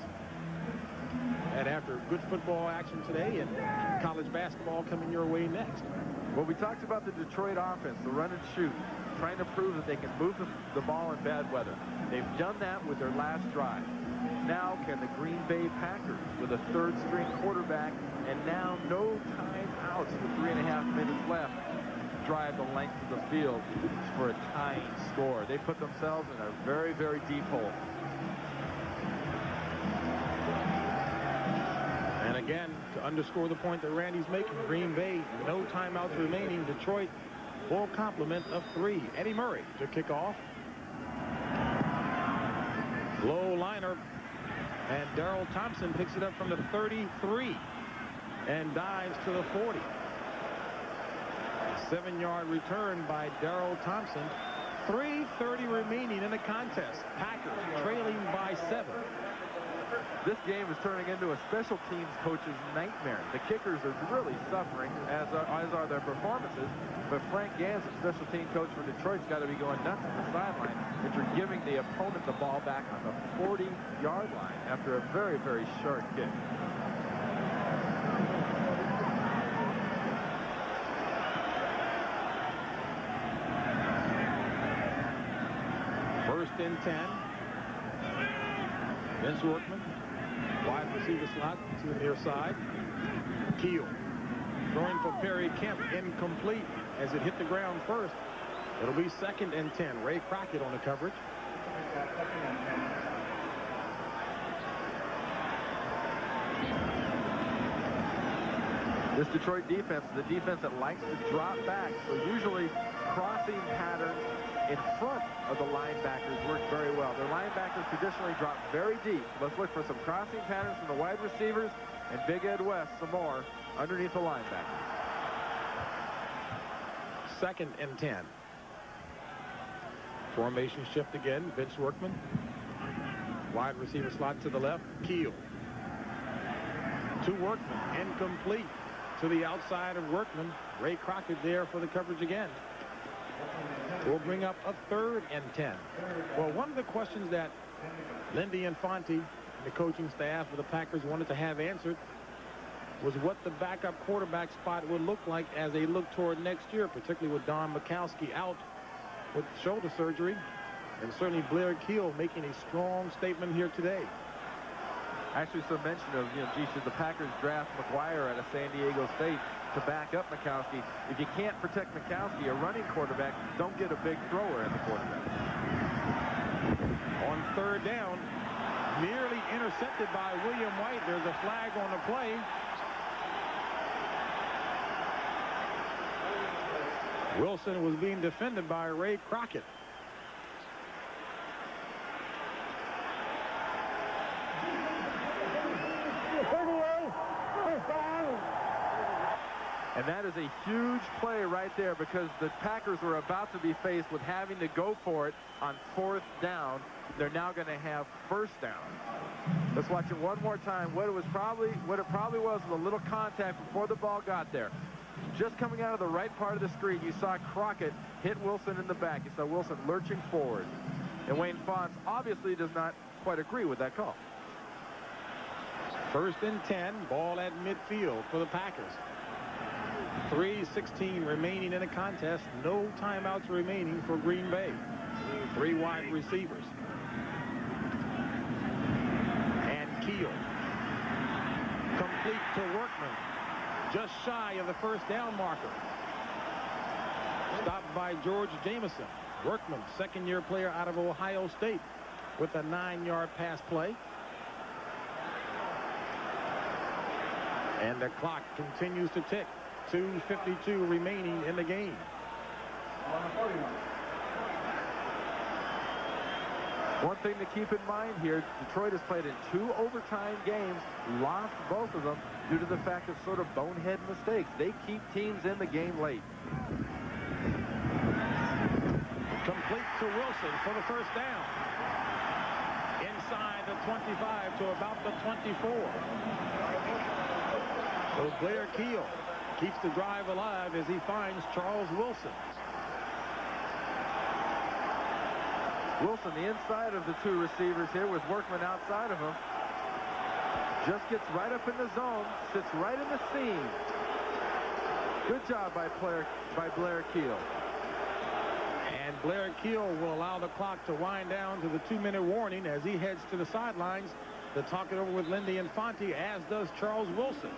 And after good football action today and college basketball coming your way next. Well, we talked about the Detroit offense, the run and shoot, trying to prove that they can move the ball in bad weather. They've done that with their last drive. Now can the Green Bay Packers, with a third-string quarterback and now no timeouts with 3.5 minutes left, drive the length of the field for a tying score? They put themselves in a very, very deep hole. And again, to underscore the point that Randy's making, Green Bay, no timeouts remaining. Detroit, full complement of 3. Eddie Murray to kick off. Low liner, and Darrell Thompson picks it up from the 33 and dives to the 40. 7-yard return by Darrell Thompson. 3:30 remaining in the contest. Packers trailing by 7. This game is turning into a special teams coach's nightmare. The kickers are really suffering, as are their performances. But Frank Gans, the special team coach for Detroit's got to be going nuts on the sideline after giving the opponent the ball back on the 40-yard line after a very, very sharp kick. First and 10. Vince Workman, wide receiver slot to the near side. Kiel throwing for Perry Kemp, incomplete as it hit the ground first. It'll be 2nd and 10. Ray Crockett on the coverage. This Detroit defense is a defense that likes to drop back, so usually crossing patterns in front of the linebackers work very well. Their linebackers traditionally drop very deep. Let's look for some crossing patterns from the wide receivers and Big Ed West some more underneath the linebackers. 2nd and 10. Formation shift again. Vince Workman. Wide receiver slot to the left. Kiel. To Workman. Incomplete. To the outside of Workman. Ray Crockett there for the coverage again. We'll bring up a 3rd and 10. Well, one of the questions that Lindy Infante, the coaching staff of the Packers, wanted to have answered was what the backup quarterback spot would look like as they look toward next year, particularly with Don Mikowski out with shoulder surgery, and certainly Blair Kiel making a strong statement here today. Actually, some mention of, gee, should the Packers draft McGuire out of San Diego State to back up Mikowski? If you can't protect Mikowski, a running quarterback, don't get a big thrower in the quarterback. On 3rd down, nearly intercepted by William White. There's a flag on the play. Wilson was being defended by Ray Crockett. And that is a huge play right there because the Packers were about to be faced with having to go for it on 4th down. They're now going to have 1st down. Let's watch it one more time. What it probably was a little contact before the ball got there. just coming out of the right part of the screen, you saw Crockett hit Wilson in the back. You saw Wilson lurching forward. And Wayne Fonts obviously does not quite agree with that call. 1st and 10, ball at midfield for the Packers. 3:16 remaining in the contest. No timeouts remaining for Green Bay. 3 wide receivers. And Kiel. Complete to Workman. Just shy of the first down marker. Stopped by George Jameson. Workman, second-year player out of Ohio State, with a 9-yard pass play. And the clock continues to tick. 2:52 remaining in the game. One thing to keep in mind here, Detroit has played in 2 overtime games, lost both of them due to the fact of sort of bonehead mistakes. They keep teams in the game late. Complete to Wilson for the first down. Inside the 25 to about the 24. So Blair Kiel keeps the drive alive as he finds Charles Wilson. Wilson, the inside of the 2 receivers here with Workman outside of him. Just gets right up in the zone, sits right in the seam. Good job by Blair Kiel. And Blair Kiel will allow the clock to wind down to the 2-minute warning as he heads to the sidelines to talk it over with Lindy Infante, as does Charles Wilson.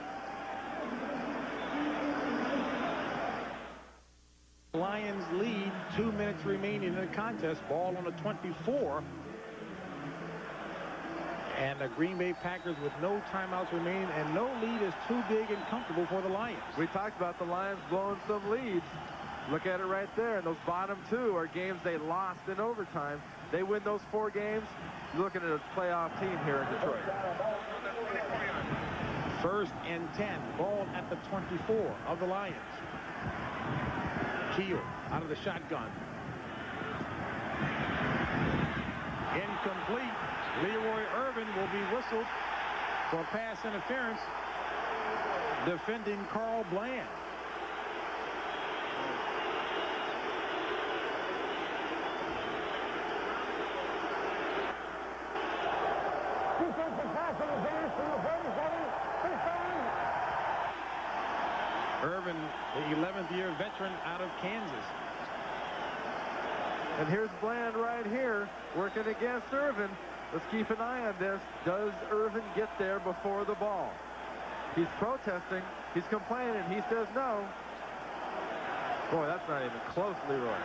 Lions lead, 2 minutes remaining in the contest. Ball on the 24. And the Green Bay Packers with no timeouts remaining, and no lead is too big and comfortable for the Lions. We talked about the Lions blowing some leads. Look at it right there. And those bottom 2 are games they lost in overtime. They win those 4 games. You're looking at a playoff team here in Detroit. 1st and 10. Ball at the 24 of the Lions. Kiel out of the shotgun. Incomplete. Leroy Irvin will be whistled for pass interference, defending Carl Bland. Defensive pass interference from the 47. First down. Irvin, the 11th-year veteran out of Kansas. And here's Bland right here working against Irvin. Let's keep an eye on this. Does Irvin get there before the ball? He's protesting. He's complaining. He says no. Boy, that's not even close, Leroy.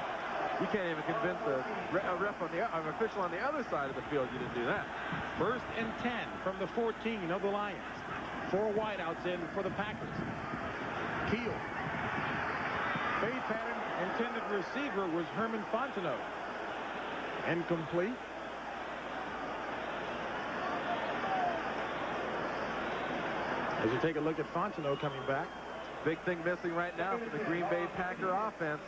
You can't even convince a ref on an official on the other side of the field you didn't do that. 1st and 10 from the 14 of the Lions. 4 wideouts in for the Packers. Kiel. Fade pattern. Intended receiver was Herman Fontenot. Incomplete. As you take a look at Fontenot coming back. Big thing missing right now for the Green Bay Packer offense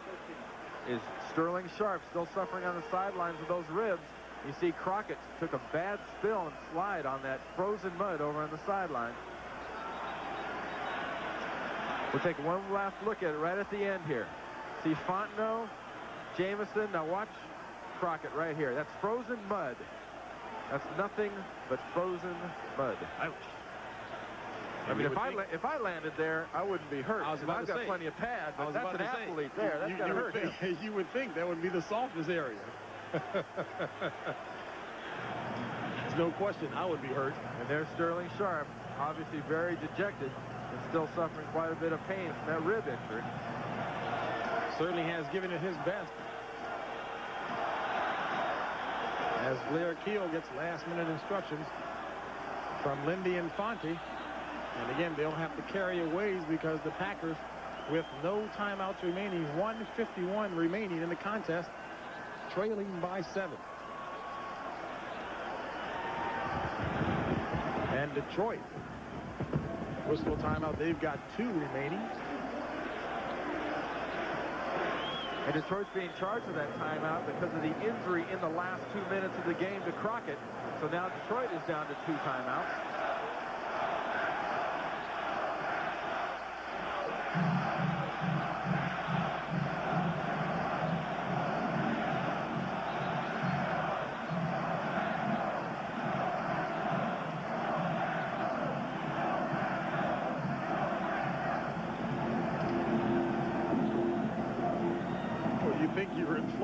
is Sterling Sharp, still suffering on the sidelines with those ribs. You see Crockett took a bad spill and slide on that frozen mud over on the sideline. We'll take one last look at it right at the end here. See Fontenot, Jameson. Now watch Crockett right here. That's frozen mud. That's nothing but frozen mud. Ouch. I mean, if I landed there, I wouldn't be hurt. I've got plenty of pad, but that's an athlete there. That's got to hurt him. You would think that would be the softest area. There's no question I would be hurt. And there's Sterling Sharp, obviously very dejected and still suffering quite a bit of pain from that rib injury. Certainly has given it his best. As Blair Kiel gets last-minute instructions from Lindy Infante. And again, they'll have to carry a ways because the Packers, with no timeouts remaining, 1:51 remaining in the contest, trailing by 7. And Detroit, whistle timeout. They've got 2 remaining. And Detroit's being charged with that timeout because of the injury in the last 2 minutes of the game to Crockett. So now Detroit is down to 2 timeouts.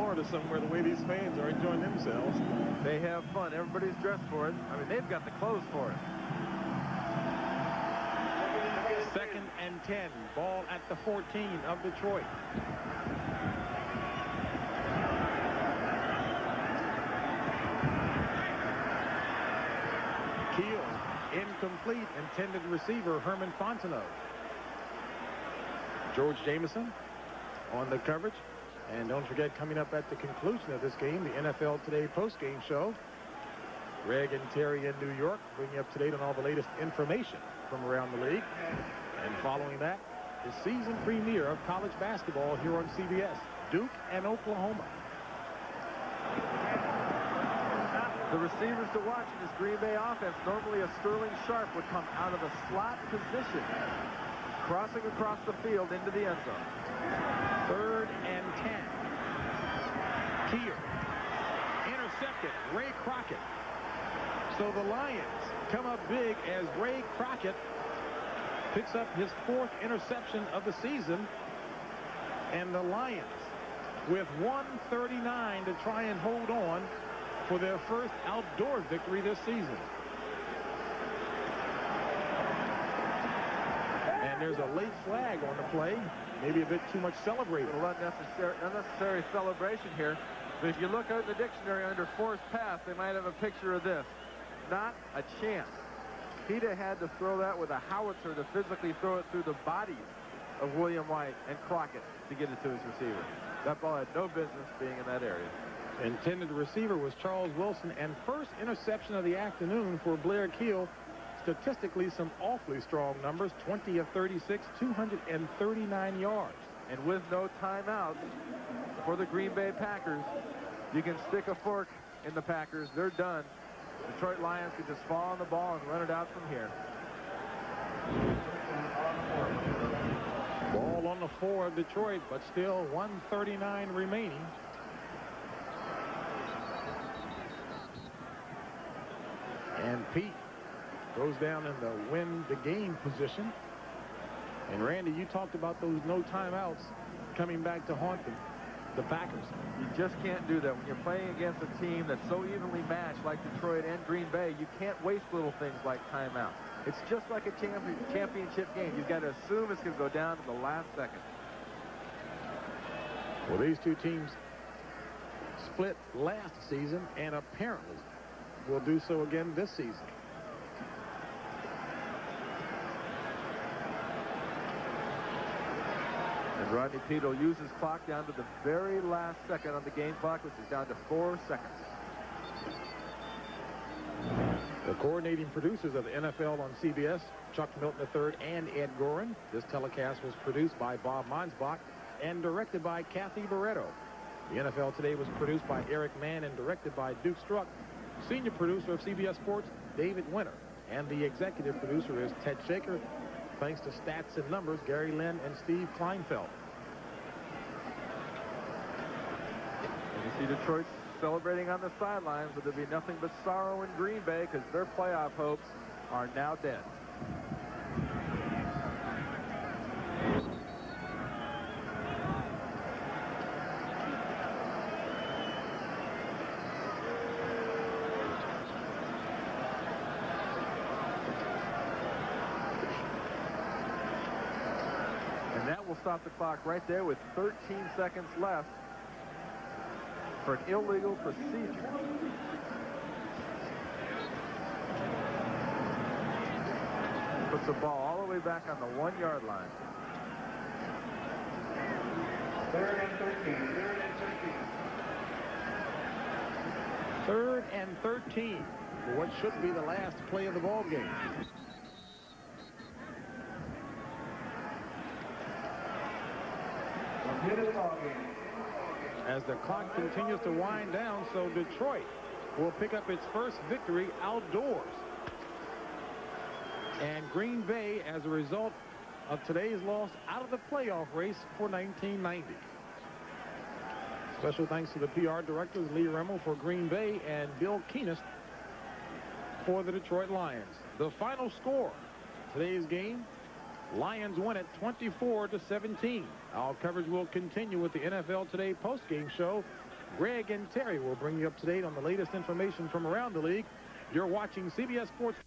Florida somewhere, the way these fans are enjoying themselves. They have fun. Everybody's dressed for it. I mean, they've got the clothes for it. 2nd and 10. Ball at the 14 of Detroit. Kiel, incomplete. Intended receiver, Herman Fontenot. George Jameson on the coverage. And don't forget, coming up at the conclusion of this game, the NFL Today postgame show. Greg and Terry in New York, bringing you up to date on all the latest information from around the league. And following that, the season premiere of college basketball here on CBS, Duke and Oklahoma. The receivers to watch in this Green Bay offense, normally a Sterling Sharp would come out of a slot position, crossing across the field into the end zone. 3rd and 10. Kiel, intercepted, Ray Crockett. So the Lions come up big as Ray Crockett picks up his 4th interception of the season. And the Lions, with 1:39 to try and hold on for their first outdoor victory this season. And there's a late flag on the play. Maybe a bit too much celebrating. A little unnecessary celebration here. But if you look out in the dictionary under forced pass, they might have a picture of this. Not a chance. Peete had to throw that with a howitzer to physically throw it through the bodies of William White and Crockett to get it to his receiver. That ball had no business being in that area. Intended receiver was Charles Wilson, and first interception of the afternoon for Blair Kiel. Statistically, some awfully strong numbers, 20 of 36, 239 yards. And with no timeouts for the Green Bay Packers, you can stick a fork in the Packers. They're done. Detroit Lions could just fall on the ball and run it out from here. Ball on the 4 of Detroit, but still 1:39 remaining. And Peete goes down in the win the game position. And Randy, you talked about those no timeouts coming back to haunt them, the Packers. You just can't do that. When you're playing against a team that's so evenly matched like Detroit and Green Bay, you can't waste little things like timeouts. It's just like a championship game. You've got to assume it's going to go down to the last second. Well, these two teams split last season and apparently will do so again this season. And Rodney Peete will use his clock down to the very last second on the game clock, which is down to 4 seconds. The coordinating producers of the NFL on CBS, Chuck Milton III and Ed Gorin. This telecast was produced by Bob Monsbach and directed by Kathy Barretto. The NFL Today was produced by Eric Mann and directed by Duke Struck. Senior producer of CBS Sports, David Winter. And the executive producer is Ted Shaker. Thanks to Stats and Numbers, Gary Lynn and Steve Kleinfeld. And you see Detroit celebrating on the sidelines, but there'll be nothing but sorrow in Green Bay because their playoff hopes are now dead. Will stop the clock right there with 13 seconds left for an illegal procedure. Puts the ball all the way back on the 1-yard line. 3rd and 13. 3rd and 13 for what should be the last play of the ball game. As the clock continues to wind down, so Detroit will pick up its first victory outdoors. And Green Bay, as a result of today's loss, out of the playoff race for 1990. Special thanks to the PR directors, Lee Remmel for Green Bay and Bill Keenest for the Detroit Lions. The final score, today's game, Lions win it 24-17. Our coverage will continue with the NFL Today postgame show Greg and Terry will bring you up to date on the latest information from around the league. You're watching CBS Sports.